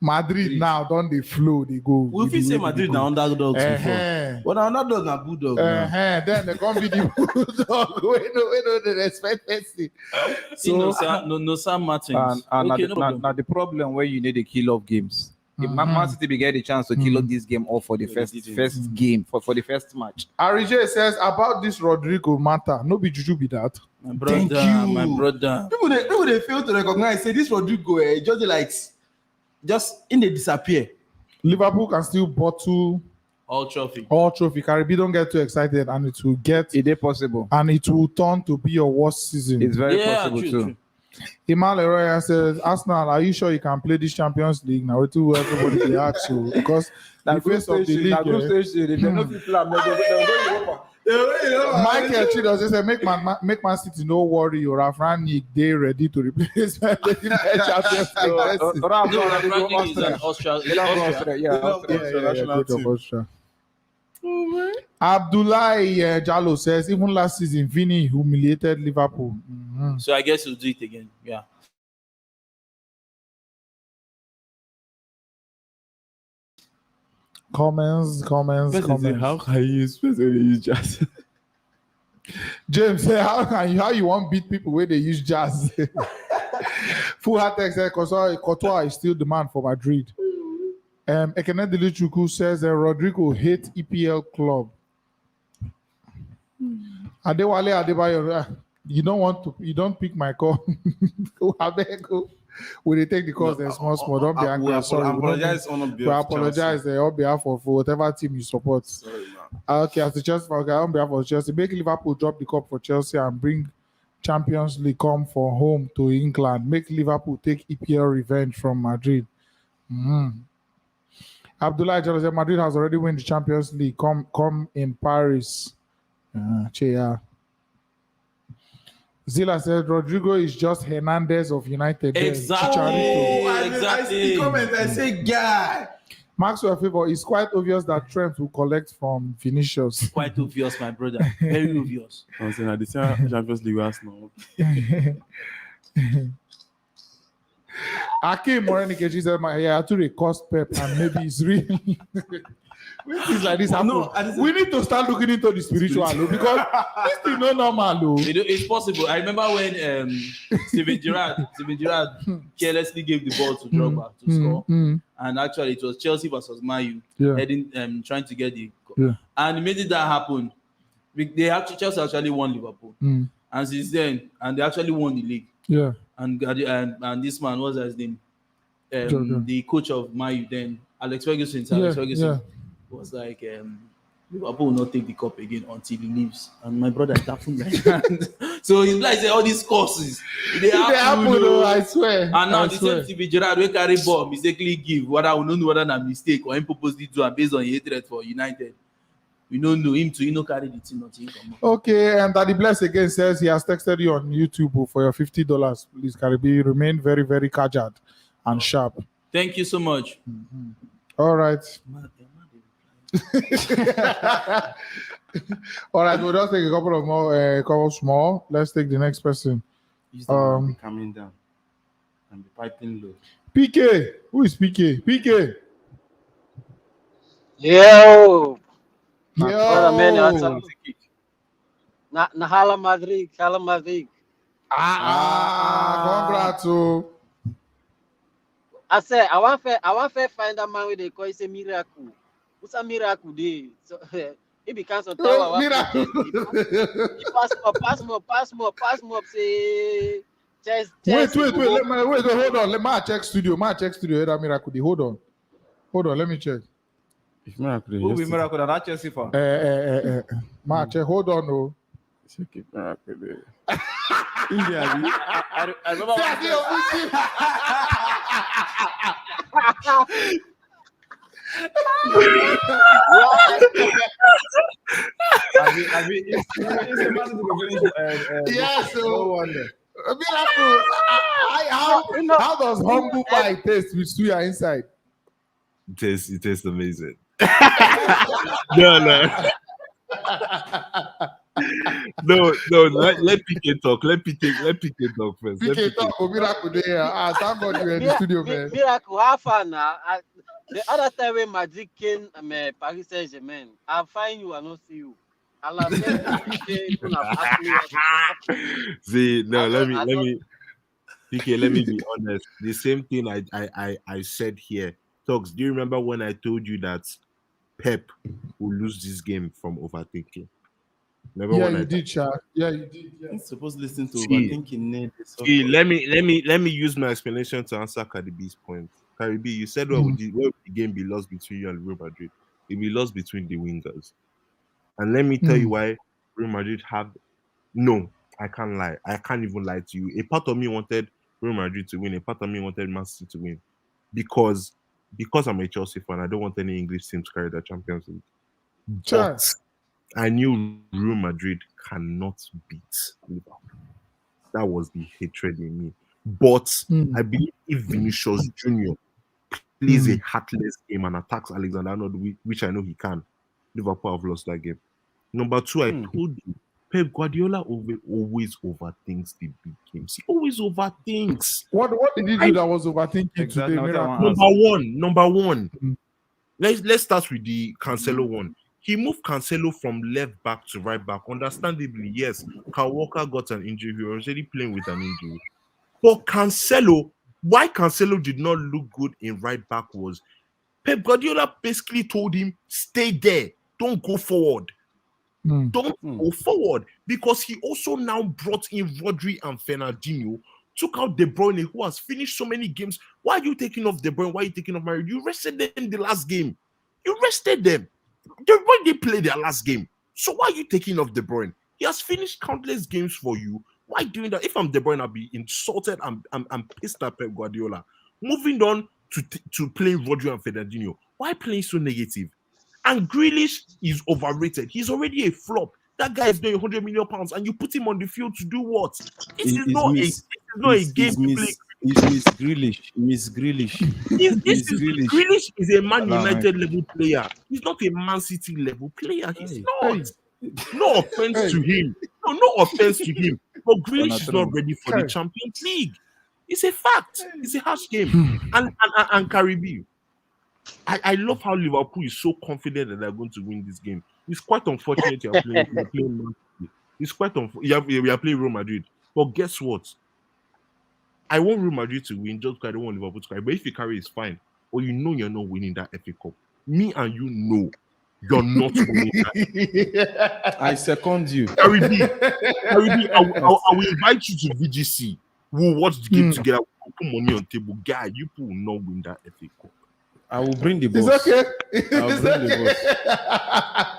[SPEAKER 1] Madrid now don't they flow, they go.
[SPEAKER 5] We fit say Madrid na underdogs before. But na underdog na bulldog now.
[SPEAKER 1] Then they come be the bulldog. We know the respect person.
[SPEAKER 5] No Sam Martins.
[SPEAKER 18] And
[SPEAKER 5] No problem.
[SPEAKER 18] now the problem where you need to kill off games. If Man City be get the chance to kill off this game off for the first game for the first match.
[SPEAKER 1] Arije says about this Rodrigo matter. No be juju be that.
[SPEAKER 5] My brother, my brother.
[SPEAKER 14] People they fail to recognize say this Rodrigo just in they disappear.
[SPEAKER 1] Liverpool can still bottle
[SPEAKER 5] all trophy.
[SPEAKER 1] Karibi, don't get too excited, and it will get.
[SPEAKER 18] It is possible,
[SPEAKER 1] and it will turn to be your worst season.
[SPEAKER 18] It's very possible too.
[SPEAKER 1] Imal Leroy says, Arsenal, are you sure you can play this Champions League now? It will everybody they ask you because the face of the league. Michael Chidos said, make Man City no worry. Your Rafranik they ready to replace my Champions League. Austria. Abdullahi Jallo says, even last season, Vini humiliated Liverpool. Mm-hmm.
[SPEAKER 5] So I guess he'll do it again. Yeah.
[SPEAKER 1] Comments.
[SPEAKER 16] How can you use jazz?
[SPEAKER 1] James, how you want beat people where they use jazz? Full heart text said, Courtois is still the man for Madrid. Ekene Dilichuku says Rodrigo hates EPL club. Adewale Adebayo, you don't pick my call. Will they take the calls? They're small. Don't be angry. Sorry. We apologize on behalf of whatever team you support.
[SPEAKER 16] Sorry, man.
[SPEAKER 1] Okay, as the Chelsea on behalf of Chelsea, make Liverpool drop the cup for Chelsea and bring Champions League come for home to England. Make Liverpool take EPL revenge from Madrid. Abdullah Jalo said Madrid has already won the Champions League. Come in Paris. Zila said Rodrigo is just Hernandez of United.
[SPEAKER 5] Exactly.
[SPEAKER 14] I see the comment. I say, guy.
[SPEAKER 1] Maxwell Favor, it's quite obvious that Trent will collect from Vinicius.
[SPEAKER 5] Quite obvious, my brother. Very obvious.
[SPEAKER 16] I was saying at the same Champions League Arsenal.
[SPEAKER 1] Akim Morenikeji said, I had to cost Pep and maybe it's real. When things like this happen, we need to start looking into the spiritual because this thing not normal.
[SPEAKER 5] It's possible. I remember when Steven Gerrard carelessly gave the ball to Drogba to score, and actually it was Chelsea versus Man U heading trying to get the and immediately that happened, Chelsea actually won Liverpool, and since then they actually won the league. And this man, what's his name? The coach of Man U then, Alex Ferguson. Was like Liverpool will not take the cup again until he leaves. And my brother tapped him like that. So it's like all these courses they happen,
[SPEAKER 1] I swear.
[SPEAKER 5] And now the same Steven Gerrard will carry ball mistakenly give whether I will not know whether that's a mistake or him purposely do and based on hatred for United. We don't know him to carry the team until he come.
[SPEAKER 1] Okay, and Daddy Bless again says he has texted you on YouTube for your $50. Please, Karibi, remain very, very caged and sharp.
[SPEAKER 5] Thank you so much.
[SPEAKER 1] All right. All right, we'll just take a couple of more, couple small. Let's take the next person.
[SPEAKER 16] Coming down and be piping low.
[SPEAKER 1] PK, who is PK? PK.
[SPEAKER 21] Yo. Na Hala Madrid.
[SPEAKER 1] Congrats.
[SPEAKER 21] I say I want to find a man with they call it a miracle. What's a miracle day? So it becomes a tower.
[SPEAKER 1] Miracle.
[SPEAKER 21] Pass more. Say
[SPEAKER 1] wait. Hold on. Let me check studio. That miracle day. Hold on. Let me check.
[SPEAKER 16] If miracle,
[SPEAKER 18] who be miracle that Chelsea for?
[SPEAKER 1] Check. Hold on, no.
[SPEAKER 16] Check it, miracle day.
[SPEAKER 18] I remember.
[SPEAKER 1] Yes, how does humble pie taste with suya inside?
[SPEAKER 22] It tastes amazing. No.
[SPEAKER 9] No. Let PK talk. Let PK talk first. Let
[SPEAKER 1] PK talk. Miracle there. Thank God you were in the studio, man.
[SPEAKER 21] Miracle, how far now? The other time when Magic came, Paris Saint-Germain, I find you and not see you. I'll have said PK could have asked me what happened.
[SPEAKER 9] See, no, let
[SPEAKER 21] I
[SPEAKER 9] me PK, let me be honest. The same thing I said here. Talks, do you remember when I told you that Pep will lose this game from overthinking? Remember
[SPEAKER 1] Yeah,
[SPEAKER 9] when
[SPEAKER 1] you did, Sha. Yeah, you did. Yeah.
[SPEAKER 5] He's supposed to listen to
[SPEAKER 9] See,
[SPEAKER 5] overthinking.
[SPEAKER 9] let me use my explanation to answer Karibi's point. Karibi, you said where would the game be lost between you and Real Madrid? It will be lost between the wingers. And let me tell you why Real Madrid have no, I can't lie. I can't even lie to you. A part of me wanted Real Madrid to win, a part of me wanted Man City to win. Because I'm a Chelsea fan, I don't want any English team to carry the Champions League.
[SPEAKER 1] Sure.
[SPEAKER 9] But I knew Real Madrid cannot beat Liverpool. That was the hatred in me. But I believe if Vinicius Jr. plays a heartless game and attacks Alexander-Arnold, which I know he can, Liverpool have lost that game. Number two, I told you, Pep Guardiola always overthinks the big games. He always overthinks.
[SPEAKER 1] What did he do that was overthinking today?
[SPEAKER 9] Number one. Let's start with the Cancelo one. He moved Cancelo from left back to right back. Understandably, yes, Kyle Walker got an injury. He was already playing with an injury. But Cancelo, why Cancelo did not look good in right back was Pep Guardiola basically told him, stay there. Don't go forward. Don't go forward. Because he also now brought in Rodri and Fernandinho, took out De Bruyne, who has finished so many games. Why are you taking off De Bruyne? Why are you taking off Mario? You rested them in the last game. You rested them. Why they play their last game? So why are you taking off De Bruyne? He has finished countless games for you. Why doing that? If I'm De Bruyne, I'll be insulted. I'm pissed at Pep Guardiola. Moving on to playing Rodri and Fernandinho. Why playing so negative? And Grealish is overrated. He's already a flop. That guy is doing 100 million pounds, and you put him on the field to do what? This is not a game to play.
[SPEAKER 5] Miss Grealish.
[SPEAKER 9] Grealish is a Man United level player. He's not a Man City level player. He's not. No offense to him. No offense to him. But Grealish is not ready for the Champions League. It's a fact. It's a harsh game. And Karibi. I love how Liverpool is so confident that they're going to win this game. It's quite unfortunate you're playing Man City. It's quite unfortunate. We are playing Real Madrid. But guess what? I want Real Madrid to win just because I don't want Liverpool to carry. But if you carry, it's fine. Or you know you're not winning that FA Cup. Me and you know you're not winning that.
[SPEAKER 5] I second you.
[SPEAKER 9] Karibi, I will invite you to VGC. We'll watch the game together. We'll put money on table. Guy, you will not win that FA Cup.
[SPEAKER 5] I will bring the boss.
[SPEAKER 1] It's okay.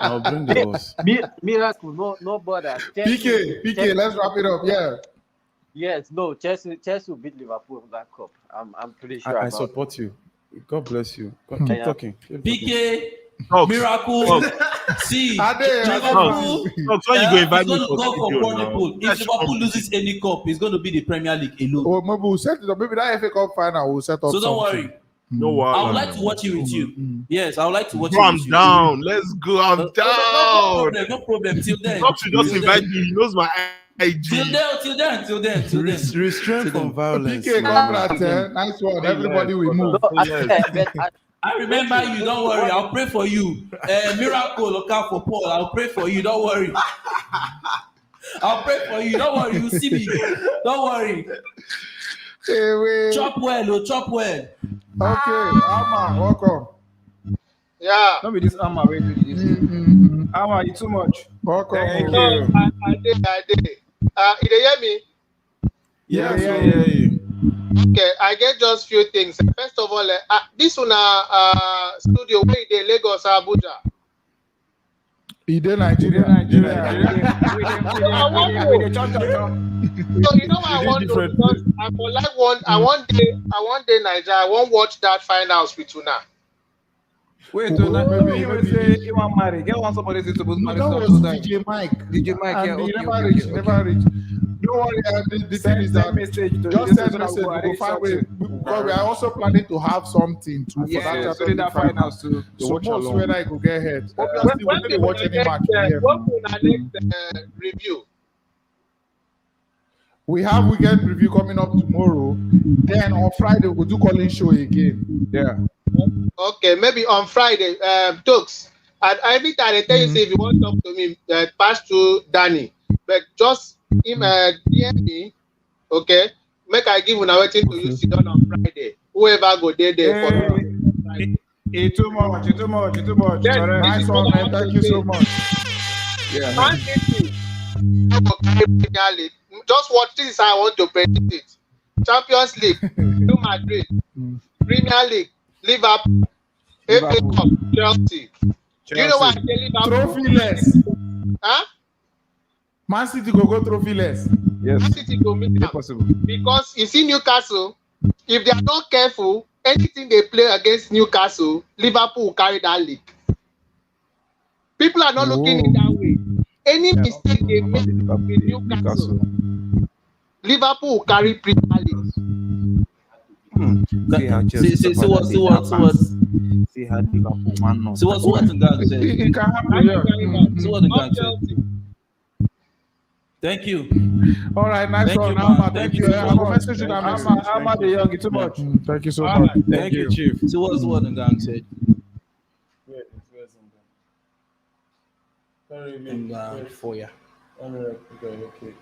[SPEAKER 5] I'll bring the boss.
[SPEAKER 21] Miracle, no bother.
[SPEAKER 1] PK, let's wrap it up. Yeah.
[SPEAKER 21] Yes, no, Chelsea will beat Liverpool in that cup. I'm pretty sure.
[SPEAKER 5] I support you. God bless you. Keep talking.
[SPEAKER 2] PK,
[SPEAKER 9] Talks.
[SPEAKER 2] Miracle, see, Liverpool.
[SPEAKER 9] So you go invite me
[SPEAKER 2] for Chronicle. If Liverpool loses any cup, it's going to be the Premier League alone.
[SPEAKER 1] Oh, maybe we'll set it up. Maybe that FA Cup final will set up.
[SPEAKER 2] So don't worry.
[SPEAKER 9] No worry.
[SPEAKER 2] I would like to watch it with you. Yes, I would like to watch it
[SPEAKER 9] I'm
[SPEAKER 2] with you.
[SPEAKER 9] down. Let's go. I'm down.
[SPEAKER 2] No problem. Till then.
[SPEAKER 9] Not to just invite me. He knows my IG.
[SPEAKER 2] Till then.
[SPEAKER 5] Restraint from violence.
[SPEAKER 1] PK, congrats. Nice one. Everybody will move.
[SPEAKER 2] I remember you. Don't worry. I'll pray for you. Miracle, look out for Paul. I'll pray for you. Don't worry. I'll pray for you. Don't worry. You see me. Don't worry. Chop well.
[SPEAKER 1] Okay, Amma, welcome.
[SPEAKER 10] Yeah.
[SPEAKER 18] Don't be this Amma way do this. Amma, you too much.
[SPEAKER 1] Welcome.
[SPEAKER 10] No, I did. You dey hear me?
[SPEAKER 1] Yeah.
[SPEAKER 10] Okay, I get just few things. First of all, this one studio where you dey Lagos, Abuja.
[SPEAKER 1] Ide Nigeria.
[SPEAKER 10] I want to. So you know what I want to, because I for like one day Nigeria. I won't watch that finals with Tuna.
[SPEAKER 18] Wait, maybe say you want marry. Get one somebody to marry.
[SPEAKER 1] That was DJ Mike.
[SPEAKER 18] DJ Mike, yeah.
[SPEAKER 1] He never reached. Don't worry. The thing is that
[SPEAKER 7] message to
[SPEAKER 1] just send message. We will find way because we are also planning to have something too for that
[SPEAKER 7] so that finals too.
[SPEAKER 1] So most whether I could get ahead.
[SPEAKER 19] When
[SPEAKER 1] Obviously, we didn't watch any match here.
[SPEAKER 19] When will our next review?
[SPEAKER 1] We have weekend review coming up tomorrow. Then on Friday we'll do calling show again. Yeah.
[SPEAKER 19] Okay, maybe on Friday. Talks. And every time they tell you say if you want to talk to me, pass to Danny. But just DM me, okay? Make I give una waiting to you sit down on Friday. Whoever go there for Friday.
[SPEAKER 7] It's too much.
[SPEAKER 19] Then,
[SPEAKER 1] nice one, man. Thank you so much.
[SPEAKER 19] Yeah. Man City, Premier League. Just watch this. I want to predict it. Champions League, Real Madrid, Premier League, Liverpool, FA Cup, Chelsea. Do you know what I say Liverpool?
[SPEAKER 1] Trophyless.
[SPEAKER 19] Huh?
[SPEAKER 1] Man City go trophyless.
[SPEAKER 7] Yes.
[SPEAKER 19] Man City go meet them.
[SPEAKER 7] Possible.
[SPEAKER 19] Because you see Newcastle, if they are not careful, anything they play against Newcastle, Liverpool will carry that league. People are not looking in that way. Any mistake they make with Newcastle, Liverpool will carry Premier League.
[SPEAKER 5] See what the gang said.
[SPEAKER 1] It can happen.
[SPEAKER 5] See what the gang said. Thank you.
[SPEAKER 1] All right, nice
[SPEAKER 5] Thank
[SPEAKER 1] one.
[SPEAKER 5] you, man.
[SPEAKER 1] Alma,
[SPEAKER 5] Thank
[SPEAKER 1] thank
[SPEAKER 5] you
[SPEAKER 1] you.
[SPEAKER 5] so
[SPEAKER 1] I'm
[SPEAKER 5] much.
[SPEAKER 1] messaging that
[SPEAKER 5] Thank
[SPEAKER 1] message.
[SPEAKER 5] you.
[SPEAKER 7] Alma the Young, it's too much.
[SPEAKER 1] Thank you so much.
[SPEAKER 5] Thank you, Chief. See what the gang said.
[SPEAKER 3] For you. Okay.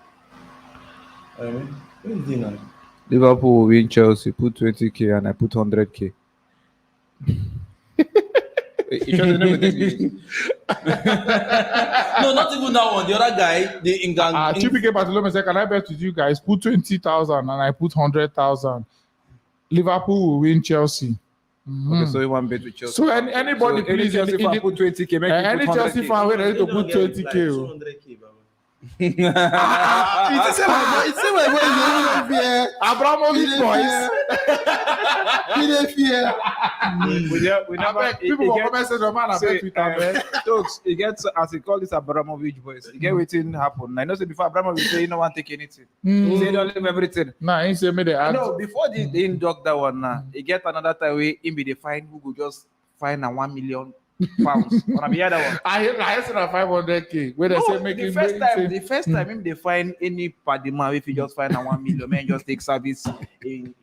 [SPEAKER 3] Where is he now?
[SPEAKER 7] Liverpool will win Chelsea. Put 20k and I put 100k.
[SPEAKER 5] No, not even that one. The other guy, the Ingang.
[SPEAKER 1] Chibike Bartolome said, can I bet with you guys? Put 20,000 and I put 100,000. Liverpool will win Chelsea.
[SPEAKER 7] Okay, so you want bet with Chelsea.
[SPEAKER 1] So anybody
[SPEAKER 7] So any
[SPEAKER 1] please
[SPEAKER 7] Chelsea fan put 20k. Make
[SPEAKER 1] any
[SPEAKER 7] put
[SPEAKER 1] Chelsea
[SPEAKER 7] 100K.
[SPEAKER 1] fan we're ready to put 20k.
[SPEAKER 14] It's the my boys they fear.
[SPEAKER 1] Abramovich boys.
[SPEAKER 7] We never.
[SPEAKER 1] People will come and say, man, I bet with them.
[SPEAKER 7] Talks. It gets as he call this Abramovich boys. It get waiting happen. I know. Say before Abramovich say, you don't want to take anything. He say don't leave everything.
[SPEAKER 1] Nah, he say me the ads.
[SPEAKER 7] No, before they induct that one now, he get another time where him be the fine who go just fine a £1 million. Wanna be other one.
[SPEAKER 1] I said 500k. Where they say making
[SPEAKER 7] the first time him they find any padima if you just find a 1 million, man, just take service in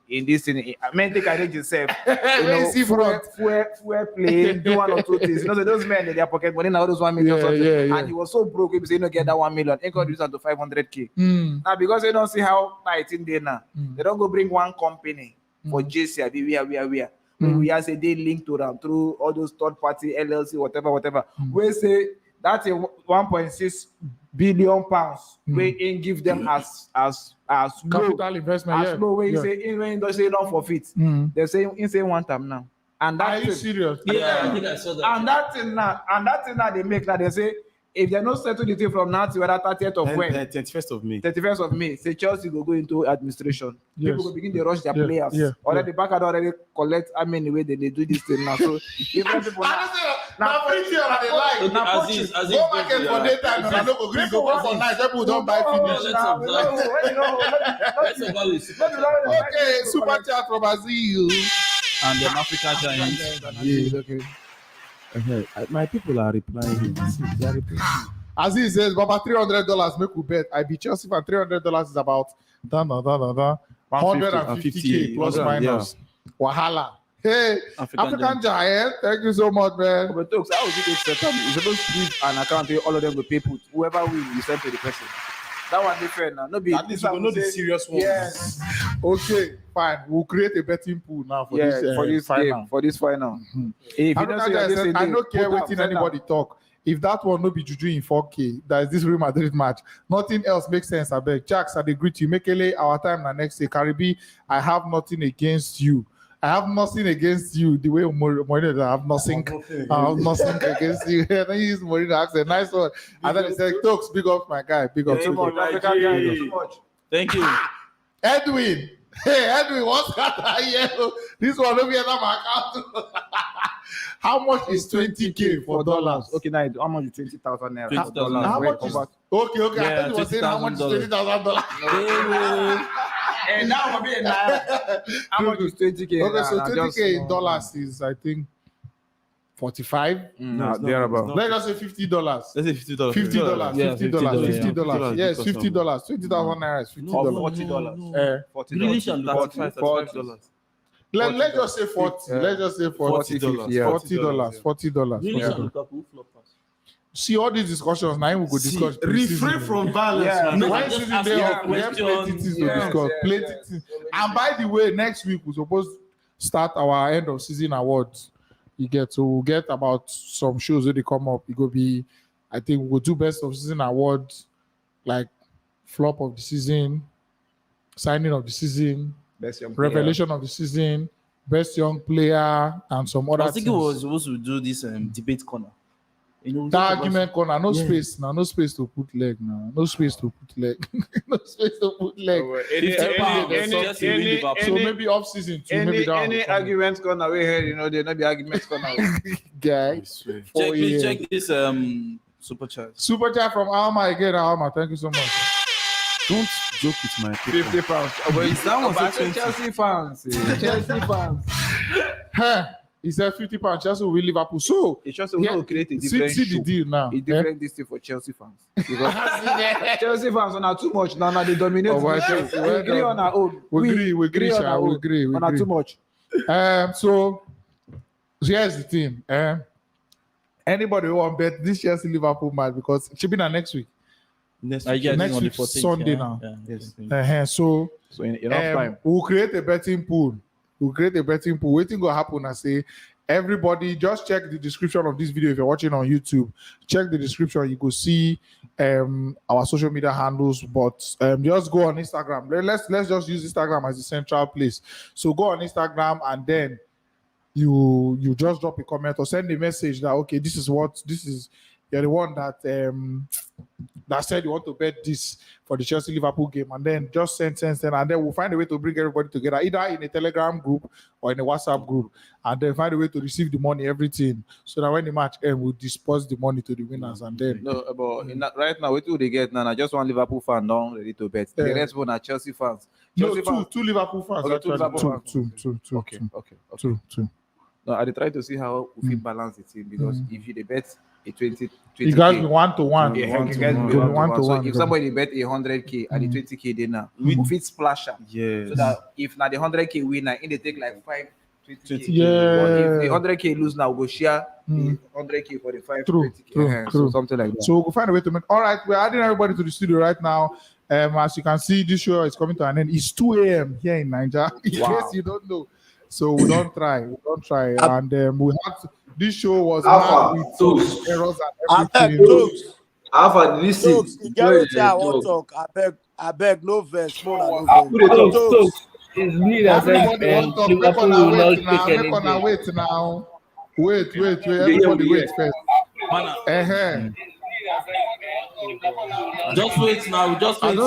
[SPEAKER 7] this thing. I mean, take arrange yourself. You know, full play, do one or two things. You know, so those men in their pocket money now those 1 million something. And he was so broke, he say no get that 1 million. He got reduce to 500k. Now because they don't see how tight in there now, they don't go bring one company for JC. We we have say they link to them through all those third party LLC, whatever. We say that's a 1.6 billion pounds. We in give them as
[SPEAKER 1] capital
[SPEAKER 7] low,
[SPEAKER 1] investment.
[SPEAKER 7] as low. We say in when they say don't forfeit. They say in say one time now. And
[SPEAKER 1] Are
[SPEAKER 7] that's
[SPEAKER 1] you serious?
[SPEAKER 5] Yeah, I think I saw that.
[SPEAKER 7] And that thing now they make that they say if they not settle the thing from now to whether 30th of when
[SPEAKER 3] 31st of May.
[SPEAKER 7] 31st of May, say Chelsea go into administration.
[SPEAKER 1] Yes.
[SPEAKER 7] People go begin to rush their players. Already back had already collect how many way they do this thing now. So even people
[SPEAKER 1] now pretty on the line.
[SPEAKER 5] Aziz,
[SPEAKER 1] Go market for daytime and I no go green go work for night. People don't buy finish. Okay, super chat from Aziz.
[SPEAKER 5] And the Africa Giants.
[SPEAKER 3] Okay. My people are replying. They are replying.
[SPEAKER 1] Aziz says, Baba, $300 make we bet. I be Chelsea fan. $300 is about 150k plus minus. Wahala. Hey, African Giant. Thank you so much, man.
[SPEAKER 7] But Talks, how is it set up? You're supposed to give an account where all of them will pay put. Whoever win, you send to the person. That one different now. No be.
[SPEAKER 3] At least you will know the serious ones.
[SPEAKER 7] Yes.
[SPEAKER 1] Okay, fine. We'll create a betting pool now for this
[SPEAKER 7] final.
[SPEAKER 1] game.
[SPEAKER 7] For this final. If you don't say
[SPEAKER 1] African
[SPEAKER 7] this
[SPEAKER 1] Giant said, I don't care
[SPEAKER 7] put
[SPEAKER 1] waiting
[SPEAKER 7] send
[SPEAKER 1] anybody talk. If that one no be juju in 4K, that is this Real Madrid match. Nothing else makes sense. I beg. Jax, I agree to you. Mekele, our time na next day. Karibi, I have nothing against you. I have nothing against you. The way Mourinho, I have nothing against you. And then he used Mourinho asked a nice one. And then he said, Talks, big up my guy. Big up.
[SPEAKER 7] Too much. African Giant, too much.
[SPEAKER 5] Thank you.
[SPEAKER 1] Edwin. Hey, Edwin, what's that here? This one will be another account. How much is 20K for dollars?
[SPEAKER 18] Okay, now how much is 20,000 naira?
[SPEAKER 2] 20,000
[SPEAKER 18] dollars?
[SPEAKER 1] How
[SPEAKER 18] Wait,
[SPEAKER 1] much is
[SPEAKER 18] convert.
[SPEAKER 1] okay? I
[SPEAKER 2] Yeah,
[SPEAKER 1] thought you were saying how much is
[SPEAKER 2] $20,000.
[SPEAKER 1] $20,000.
[SPEAKER 18] And now I'm being how much is 20K?
[SPEAKER 1] Okay, so
[SPEAKER 18] Nah,
[SPEAKER 1] 20K in dollars is I think 45.
[SPEAKER 7] No, thereabout.
[SPEAKER 1] Let's just say $50.
[SPEAKER 16] Let's say $50.
[SPEAKER 1] $50.
[SPEAKER 16] Yeah,
[SPEAKER 1] $50. Yes, $50. 20,000 naira is $50.
[SPEAKER 18] $40.
[SPEAKER 1] Let's just say 40. Let's just say $40. $40. See all these discussions now we could discuss.
[SPEAKER 17] Refrain from violence.
[SPEAKER 1] No, when season day up, we have plenty things to discuss. Plenty things. And by the way, next week we're supposed to start our end of season awards. We'll get about some shows that they come up. It will be, I think we'll do best of season awards, like flop of the season, signing of the season,
[SPEAKER 18] Best young
[SPEAKER 1] revelation of the season, best young player, and some
[SPEAKER 5] I
[SPEAKER 1] other
[SPEAKER 5] was
[SPEAKER 1] things.
[SPEAKER 5] thinking we were supposed to do this debate corner. You know,
[SPEAKER 1] That argument corner, no
[SPEAKER 5] Yeah.
[SPEAKER 1] space now, no space to put leg now, no space to put leg, no space to put leg. So maybe off season too, maybe that
[SPEAKER 18] Any arguments gonna we heard, there not be arguments gonna.
[SPEAKER 1] guys.
[SPEAKER 5] Please check this super chat.
[SPEAKER 1] Super chat from Alma again, Alma. Thank you so much.
[SPEAKER 16] Don't joke with my people.
[SPEAKER 18] £50. But it's that one Chelsea fans. Chelsea fans.
[SPEAKER 1] Huh. He said £50. Chelsea will win Liverpool. So
[SPEAKER 18] It just will create a different
[SPEAKER 1] see the deal now.
[SPEAKER 18] A different this thing for Chelsea fans. Because Chelsea fans are not too much now. They dominate.
[SPEAKER 1] Oh, well,
[SPEAKER 18] Chelsea. We agree on our own.
[SPEAKER 1] We agree.
[SPEAKER 18] on our
[SPEAKER 1] We
[SPEAKER 18] own.
[SPEAKER 1] agree.
[SPEAKER 18] On our too much.
[SPEAKER 1] So here's the thing. Anybody who want bet this Chelsea Liverpool match because it should be next week.
[SPEAKER 16] Next
[SPEAKER 5] I
[SPEAKER 16] week.
[SPEAKER 5] guess
[SPEAKER 1] Next
[SPEAKER 5] on the
[SPEAKER 1] week
[SPEAKER 5] 14th,
[SPEAKER 1] Sunday
[SPEAKER 5] yeah.
[SPEAKER 1] now.
[SPEAKER 5] Yeah.
[SPEAKER 1] So
[SPEAKER 18] enough time.
[SPEAKER 1] we'll create a betting pool. Waiting will happen. I say everybody just check the description of this video if you're watching on YouTube. Check the description. You go see our social media handles, but just go on Instagram. Let's just use Instagram as the central place. So go on Instagram and then you just drop a comment or send a message that okay, you're the one that said you want to bet this for the Chelsea Liverpool game, and then just send, and then we'll find a way to bring everybody together, either in a Telegram group or in a WhatsApp group, and then find a way to receive the money, everything, so that when the match ends, we'll disperse the money to the winners, and then
[SPEAKER 18] Right now, what do they get now? Just one Liverpool fan down ready to bet. The rest one are Chelsea fans.
[SPEAKER 1] two Liverpool fans.
[SPEAKER 18] Okay, two Liverpool fans.
[SPEAKER 1] Two.
[SPEAKER 18] Okay. No, I try to see how we fit balance the team because if you bet a 20,
[SPEAKER 1] you guys be 1-to-1.
[SPEAKER 18] Yeah,
[SPEAKER 1] One
[SPEAKER 18] you
[SPEAKER 1] to
[SPEAKER 18] guys
[SPEAKER 1] one.
[SPEAKER 18] be 1-to-1.
[SPEAKER 1] One to
[SPEAKER 18] So
[SPEAKER 1] one.
[SPEAKER 18] if somebody bet 100K and the 20K then now, we fit splash am.
[SPEAKER 16] Yes.
[SPEAKER 18] So that if now the 100K win now, they take like 5 20K.
[SPEAKER 1] Yeah.
[SPEAKER 18] But if the 100K lose now, we'll go share the 100K for the 5 20K. So something like that.
[SPEAKER 1] So we'll find a way to make. All right, we're adding everybody to the studio right now. As you can see, this show is coming to an end. It's 2 a.m. here in Nigeria. In case you don't know, so we don't try, and we have to, this show was marked with some errors and everything.
[SPEAKER 6] Alpha, listen.
[SPEAKER 22] I beg, no verse.
[SPEAKER 2] It's me that said Liverpool will not take anything.
[SPEAKER 1] Wait now. Wait. Everybody wait first.
[SPEAKER 2] Just wait now. Just wait.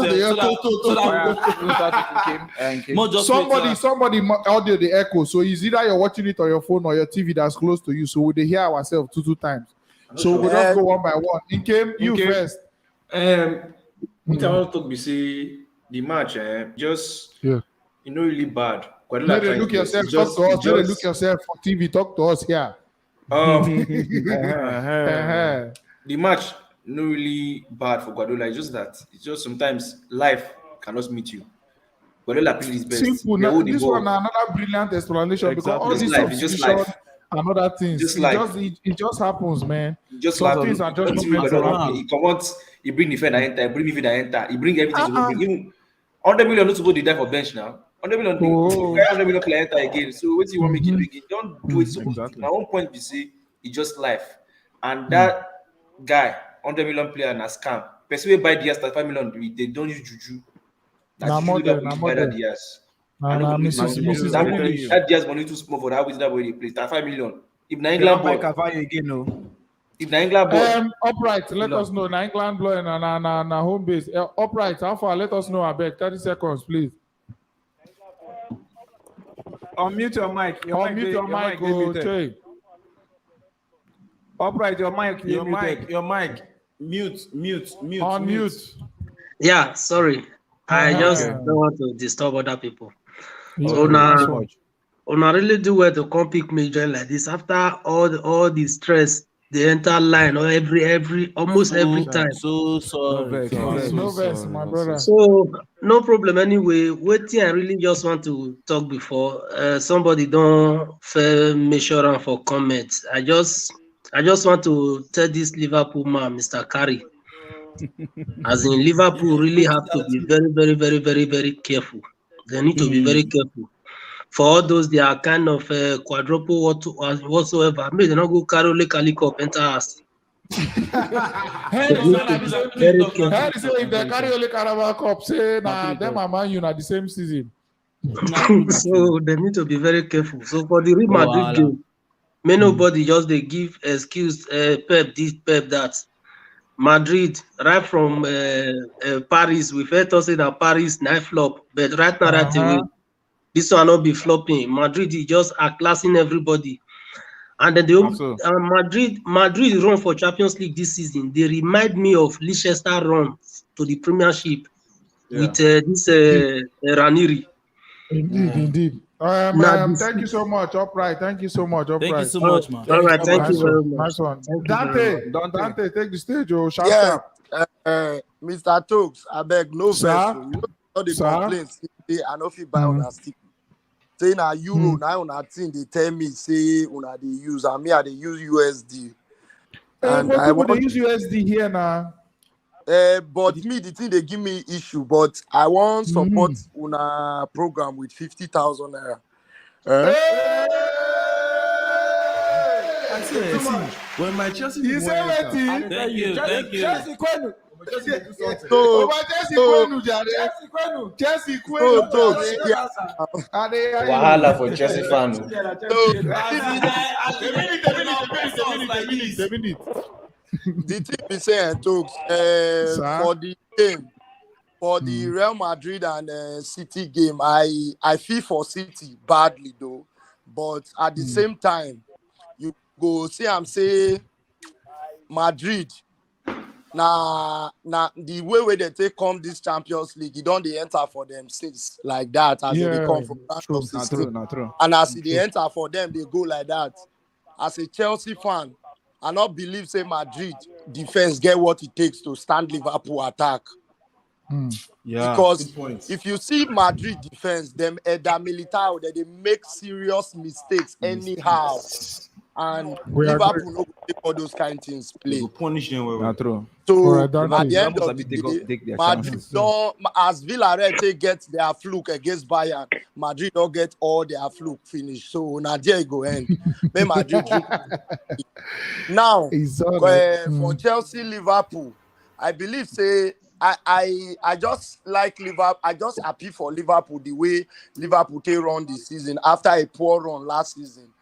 [SPEAKER 1] Somebody audio the echo. So it's either you're watching it on your phone or your TV that's close to you. So we hear ourselves two times. So we'll just go one by one. You first.
[SPEAKER 3] What I want to talk, we say the match, really bad.
[SPEAKER 1] Let them look yourself. Talk to us. Let them look yourself for TV. Talk to us here.
[SPEAKER 3] The match not really bad for Guardiola. It's just sometimes life cannot meet you. Guardiola played his best.
[SPEAKER 1] Simple. Now, this one another brilliant explanation because all this substitution and other things. It just happens, man. Some things are just
[SPEAKER 3] he bring defender enter, bring midfielder enter, he bring everything. Even 100 million not to go to die for bench now. 100 million, 100 million player enter again. So what do you want to make it again? Don't do it so exactly. My own point is say it's just life, and that guy 100 million player na scam. Person wey buy Diaz 35 million, they don't use juju. That's buy that Diaz. That Diaz money too small for that way they play. 35 million. If na England ball, if na England ball,
[SPEAKER 1] upright. Let us know. Na England ball na home base. Upright. How far? Let us know. I beg. 30 seconds, please.
[SPEAKER 18] Unmute your mic.
[SPEAKER 1] Unmute your mic.
[SPEAKER 7] Upright, your mic.
[SPEAKER 3] Your mic. Mute.
[SPEAKER 1] On mute.
[SPEAKER 6] Yeah, sorry. I just
[SPEAKER 1] Okay.
[SPEAKER 6] don't want to disturb other people.
[SPEAKER 1] Yeah,
[SPEAKER 6] So
[SPEAKER 1] nice
[SPEAKER 6] now,
[SPEAKER 1] one.
[SPEAKER 6] una really do well to come pick me join like this after all the stress they enter line or almost every time.
[SPEAKER 5] So sorry.
[SPEAKER 1] No verse, my brother.
[SPEAKER 6] So no problem anyway. Waiting, I really just want to talk before somebody don't fair measure am for comments. I just want to tell this Liverpool man, Mr. Carey, as in Liverpool really have to be very, very, very, very, very careful. They need to be very careful. For all those they are kind of quadruple whatsoever. Maybe they not go carry only Calico up enter us.
[SPEAKER 1] Henry say if they carry only Carabao Cup, say nah, them and Man U na the same season.
[SPEAKER 6] So they need to be very careful. So for the Real Madrid game, may nobody just they give excuse Pep this, Pep that. Madrid, right from Paris, we first thought say that Paris night flop, but right now right away, this one not be flopping. Madrid is just outclassing everybody. And then Madrid run for Champions League this season. They remind me of Leicester run to the Premiership with this Ranieri.
[SPEAKER 1] Indeed. Thank you so much, Upright. Thank you so much, Upright.
[SPEAKER 5] Thank you so much, man.
[SPEAKER 6] All right, thank you very much.
[SPEAKER 1] Nice one.
[SPEAKER 6] Dante,
[SPEAKER 1] Dante, take the stage, oh, sharp,
[SPEAKER 22] Yeah,
[SPEAKER 1] sharp.
[SPEAKER 22] Mr. Tox, I beg no
[SPEAKER 1] Sir?
[SPEAKER 22] verse. You know all the
[SPEAKER 1] Sir?
[SPEAKER 22] complaints. I know if you buy on a stick. Say na euro now on a thing they tell me say una they use and me I they use USD. And
[SPEAKER 1] But
[SPEAKER 22] I
[SPEAKER 1] people
[SPEAKER 22] want
[SPEAKER 1] they use USD here now.
[SPEAKER 22] but me the thing they give me issue, but I want support una program with 50,000 naira.
[SPEAKER 3] I see. When my Chelsea
[SPEAKER 1] You
[SPEAKER 3] people
[SPEAKER 1] say
[SPEAKER 3] enter,
[SPEAKER 1] wetin?
[SPEAKER 5] Thank you.
[SPEAKER 1] Chelsea Kwenu.
[SPEAKER 22] So,
[SPEAKER 1] Chelsea Kwenu, jare. Chelsea Kwenu, jare.
[SPEAKER 23] Wahala for Chelsea fan.
[SPEAKER 1] A minute.
[SPEAKER 22] The thing be saying, Tox, for the game, for the Real Madrid and City game, I feel for City badly though, but at the same time, you go see I'm say Madrid. Now the way where they take come this Champions League, you don't they enter for them since like that as they come from round of 16.
[SPEAKER 7] True.
[SPEAKER 22] And as they enter for them, they go like that. As a Chelsea fan, I not believe say Madrid defense get what it takes to stand Liverpool attack.
[SPEAKER 3] Yeah,
[SPEAKER 22] Because
[SPEAKER 3] good point.
[SPEAKER 22] if you see Madrid defense, them Eda Militao, they make serious mistakes anyhow. And Liverpool no go take all those kind of things play.
[SPEAKER 3] Go punish them well.
[SPEAKER 7] True.
[SPEAKER 22] So
[SPEAKER 1] At
[SPEAKER 22] the end of the day, Madrid don't, as Villarreal they get their fluke against Bayern, Madrid don't get all their fluke finished. So Nadia go end. Make Madrid now for Chelsea, Liverpool, I believe say I just like Liverpool. I just happy for Liverpool the way Liverpool they run this season after a poor run last season.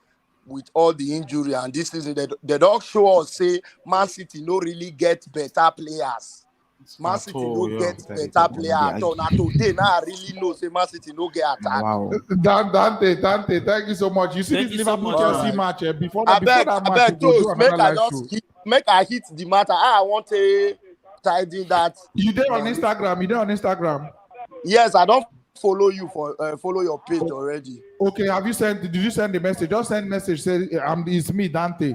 [SPEAKER 22] With all the injury and this season, they don't show us say Man City no really get better players. Man City no get better player at all. Now today, now I really know say Man City no get attack.
[SPEAKER 1] Wow. Dante, thank you so much. You see this Liverpool Chelsea match before that match.
[SPEAKER 22] Make I hit the matter. I want to tidy that.
[SPEAKER 1] You did on Instagram.
[SPEAKER 22] Yes, I don't follow you for follow your page already.
[SPEAKER 1] Okay, did you send the message? Just send message, say it's me, Dante,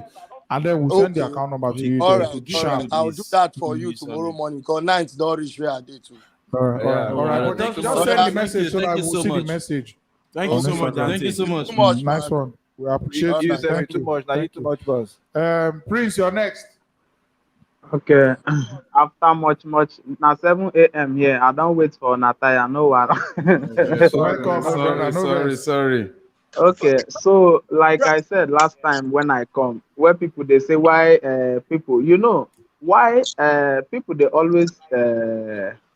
[SPEAKER 1] and then we'll send the account number to you.
[SPEAKER 22] All right. I'll do that for you tomorrow morning because night don't reach where I did too.
[SPEAKER 1] All right. Just send the message so that we'll see the message.
[SPEAKER 3] Thank you so much, Dante.
[SPEAKER 5] Thank you so much.
[SPEAKER 1] Nice one. We appreciate you. Thank you.
[SPEAKER 7] Too much. Now you too much, boss.
[SPEAKER 1] Prince, you're next.
[SPEAKER 24] Okay. After much now 7 a.m. here. I don't wait for Nataya. No one.
[SPEAKER 3] Sorry.
[SPEAKER 24] Okay, so like I said last time when I come, where people they say why people, why people they always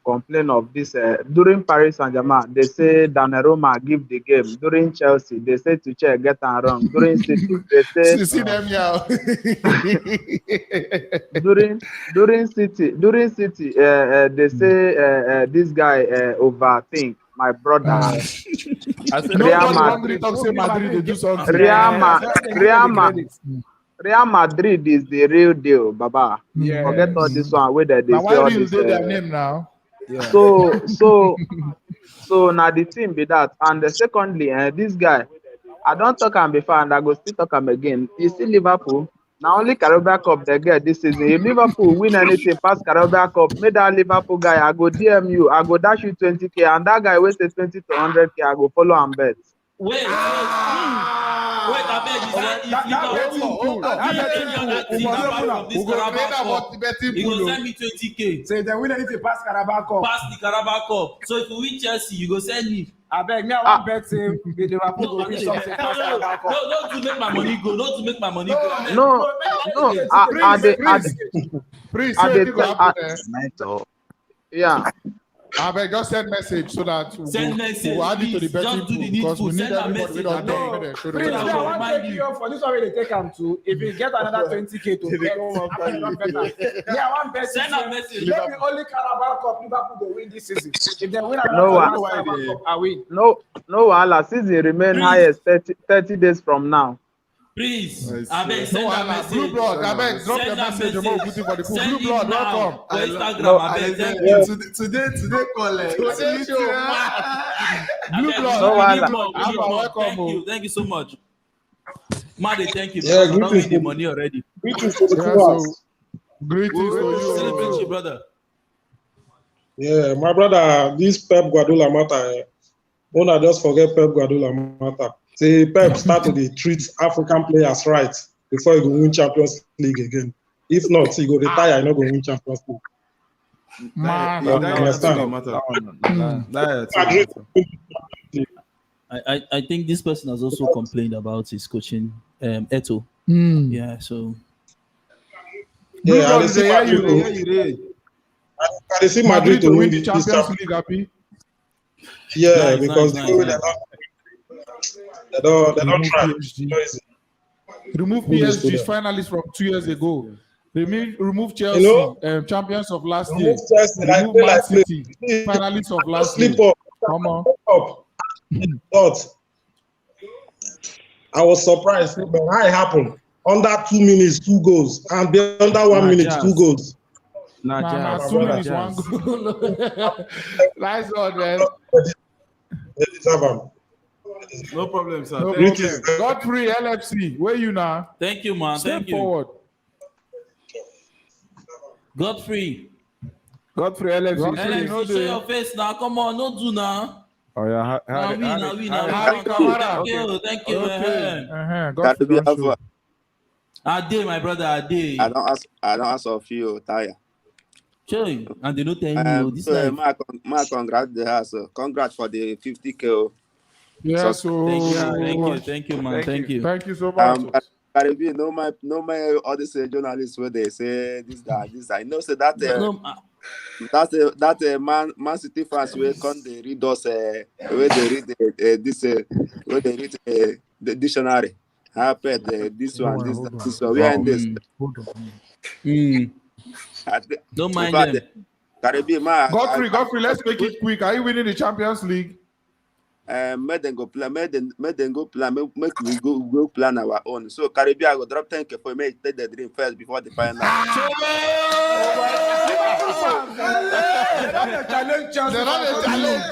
[SPEAKER 24] complain of this during Paris Saint-Germain, they say Donnarumma give the game. During Chelsea, they say Tuchel get and wrong. During City, they say
[SPEAKER 1] see them now.
[SPEAKER 24] during City, they say this guy overthink. My brother.
[SPEAKER 1] I said,
[SPEAKER 24] Real
[SPEAKER 1] Madrid.
[SPEAKER 24] Real Real Madrid is the real deal, Baba.
[SPEAKER 1] Yes.
[SPEAKER 24] Forget all this one where they
[SPEAKER 1] Now
[SPEAKER 24] say
[SPEAKER 1] why
[SPEAKER 24] all
[SPEAKER 1] do you
[SPEAKER 24] this.
[SPEAKER 1] say their name now?
[SPEAKER 24] Yeah. So now the team be that. And secondly, this guy, I don't talk him before and I go still talk him again. You see Liverpool, now only Carabao Cup they get this season. If Liverpool win anything past Carabao Cup, make that Liverpool guy, I go DM you, I go dash you 20k, and that guy will say 20 to 100k, I go follow and bet.
[SPEAKER 2] Wait, I beg you said if Liverpool he go send me 20k.
[SPEAKER 7] Say they win anything past Carabao Cup.
[SPEAKER 2] Pass the Carabao Cup. So if you win Chelsea, you go send me.
[SPEAKER 7] I beg me, I want bet say Liverpool go win something past Carabao Cup.
[SPEAKER 2] No, not to make my money go. Not to make my money go.
[SPEAKER 24] No. Yeah.
[SPEAKER 1] I beg, just send message so that we'll add it to the betting pool because we need everybody with us there.
[SPEAKER 7] Please, I want to take you for this one where they take him to. If you get another 20k to bet, I want bet.
[SPEAKER 2] Send a message.
[SPEAKER 7] Let me only Carabao Cup Liverpool go win this season. If they win another Carabao Cup, I win.
[SPEAKER 24] No, Allah. Season remain highest 30 days from now.
[SPEAKER 2] Please, I beg, send a message.
[SPEAKER 1] Blue Blood, I beg, drop your message. For the pool. Blue Blood, welcome.
[SPEAKER 2] Instagram, I beg, thank you.
[SPEAKER 4] Today call it.
[SPEAKER 1] Today show. Blue
[SPEAKER 2] Blood, thank you so much. Madi, thank you.
[SPEAKER 3] Yeah,
[SPEAKER 2] I don't need the money already.
[SPEAKER 3] Greetings to the viewers.
[SPEAKER 1] Greetings to you.
[SPEAKER 2] Celebrate you, brother.
[SPEAKER 3] Yeah, my brother, this Pep Guardiola matter. When I just forget Pep Guardiola matter. Say Pep start to treat African players right before he go win Champions League again. If not, he go retire. He not go win Champions League.
[SPEAKER 1] Man,
[SPEAKER 5] I think this person has also complained about his coaching, Eto. Yeah, so.
[SPEAKER 3] Yeah, I see Madrid to win the Champions League. Happy. Yeah, because they don't try.
[SPEAKER 1] Remove PSG finalists from 2 years ago. Remove Chelsea, champions of last year. Remove Man City, finalists of last year. Come on.
[SPEAKER 3] But I was surprised when it happened. Under 2 minutes, 2 goals, and under 1 minute, 2 goals.
[SPEAKER 1] 2 minutes, 1 goal. Nice one, man.
[SPEAKER 3] They deserve them.
[SPEAKER 4] No problem, sir.
[SPEAKER 1] No problem. Godfrey LFC, where you now?
[SPEAKER 2] Thank you, man.
[SPEAKER 1] Step
[SPEAKER 2] Thank you.
[SPEAKER 1] forward.
[SPEAKER 2] Godfrey
[SPEAKER 1] LFC.
[SPEAKER 2] LFC, show your face now. Come on, no do now.
[SPEAKER 1] Oh yeah,
[SPEAKER 2] Thank you.
[SPEAKER 1] Godfrey,
[SPEAKER 2] Ade, my brother, Ade.
[SPEAKER 8] I don't ask of you, Taya.
[SPEAKER 2] Sure, and they don't tell you this
[SPEAKER 8] so
[SPEAKER 2] life.
[SPEAKER 8] my congrats the house. Congrats for the 50K.
[SPEAKER 1] Yeah,
[SPEAKER 2] thank you, man. Thank you.
[SPEAKER 1] Thank you so much.
[SPEAKER 8] Karibi, no my other journalists where they say this that. You know, say that that Man City fans will come they read us where they read where they read the dictionary. This one. We are in this.
[SPEAKER 2] Don't mind them.
[SPEAKER 8] Karibi,
[SPEAKER 1] Godfrey, let's make it quick. Are you winning the Champions League?
[SPEAKER 8] Make them go plan. Make we go plan our own. So Karibi, I go drop 10K for me. Take the dream first before the final.
[SPEAKER 1] They're not a challenge.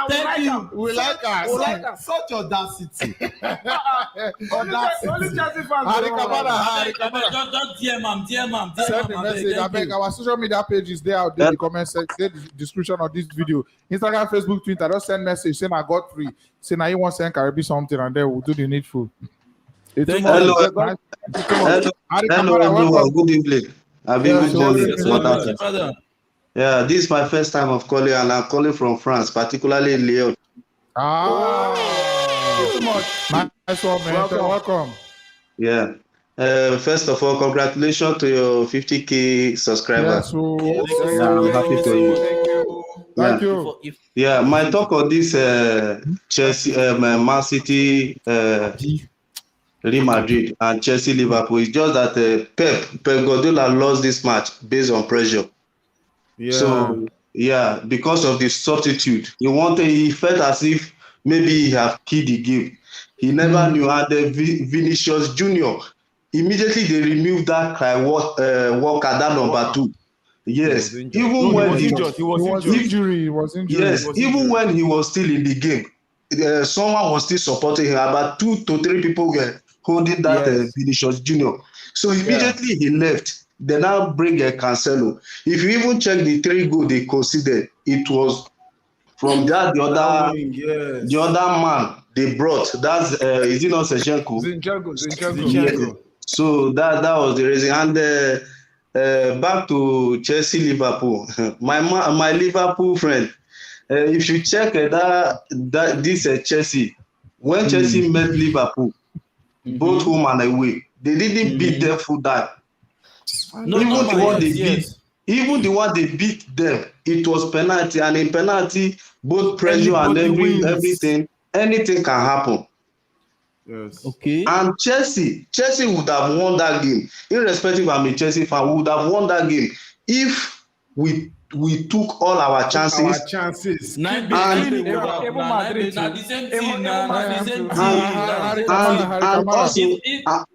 [SPEAKER 7] Thank you.
[SPEAKER 1] We like us.
[SPEAKER 4] Such audacity.
[SPEAKER 7] Only Chelsea fans.
[SPEAKER 2] Just DM.
[SPEAKER 1] Send a message. I beg. Our social media page is there out there. The comment section, the description of this video. Instagram, Facebook, Twitter. Just send message. Say I got free. Say now you want to send Karibi something, and then we'll do the needful.
[SPEAKER 11] Hello, everyone. Good evening. I've been good. Yeah, this is my first time of calling, and I'm calling from France, particularly Lyon.
[SPEAKER 1] Too much. Nice one, man. Welcome.
[SPEAKER 11] Yeah. First of all, congratulations to your 50K subscribers. I'm happy for you.
[SPEAKER 1] Thank you.
[SPEAKER 11] Yeah, my talk on this Chelsea, Man City, Real Madrid, and Chelsea Liverpool is just that Pep Guardiola lost this match based on pressure.
[SPEAKER 1] Yeah.
[SPEAKER 11] So because of the substitute, he felt as if maybe he have killed the game. He never knew. And Vinicius Junior, immediately they removed that Walker, that number 2. Yes, even when
[SPEAKER 1] he was injured.
[SPEAKER 11] Yes, even when he was still in the game, someone was still supporting him. About 2 to 3 people were holding that Vinicius Junior. So immediately he left. They now bring Cancelo. If you even check the 3 goals they conceded, it was from that the other man they brought. That's is it not Zinchenko?
[SPEAKER 7] Zinchenko.
[SPEAKER 11] So that was the reason. And back to Chelsea Liverpool. my Liverpool friend. If you check this Chelsea, when Chelsea met Liverpool, both home and away, they didn't beat them full that. Even the one they beat them, it was penalty, and in penalty, both pressure and everything, anything can happen.
[SPEAKER 5] Yes. Okay.
[SPEAKER 11] And Chelsea would have won that game, irrespective of I'm a Chelsea fan, we would have won that game if we took all our chances. And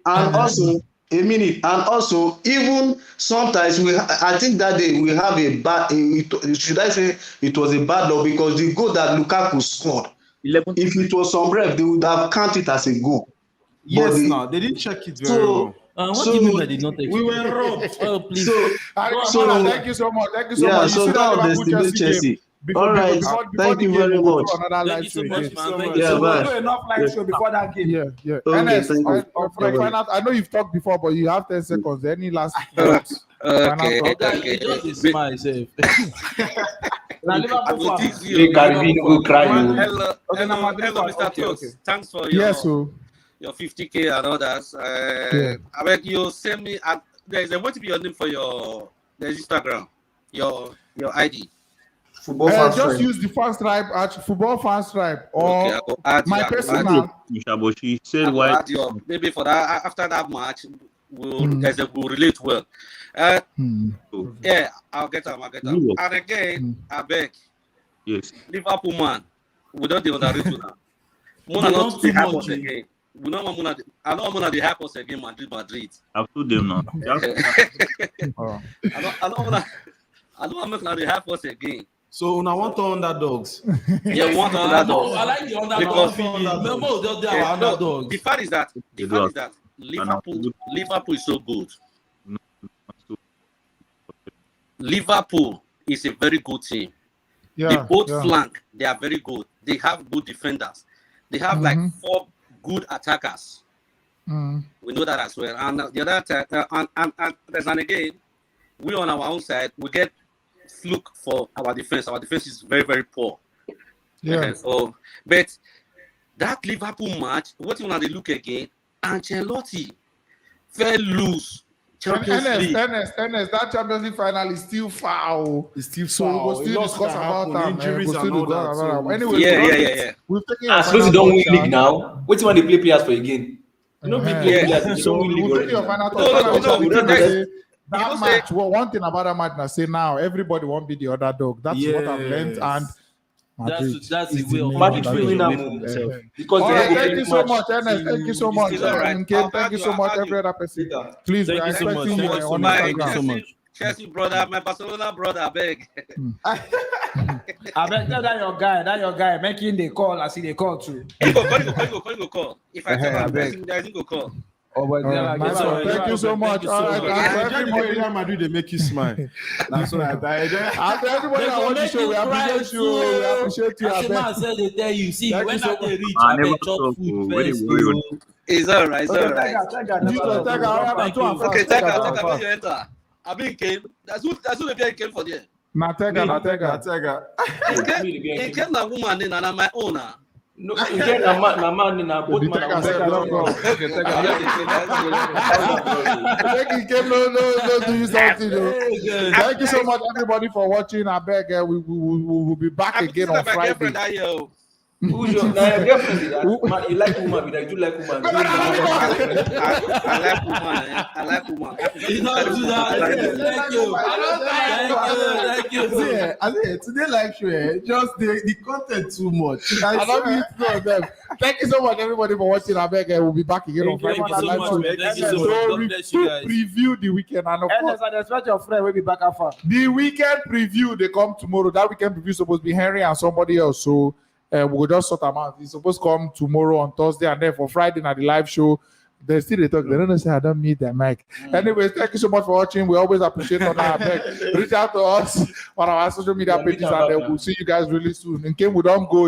[SPEAKER 11] also a minute. And also, even sometimes I think that day we have a bad. Should I say it was a bad luck, because the goal that Lukaku scored, if it was some ref, they would have counted it as a goal.
[SPEAKER 7] Yes, no, they didn't check it very well.
[SPEAKER 5] What do you mean by did not take
[SPEAKER 7] we were robbed?
[SPEAKER 5] Oh, please.
[SPEAKER 1] Thank you so much. Thank you so much.
[SPEAKER 11] So that was the Chelsea. All right. Thank you very much.
[SPEAKER 5] Thank you so much, man. Thank
[SPEAKER 1] you
[SPEAKER 5] so much.
[SPEAKER 7] Enough live show before that game.
[SPEAKER 1] Yeah.
[SPEAKER 11] Okay,
[SPEAKER 1] thank you. I know you've talked before, but you have 10 seconds. Any last thoughts?
[SPEAKER 5] Okay. Just a smile, safe.
[SPEAKER 23] Karibi will cry.
[SPEAKER 12] Hello, Mr. Tox. Thanks for your 50K and others. I beg you send me. There's a way to be your name for your Instagram, your ID.
[SPEAKER 1] Just use the fan stripe at Football Fan Stripe or my personal.
[SPEAKER 12] She said why? Maybe for that after that match, we'll relate well. Yeah, I'll get them. And again, I beg.
[SPEAKER 16] Yes.
[SPEAKER 12] Liverpool man, we don't do that now. Mona not to help us again. We don't want Mona. I don't want Mona to help us again. Madrid.
[SPEAKER 16] I've told them now.
[SPEAKER 12] I don't want Mona to help us again.
[SPEAKER 3] So now want underdogs.
[SPEAKER 12] Yeah, want underdogs.
[SPEAKER 5] I like the underdogs.
[SPEAKER 12] The fact is that Liverpool is so good. Liverpool is a very good team. They both flank. They are very good. They have good defenders. They have like 4 good attackers. We know that as well. And the other and again, we on our own side, we get fluke for our defense. Our defense is very, very poor. But that Liverpool match, what you want to look again, Ancelotti fell loose.
[SPEAKER 1] Ernest, that Champions League final is still foul.
[SPEAKER 7] It's still
[SPEAKER 1] so
[SPEAKER 7] foul.
[SPEAKER 1] we'll still discuss about that.
[SPEAKER 7] Injuries and all that.
[SPEAKER 1] Anyway, we've taken
[SPEAKER 23] I suppose you don't win league now. What do you want to play players for again? You don't play players.
[SPEAKER 1] So we'll take your final thought. That match, one thing about that match, I say now, everybody won't be the underdog. That's what I've learned. And
[SPEAKER 5] that's the way of
[SPEAKER 23] Madrid will win that because
[SPEAKER 1] thank you so much, Ernest. Thank you so much. Thank you so much, every other person. Please, we are expecting you on Instagram.
[SPEAKER 12] Chelsea brother, my Barcelona brother, I beg.
[SPEAKER 7] I beg that your guy making the call. I see the call too.
[SPEAKER 12] Go call. If I tell him, I think go call.
[SPEAKER 1] Thank you so much.
[SPEAKER 7] Everybody in Madrid, they make you smile. That's what
[SPEAKER 1] after everybody that watch the show, we appreciate you. We appreciate you.
[SPEAKER 5] As man said, they tell you, see, when they reach,
[SPEAKER 16] I
[SPEAKER 5] I
[SPEAKER 16] never
[SPEAKER 5] chop food first.
[SPEAKER 12] It's all right.
[SPEAKER 1] Okay,
[SPEAKER 12] take a enter. I mean, came. That's who the came for there.
[SPEAKER 1] Natega.
[SPEAKER 12] It came na woman in and my owner.
[SPEAKER 23] No, again, na man in a both man.
[SPEAKER 1] I think he came no do you something. Thank you so much, everybody, for watching. I beg we will be back again on Friday.
[SPEAKER 23] Who's your girlfriend? You like woman? I do like woman.
[SPEAKER 12] I like woman.
[SPEAKER 5] You don't do that. Thank you.
[SPEAKER 7] Today live show, just the content too much.
[SPEAKER 1] I love you to know them. Thank you so much, everybody, for watching. I beg, we'll be back again on Friday.
[SPEAKER 2] Thank you so much, man. Thank you so much. God bless you guys.
[SPEAKER 1] Preview the weekend, and of course,
[SPEAKER 7] I expect your friend will be back after.
[SPEAKER 1] the weekend preview. They come tomorrow. That weekend preview is supposed to be Henry and somebody else. So we'll just sort them out. It's supposed to come tomorrow on Thursday, and then for Friday night the live show. They still they talk. They don't say I don't meet them, Mike. Anyways, thank you so much for watching. We always appreciate on our back. Reach out to us on our social media pages, and we'll see you guys really soon. In case we don't go,